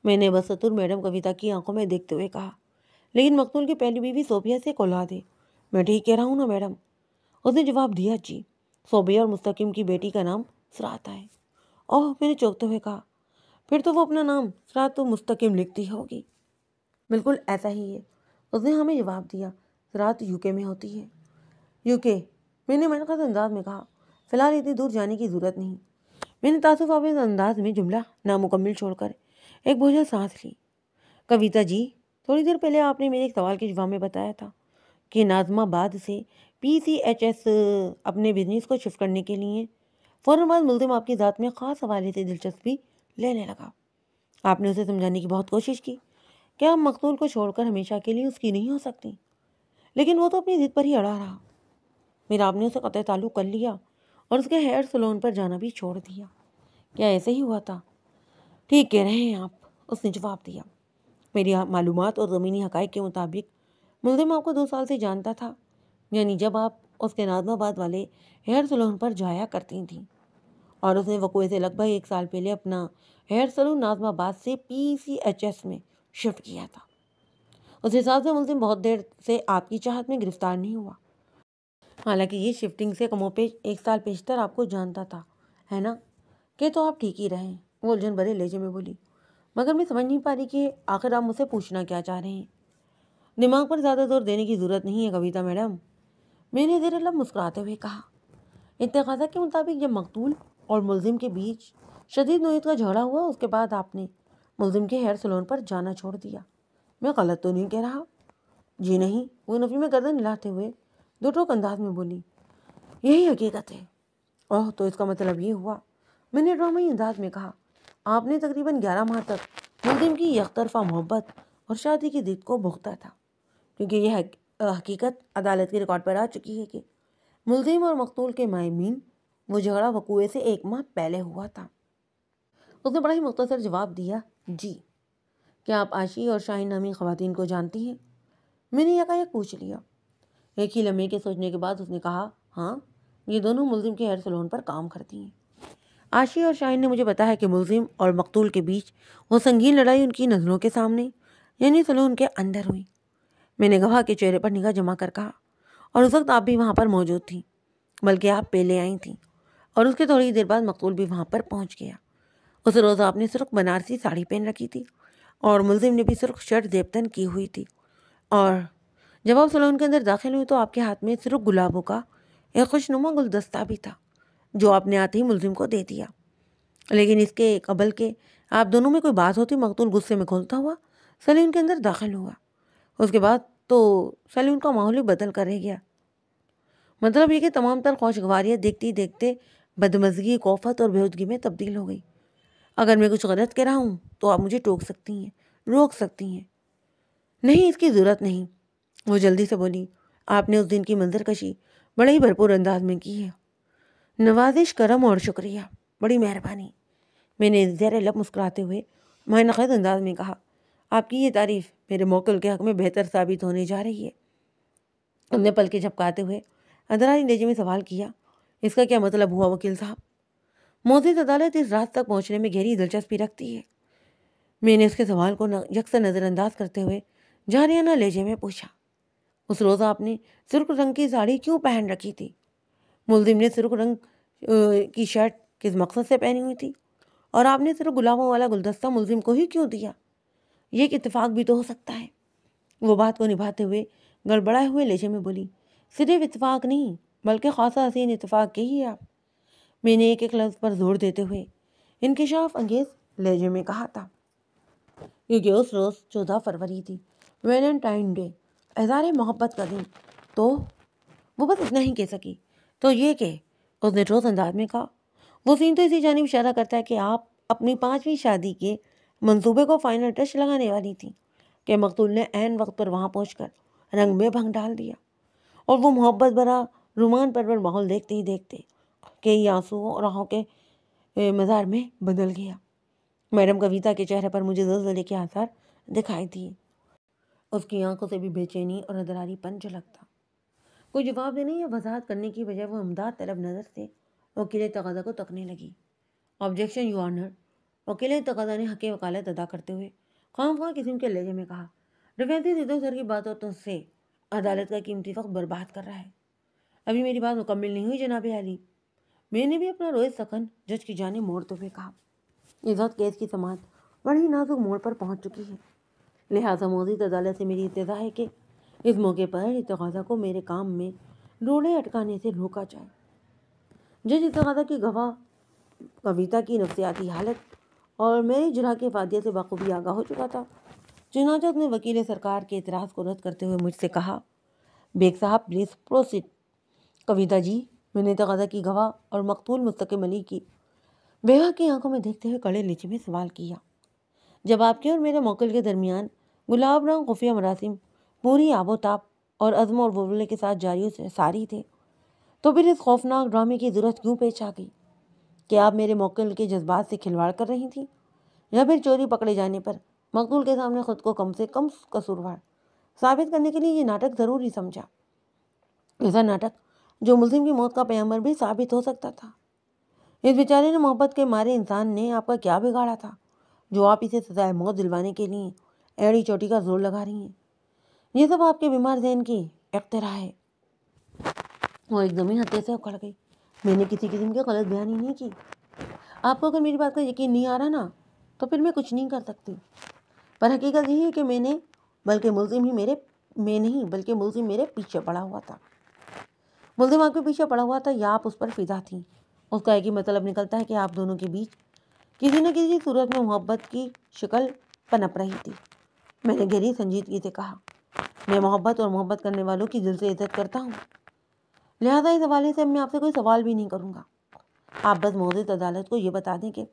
میں نے بسطور میڈم کویتا کی آنکھوں میں دیکھتے ہوئے کہا، لیکن مقتول کی پہلی بیوی صوبیہ سے ایک اولاد ہے۔ میں ٹھیک کہہ رہا ہوں نا میڈم؟ اس نے جواب دیا، جی، صوبیہ اور مستقیم کی بیٹی کا نام سراتا ہے۔ اوہ، میں نے چونکتے ہوئے کہا، پھر تو وہ اپنا نام سرات و مستقیم لکھتی ہوگی۔ بالکل ایسا ہی ہے، اس نے ہمیں جواب دیا، سرات UK میں ہوتی ہے۔ UK؟ میں نے منقص انداز میں کہا، فی الحال اتنی دور جانے کی ضرورت نہیں۔ میں نے تعصب آمیز انداز میں جملہ نامکمل چھوڑ کر ایک بوجھل سانس لی۔ کویتا جی، تھوڑی دیر پہلے آپ نے میرے ایک سوال کے جواب میں بتایا تھا کہ ناظم آباد سے PCHS اپنے بزنس کو شفٹ کرنے کے لیے فوراً بعد ملزم آپ کی ذات میں خاص حوالے سے دلچسپی لینے لگا۔ آپ نے اسے سمجھانے کی بہت کوشش کی کہ آپ مقتول کو چھوڑ کر ہمیشہ کے لیے اس کی نہیں ہو سکتی، لیکن وہ تو اپنی ضد پر ہی اڑا رہا۔ پھر آپ نے اسے قطع تعلق کر لیا اور اس کے ہیئر سلون پر جانا بھی چھوڑ دیا۔ کیا ایسے ہی ہوا تھا؟ ٹھیک کہہ رہے ہیں آپ، اس نے جواب دیا۔ میری معلومات اور زمینی حقائق کے مطابق ملزم آپ کو 2 سال سے جانتا تھا، یعنی جب آپ اس کے ناظم آباد والے ہیئر سلون پر جایا کرتی تھیں، اور اس نے وقوعے سے لگ بھگ 1 سال پہلے اپنا ہیئر سلون ناظم آباد سے PCHS میں شفٹ کیا تھا۔ اس حساب سے ملزم بہت دیر سے آپ کی چاہت میں گرفتار نہیں ہوا، حالانکہ یہ شفٹنگ سے کم و بیش 1 سال پیشتر آپ کو جانتا تھا، ہے نا؟ کہ تو آپ ٹھیک ہی رہیں، وہ الجھن بھرے لہجے میں بولی، مگر میں سمجھ نہیں پا رہی کہ آخر آپ مجھ سے پوچھنا کیا چاہ رہے ہیں۔ دماغ پر زیادہ زور دینے کی ضرورت نہیں ہے کویتا میڈم، میں نے زیر لب مسکراتے ہوئے کہا۔ اتخاذہ کے مطابق جب مقتول اور ملزم کے بیچ شدید نوعیت کا جھگڑا ہوا، اس کے بعد آپ نے ملزم کے ہیئر سلون پر جانا چھوڑ دیا۔ میں غلط تو نہیں کہہ رہا؟ جی نہیں، وہ نفی میں گردن ہلاتے ہوئے 2 ٹوک انداز میں بولی، یہی حقیقت ہے۔ اوہ، تو اس کا مطلب یہ ہوا، میں نے ڈرامائی انداز میں کہا، آپ نے تقریباً 11 ماہ تک ملزم کی یک طرفہ محبت اور شادی کی ضد کو بھگتا تھا، کیونکہ یہ حقیقت عدالت کے ریکارڈ پر آ چکی ہے کہ ملزم اور مقتول کے مابین وہ جھگڑا وقوعے سے 1 ماہ پہلے ہوا تھا۔ اس نے بڑا ہی مختصر جواب دیا، جی۔ کیا آپ عاشی اور شاہین نامی خواتین کو جانتی ہیں؟ میں نے یکایک پوچھ لیا۔ ایک ہی لمحے کے سوچنے کے بعد اس نے کہا، ہاں، یہ دونوں ملزم کے ہیئر سلون پر کام کرتی ہیں۔ عاشی اور شاہین نے مجھے بتایا کہ ملزم اور مقتول کے بیچ وہ سنگین لڑائی ان کی نظروں کے سامنے، یعنی سلون کے اندر ہوئی۔ میں نے گواہ کے چہرے پر نگاہ جما کر کہا، اور اس وقت آپ بھی وہاں پر موجود تھیں، بلکہ آپ پہلے آئی تھیں، اور اس کے تھوڑی دیر بعد مقتول بھی وہاں پر پہنچ گیا۔ اس روز آپ نے سرخ بنارسی ساڑی پہن رکھی تھی، اور ملزم نے بھی سرخ شرٹ زیبتن کی ہوئی تھی، اور جب آپ سلون کے اندر داخل ہوئی تو آپ کے ہاتھ میں سرخ گلابوں کا ایک خوشنما گلدستہ بھی تھا، جو آپ نے آتے ہی ملزم کو دے دیا۔ لیکن اس کے قبل کہ آپ دونوں میں کوئی بات ہوتی، مقتول غصے میں کھولتا ہوا سیلون کے اندر داخل ہوا۔ اس کے بعد تو سیلون کا ماحول ہی بدل کر رہ گیا۔ مطلب یہ کہ تمام تر خوشگواریاں دیکھتے دیکھتے بدمزگی، کوفت اور بےہودگی میں تبدیل ہو گئی۔ اگر میں کچھ غلط کہہ رہا ہوں تو آپ مجھے ٹوک سکتی ہیں، روک سکتی ہیں۔ نہیں، اس کی ضرورت نہیں، وہ جلدی سے بولی۔ آپ نے اس دن کی منظر کشی بڑے ہی بھرپور انداز میں کی ہے۔ نوازش، کرم اور شکریہ، بڑی مہربانی، میں نے زیر لب مسکراتے ہوئے معنی خیز انداز میں کہا۔ آپ کی یہ تعریف میرے موکل کے حق میں بہتر ثابت ہونے جا رہی ہے۔ اس نے پلکیں جھپکاتے ہوئے ادراری لہجے میں سوال کیا، اس کا کیا مطلب ہوا وکیل صاحب؟ معزز عدالت اس رات تک پہنچنے میں گہری دلچسپی رکھتی ہے۔ میں نے اس کے سوال کو یکسر نظر انداز کرتے ہوئے جارحانہ لہجے میں پوچھا، اس روز آپ نے سرخ رنگ کی ساڑی کیوں پہن رکھی تھی؟ ملزم نے سرخ رنگ کی شرٹ کس مقصد سے پہنی ہوئی تھی؟ اور آپ نے سرخ گلابوں والا گلدستہ ملزم کو ہی کیوں دیا؟ یہ ایک اتفاق بھی تو ہو سکتا ہے۔ وہ بات کو نبھاتے ہوئے گڑبڑائے ہوئے لہجے میں بولی، صرف اتفاق نہیں بلکہ خاصا حسین اتفاق کہیے آپ۔ میں نے ایک ایک لفظ پر زور دیتے ہوئے انکشاف انگیز لہجے میں کہا تھا، کیونکہ اس روز 14 فروری تھی، ویلنٹائن ڈے، اظہار محبت کا دن۔ تو وہ بس اتنا ہی کہہ سکی، تو یہ کہ اس نے ٹھوس انداز میں کہا، وہ سین تو اسی جانب اشارہ کرتا ہے کہ آپ اپنی 5ویں شادی کے منصوبے کو فائنل ٹچ لگانے والی تھی کہ مقتول نے عین وقت پر وہاں پہنچ کر رنگ میں بھنگ ڈال دیا، اور وہ محبت بھرا رومان پرور ماحول دیکھتے ہی دیکھتے کئی آنسوؤں اور آہوں کے مزار میں بدل گیا۔ میڈم کویتا کے چہرے پر مجھے زلزلے کے آثار دکھائی دیے۔ اس کی آنکھوں سے بھی بے چینی اور ادراری پن جھلکتا۔ کوئی جواب دینے یا وضاحت کرنے کی بجائے وہ امداد طلب نظر سے وکیل تقاضا کو تکنے لگی۔ آبجیکشن یو آنر، وکیل تقاضا نے حق وکالت ادا کرتے ہوئے خواہ خواہ قسم کے لہجے میں کہا، ڈیفینس ادھر ادھر کی باتوں سے عدالت کا قیمتی وقت برباد کر رہا ہے۔ ابھی میری بات مکمل نہیں ہوئی جناب عالی۔ میں نے بھی اپنا روئے سخن جج کی جانب موڑتے ہوئے کہا، اس وقت کیس کی سماعت بڑی نازک موڑ پر پہنچ چکی ہے، لہٰذا مزید عدالت سے میری التجا ہے کہ اس موقع پر تقاضا کو میرے کام میں ڈوڑے اٹکانے سے روکا جائے۔ جج تقاضا کی گواہ کویتا کی نفسیاتی حالت اور میری جرح کی افادیت سے بخوبی آگاہ ہو چکا تھا، چنانچہ اس نے وکیل سرکار کے اعتراض کو رد کرتے ہوئے مجھ سے کہا، بیگ صاحب پلیز پروسیڈ۔ کویتا جی، میں نے تقاضا کی گواہ اور مقتول مستقیم علی کی بیوہ کی آنکھوں میں دیکھتے ہوئے کڑے لہجے میں سوال کیا، جب آپ کے اور میرے موکل کے درمیان گلاب رنگ خفیہ مراسم پوری آب و تاب اور عزم اور ولولے کے ساتھ جاری و ساری تھے، تو پھر اس خوفناک ڈرامے کی ضرورت کیوں پیش آ گئی؟ کیا آپ میرے موکل کے جذبات سے کھلواڑ کر رہی تھیں، یا پھر چوری پکڑے جانے پر مقتول کے سامنے خود کو کم سے کم قصوروار ثابت کرنے کے لیے یہ ناٹک ضروری سمجھا؟ ایسا ناٹک جو ملزم کی موت کا پیغمبر بھی ثابت ہو سکتا تھا۔ اس بیچارے نے محبت کے مارے انسان نے آپ کا کیا بگاڑا تھا جو آپ اسے سزائے موت دلوانے کے لیے ایڑی چوٹی کا زور لگا رہی ہیں؟ یہ سب آپ کے بیمار ذہن کی اختراع ہے۔ وہ ایک دم ہی ہتھے سے اکھڑ گئی۔ میں نے کسی قسم کی غلط بیانی نہیں کی۔ آپ کو اگر میری بات کا یقین نہیں آ رہا نا تو پھر میں کچھ نہیں کر سکتی، پر حقیقت یہی ہے کہ میں نہیں بلکہ ملزم میرے پیچھے پڑا ہوا تھا۔ ملزم آپ کے پیچھے پڑا ہوا تھا یا آپ اس پر فدا تھیں، اس کا ایک ہی مطلب نکلتا ہے کہ آپ دونوں کے بیچ کسی نہ کسی صورت میں محبت کی شکل پنپ رہی تھی۔ میں نے گہری سنجیدگی سے کہا، میں محبت اور محبت کرنے والوں کی دل سے عزت کرتا ہوں، لہٰذا اس حوالے سے میں آپ سے کوئی سوال بھی نہیں کروں گا۔ آپ بس موجود عدالت کو یہ بتا دیں کہ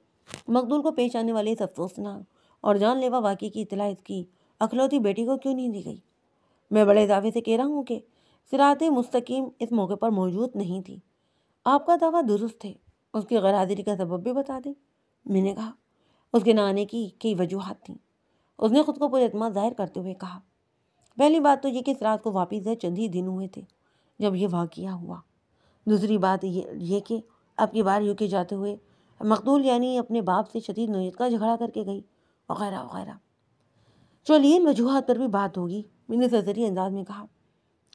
مقتول کو پیش آنے والے اس افسوسناک اور جان لیوا واقعے کی اطلاع اس کی اکلوتی بیٹی کو کیوں نہیں دی گئی۔ میں بڑے دعوے سے کہہ رہا ہوں کہ صراط مستقیم اس موقع پر موجود نہیں تھی۔ آپ کا دعویٰ درست ہے، اس کی غیر حاضری کا سبب بھی بتا دیں۔ میں نے کہا، اس کے نہ آنے کی کئی وجوہات تھیں۔ اس نے خود کو پر اعتماد ظاہر کرتے ہوئے کہا، پہلی بات تو یہ کہ صراط کو واپس گئے چند ہی دن ہوئے تھے جب یہ واقعہ ہوا۔ دوسری بات یہ کہ اب کی بار یوں کے جاتے ہوئے مقتول یعنی اپنے باپ سے شدید نوعیت کا جھگڑا کر کے گئی، وغیرہ وغیرہ۔ چلیے ان وجوہات پر بھی بات ہوگی، میں نے سرسری انداز میں کہا۔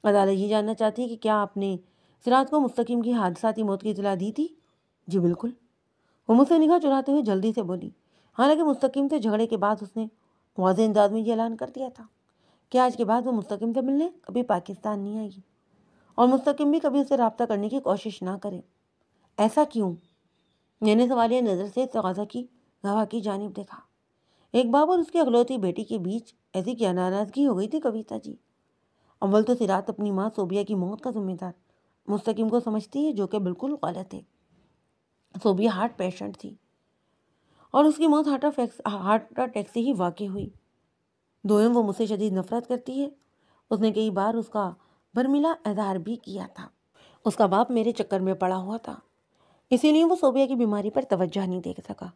عدالت یہ جاننا چاہتی ہے کہ کیا آپ نے صراط کو مستقیم کی حادثاتی موت کی اطلاع دی تھی؟ جی بالکل۔ وہ مجھ سے نگاہ چراتے ہوئے جلدی سے بولی، حالانکہ مستقیم سے جھگڑے کے بعد اس نے واضح انداز میں یہ اعلان کر دیا تھا کہ آج کے بعد وہ مستقیم سے ملنے کبھی پاکستان نہیں آئے گی، اور مستقیم بھی کبھی اسے رابطہ کرنے کی کوشش نہ کرے۔ ایسا کیوں؟ میں نے سوالیہ نظر سے تقاضا کی گواہ کی جانب دیکھا۔ ایک باپ اور اس کی اکلوتی بیٹی کے بیچ ایسی کیا ناراضگی ہو گئی تھی کویتا جی؟ اول تو صراط اپنی ماں صوبیہ کی موت کا ذمہ دار مستقیم کو سمجھتی ہے، جو کہ بالکل غلط ہے۔ صوبیہ ہارٹ پیشنٹ تھی اور اس کی موت ہارٹ اٹیک سے ہی واقع ہوئی۔ دوئم وہ مجھ سے شدید نفرت کرتی ہے۔ اس نے کئی بار اس کا برملا اظہار بھی کیا تھا۔ اس کا باپ میرے چکر میں پڑا ہوا تھا، اسی لیے وہ صوبیہ کی بیماری پر توجہ نہیں دے سکا۔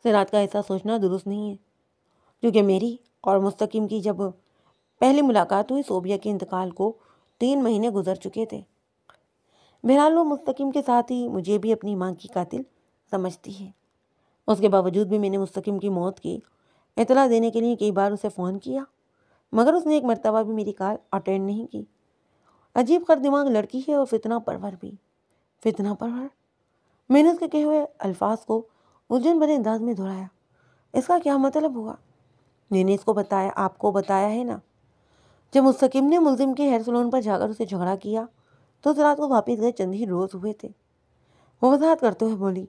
صراط کا ایسا سوچنا درست نہیں ہے، کیونکہ میری اور مستقیم کی جب پہلی ملاقات ہوئی صوبیہ کے انتقال کو 3 مہینے گزر چکے تھے۔ بہرحال وہ مستقیم کے ساتھ ہی مجھے بھی اپنی ماں کی قاتل سمجھتی ہے۔ اس کے باوجود بھی میں نے مستقیم کی موت کی اطلاع دینے کے لیے کئی بار اسے فون کیا، مگر اس نے ایک مرتبہ بھی میری کال اٹینڈ نہیں کی۔ عجیب خر دماغ لڑکی ہے اور فتنہ پرور بھی۔ فتنہ پرور؟ میں نے اس کے کہے ہوئے الفاظ کو الجھن بھرے انداز میں دہرایا۔ اس کا کیا مطلب ہوا؟ میں نے اس کو بتایا، آپ کو بتایا ہے نا، جب مستقیم نے ملزم کے ہیئر سلون پر جا کر اسے جھگڑا کیا تو صراط کو واپس گئے چند ہی روز ہوئے تھے۔ وہ وضاحت کرتے ہوئے بولی،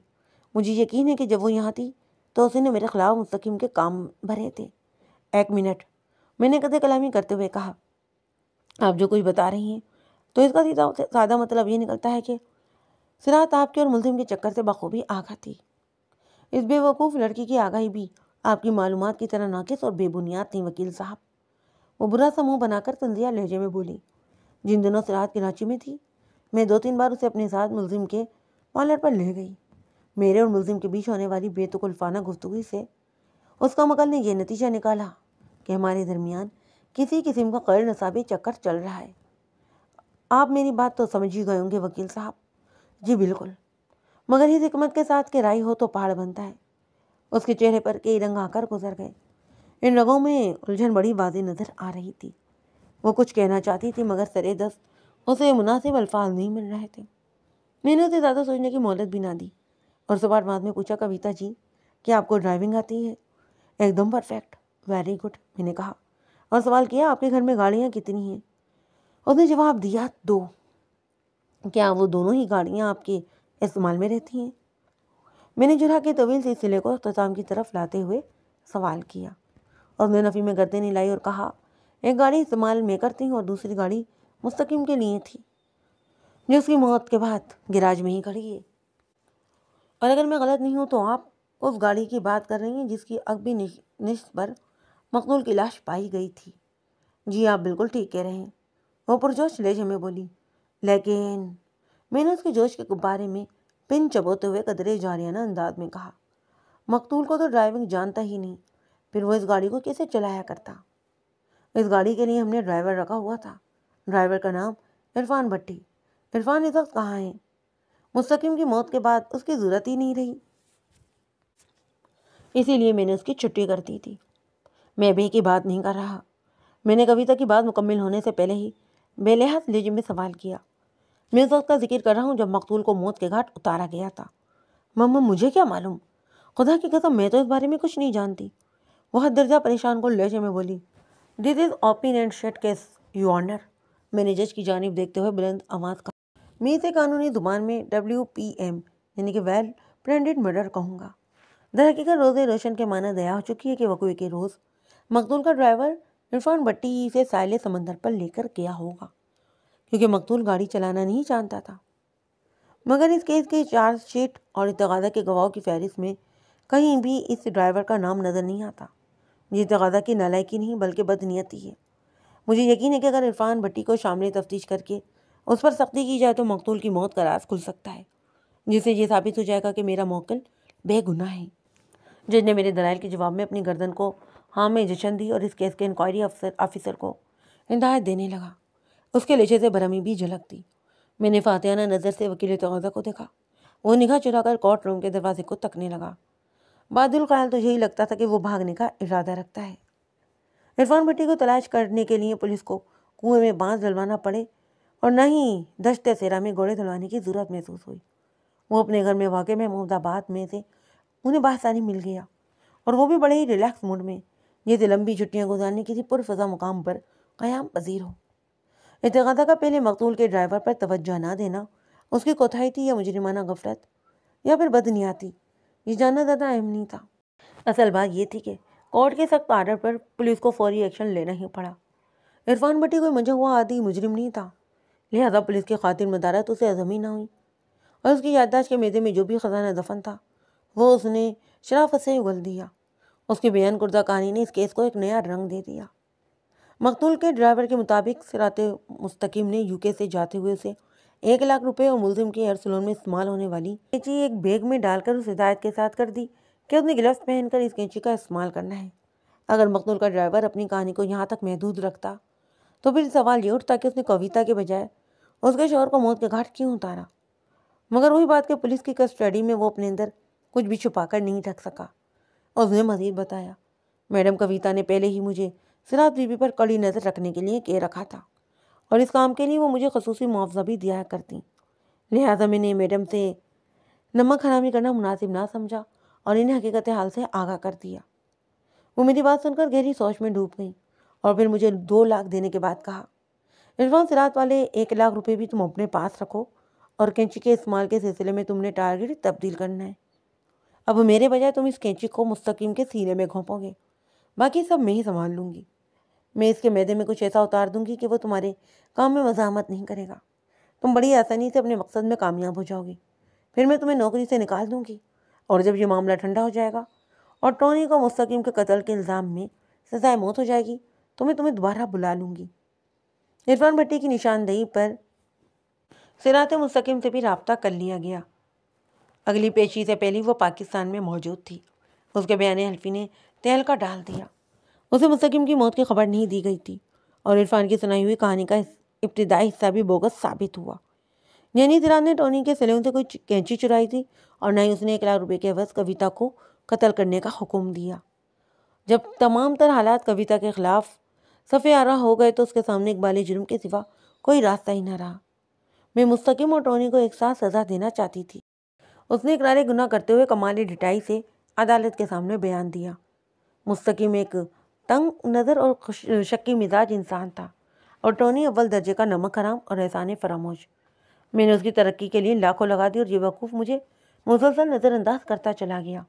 مجھے یقین ہے کہ جب وہ یہاں تھی تو اس نے میرے خلاف مستقیم کے کام بھرے تھے۔ ایک منٹ، میں نے قطع کلامی کرتے ہوئے کہا، آپ جو کچھ بتا رہی ہیں تو اس کا سادہ مطلب یہ نکلتا ہے کہ صراط آپ کے اور ملزم کے چکر سے بخوبی آگاہ تھی۔ اس بے وقوف لڑکی کی آگاہی بھی آپ کی معلومات کی طرح ناقص اور بے بنیاد تھیں وکیل صاحب۔ وہ برا سا منہ بنا کر تنزیہ لہجے میں بولی۔ جن دنوں سرحد کراچی میں تھی، میں 2-3 بار اسے اپنے ساتھ ملزم کے پارلر پر لے گئی۔ میرے اور ملزم کے بیچ ہونے والی بے تکلفانہ گفتگو سے اس کا مکل نے یہ نتیجہ نکالا کہ ہمارے درمیان کسی قسم کا غیر نصابی چکر چل رہا ہے۔ آپ میری بات تو سمجھ ہی گئے ہوں گے وکیل صاحب۔ جی بالکل، مگر اس حکمت کے ساتھ کہ رائی ہو تو پہاڑ بنتا ہے۔ اس کے چہرے پر کئی رنگ آ کر گزر گئے۔ ان رگوں میں الجھن بڑی واضح نظر آ رہی تھی۔ وہ کچھ کہنا چاہتی تھی مگر سرے دست اسے مناسب الفاظ نہیں مل رہے تھے۔ میں نے اسے زیادہ سوچنے کی مہلت بھی نہ دی اور سوال بعد میں پوچھا، کویتا جی کیا آپ کو ڈرائیونگ آتی ہے؟ ایک دم پرفیکٹ، ویری گڈ، میں نے کہا اور سوال کیا، آپ کے گھر میں گاڑیاں کتنی ہیں؟ اس نے جواب دیا، 2۔ کیا وہ دونوں ہی گاڑیاں آپ کے استعمال میں رہتی ہیں؟ میں نے جرح کے طویل سلسلے کو اختتام کی طرف لاتے ہوئے سوال کیا۔ اس نے نفی میں گردن ہلائی اور کہا، ایک گاڑی استعمال میں کرتی ہوں اور دوسری گاڑی مستقیم کے لیے تھی جو اس کی موت کے بعد گراج میں ہی کھڑی ہے۔ اور اگر میں غلط نہیں ہوں تو آپ اس گاڑی کی بات کر رہی ہیں جس کی عقبی نشست پر مقتول کی لاش پائی گئی تھی۔ جی آپ بالکل ٹھیک کہہ رہے ہیں، وہ پرجوش لہجے میں بولی۔ لیکن میں نے اس کے جوش کے غبارے میں پن چبوتے ہوئے قدرے جاریانہ انداز میں کہا، مقتول کو تو ڈرائیونگ جانتا ہی نہیں، پھر وہ اس گاڑی کو کیسے چلایا کرتا؟ اس گاڑی کے لیے ہم نے ڈرائیور رکھا ہوا تھا۔ ڈرائیور کا نام عرفان بھٹی۔ عرفان اس وقت کہاں ہے؟ مستقیم کی موت کے بعد اس کی ضرورت ہی نہیں رہی، اسی لیے میں نے اس کی چھٹی کر دی تھی۔ میں ابھی کی بات نہیں کر رہا، میں نے کویتا کی بات مکمل ہونے سے پہلے ہی بے لحاظ لہجے میں سوال کیا۔ میں اس وقت کا ذکر کر رہا ہوں جب مقتول کو موت کے گھاٹ اتارا گیا تھا۔ مجھے کیا معلوم، خدا کی قسم میں تو اس بارے میں کچھ نہیں جانتی، وہ حد درجہ پریشان کن لہجے میں بولی۔ This is open and shut case your honour, میں نے جج کی جانب دیکھتے ہوئے بلند آواز کہا۔ میں اسے قانونی زبان میں WPM یعنی کہ ویل پلانڈڈ مرڈر کہوں گا۔ در حقیقت روز روشن کے معنی دیا ہو چکی ہے کہ وقوع کے روز مقتول کا ڈرائیور عرفان بھٹی ہی اسے ساحل سمندر پر لے کر گیا ہوگا، کیونکہ مقتول گاڑی چلانا نہیں جانتا تھا۔ مگر اس کیس کے چارج شیٹ اور ارتقاضہ کے گواہوں کی فہرست میں کہیں بھی اس ڈرائیور کا نام نظر نہیں آتا۔ یہ ارتقاضہ کی نالائکی نہیں بلکہ بدنیتی ہے۔ مجھے یقین ہے کہ اگر عرفان بھٹی کو شامل تفتیش کر کے اس پر سختی کی جائے تو مقتول کی موت کا راز کھل سکتا ہے، جس سے یہ ثابت ہو جائے گا کہ میرا موکل بے گناہ ہے۔ جج نے میرے دلائل کے جواب میں اپنی گردن کو ہاں میں جچن دی اور اس کیس کے انکوائری آفیسر کو ہدایت دینے لگا۔ اس کے لہجے سے برہمی بھی جھلکتی۔ میں نے فاتحانہ نظر سے وکیل ارتقاضہ کو دیکھا۔ وہ نگاہ چرا کر کورٹ روم کے دروازے کو تکنے لگا۔ بعد الخیال تو یہی لگتا تھا کہ وہ بھاگنے کا ارادہ رکھتا ہے۔ عرفان بھٹی کو تلاش کرنے کے لیے پولیس کو کنویں میں بانس ڈلوانا پڑے اور نہ ہی دشت سیرا میں گھوڑے دھلوانے کی ضرورت محسوس ہوئی۔ وہ اپنے گھر میں واقع محمود آباد میں سے انہیں بآسانی مل گیا، اور وہ بھی بڑے ہی ریلیکس موڈ میں، جیسے لمبی چھٹیاں گزارنے کسی پرفضا مقام پر قیام پذیر ہو۔ ارتقاضہ کا پہلے مقتول کے ڈرائیور پر توجہ نہ دینا اس کی کوتاہی تھی یا مجرمانہ غفلت یا پھر بدنیاتی، یہ جاننا زیادہ اہم نہیں تھا۔ اصل بات یہ تھی کہ کورٹ کے سخت آرڈر پر پولیس کو فوری ایکشن لینا ہی پڑا۔ عرفان بھٹی کوئی منجھا ہوا عادی مجرم نہیں تھا، لہذا پولیس کی خاطر مدارت اسے ہضم ہی نہ ہوئی، اور اس کی یادداشت کے میدے میں جو بھی خزانہ دفن تھا وہ اس نے شرافت سے اگل دیا۔ اس کی بیان کردہ کہانی نے اس کیس کو ایک نیا رنگ دے دیا۔ مقتول کے ڈرائیور کے مطابق صراط مستقیم نے UK سے جاتے ہوئے اسے 1 لاکھ روپے اور ملزم کے ایئر سلون میں استعمال ہونے والی کینچی ایک بیگ میں ڈال کر اس ہدایت کے ساتھ کر دی کہ اس نے گلفز پہن کر اس کینچی کا استعمال کرنا ہے۔ اگر مقتول کا ڈرائیور اپنی کہانی کو یہاں تک محدود رکھتا تو پھر سوال یہ اٹھتا کہ اس نے کویتا کے بجائے اس کے شوہر کو موت کے گھاٹ کیوں اتارا۔ مگر وہی بات کہ پولیس کی کسٹڈی میں وہ اپنے اندر کچھ بھی چھپا کر نہیں رکھ سکا۔ اس نے مزید بتایا، میڈم کویتا نے پہلے ہی مجھے سرات بی بی پر کڑی نظر رکھنے کے لیے کہہ رکھا تھا، اور اس کام کے لیے وہ مجھے خصوصی معاوضہ بھی دیا کرتی، لہٰذا میں نے میڈم سے نمک حرامی کرنا مناسب نہ سمجھا اور انہیں حقیقت حال سے آگاہ کر دیا۔ وہ میری بات سن کر گہری سوچ میں ڈوب گئی اور پھر مجھے 2 لاکھ دینے کے بعد کہا، عرفان سرات والے 1 لاکھ روپے بھی تم اپنے پاس رکھو اور کینچی کے استعمال کے سلسلے میں تم نے ٹارگٹ تبدیل کرنا ہے۔ اب میرے بجائے تم اس کینچی کو مستقیم کے سینے میں گھونپو گے، باقی سب میں ہی سنبھال لوں گی۔ میں اس کے میدے میں کچھ ایسا اتار دوں گی کہ وہ تمہارے کام میں مزاحمت نہیں کرے گا، تم بڑی آسانی سے اپنے مقصد میں کامیاب ہو جاؤ گی، پھر میں تمہیں نوکری سے نکال دوں گی، اور جب یہ معاملہ ٹھنڈا ہو جائے گا اور ٹونی کو مستقیم کے قتل کے الزام میں سزائے موت ہو جائے گی تو میں تمہیں دوبارہ بلا لوں گی۔ عرفان بھٹی کی نشاندہی پر صراط مستقیم سے بھی رابطہ کر لیا گیا۔ اگلی پیشی سے پہلے وہ پاکستان میں موجود تھی۔ اس کے بیان حلفی نے تہلکہ ڈال دیا۔ اسے مستقیم کی موت کی خبر نہیں دی گئی تھی اور عرفان کی سنائی ہوئی کہانی کا ابتدائی حصہ بھی بوگس ثابت ہوا۔ یعنی صراط نے ٹونی کے سیلون سے کوئی کینچی چرائی تھی اور نہ ہی اس نے 1 لاکھ روپے کے عوض کویتا کو قتل کرنے کا حکم دیا۔ جب تمام تر حالات کویتا کے خلاف صفِ آرا ہو گئے تو اس کے سامنے اقبال جرم کے سوا کوئی راستہ ہی نہ رہا۔ میں مستقیم اور ٹونی کو ایک ساتھ سزا دینا چاہتی تھی۔ اس نے اقرار گناہ کرتے ہوئے کمال ڈٹائی سے عدالت کے سامنے بیان دیا۔ مستقیم ایک تنگ نظر اور شکی مزاج انسان تھا اور ٹونی اول درجے کا نمک حرام اور احسان فراموش۔ میں نے اس کی ترقی کے لیے لاکھوں لگا دی اور یہ بیوقوف مجھے مسلسل نظر انداز کرتا چلا گیا۔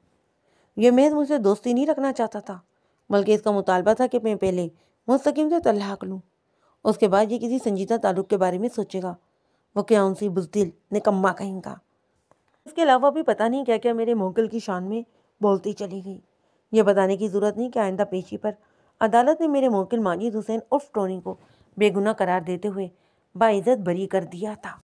یہ محض مجھ سے دوستی نہیں رکھنا چاہتا تھا بلکہ اس کا مطالبہ تھا کہ میں پہلے مستقیم سے طلاق لوں، اس کے بعد یہ کسی سنجیدہ تعلق کے بارے میں سوچے گا۔ وہ کیا انسی بزدل نکما کہیں گا۔ اس کے علاوہ بھی پتہ نہیں کیا کیا میرے موکل کی شان میں بولتی چلی گئی۔ یہ بتانے کی ضرورت نہیں کہ آئندہ پیشی پر عدالت نے میرے موکل ماجد حسین عرف ٹونی کو بے گناہ قرار دیتے ہوئے باعزت بری کر دیا تھا۔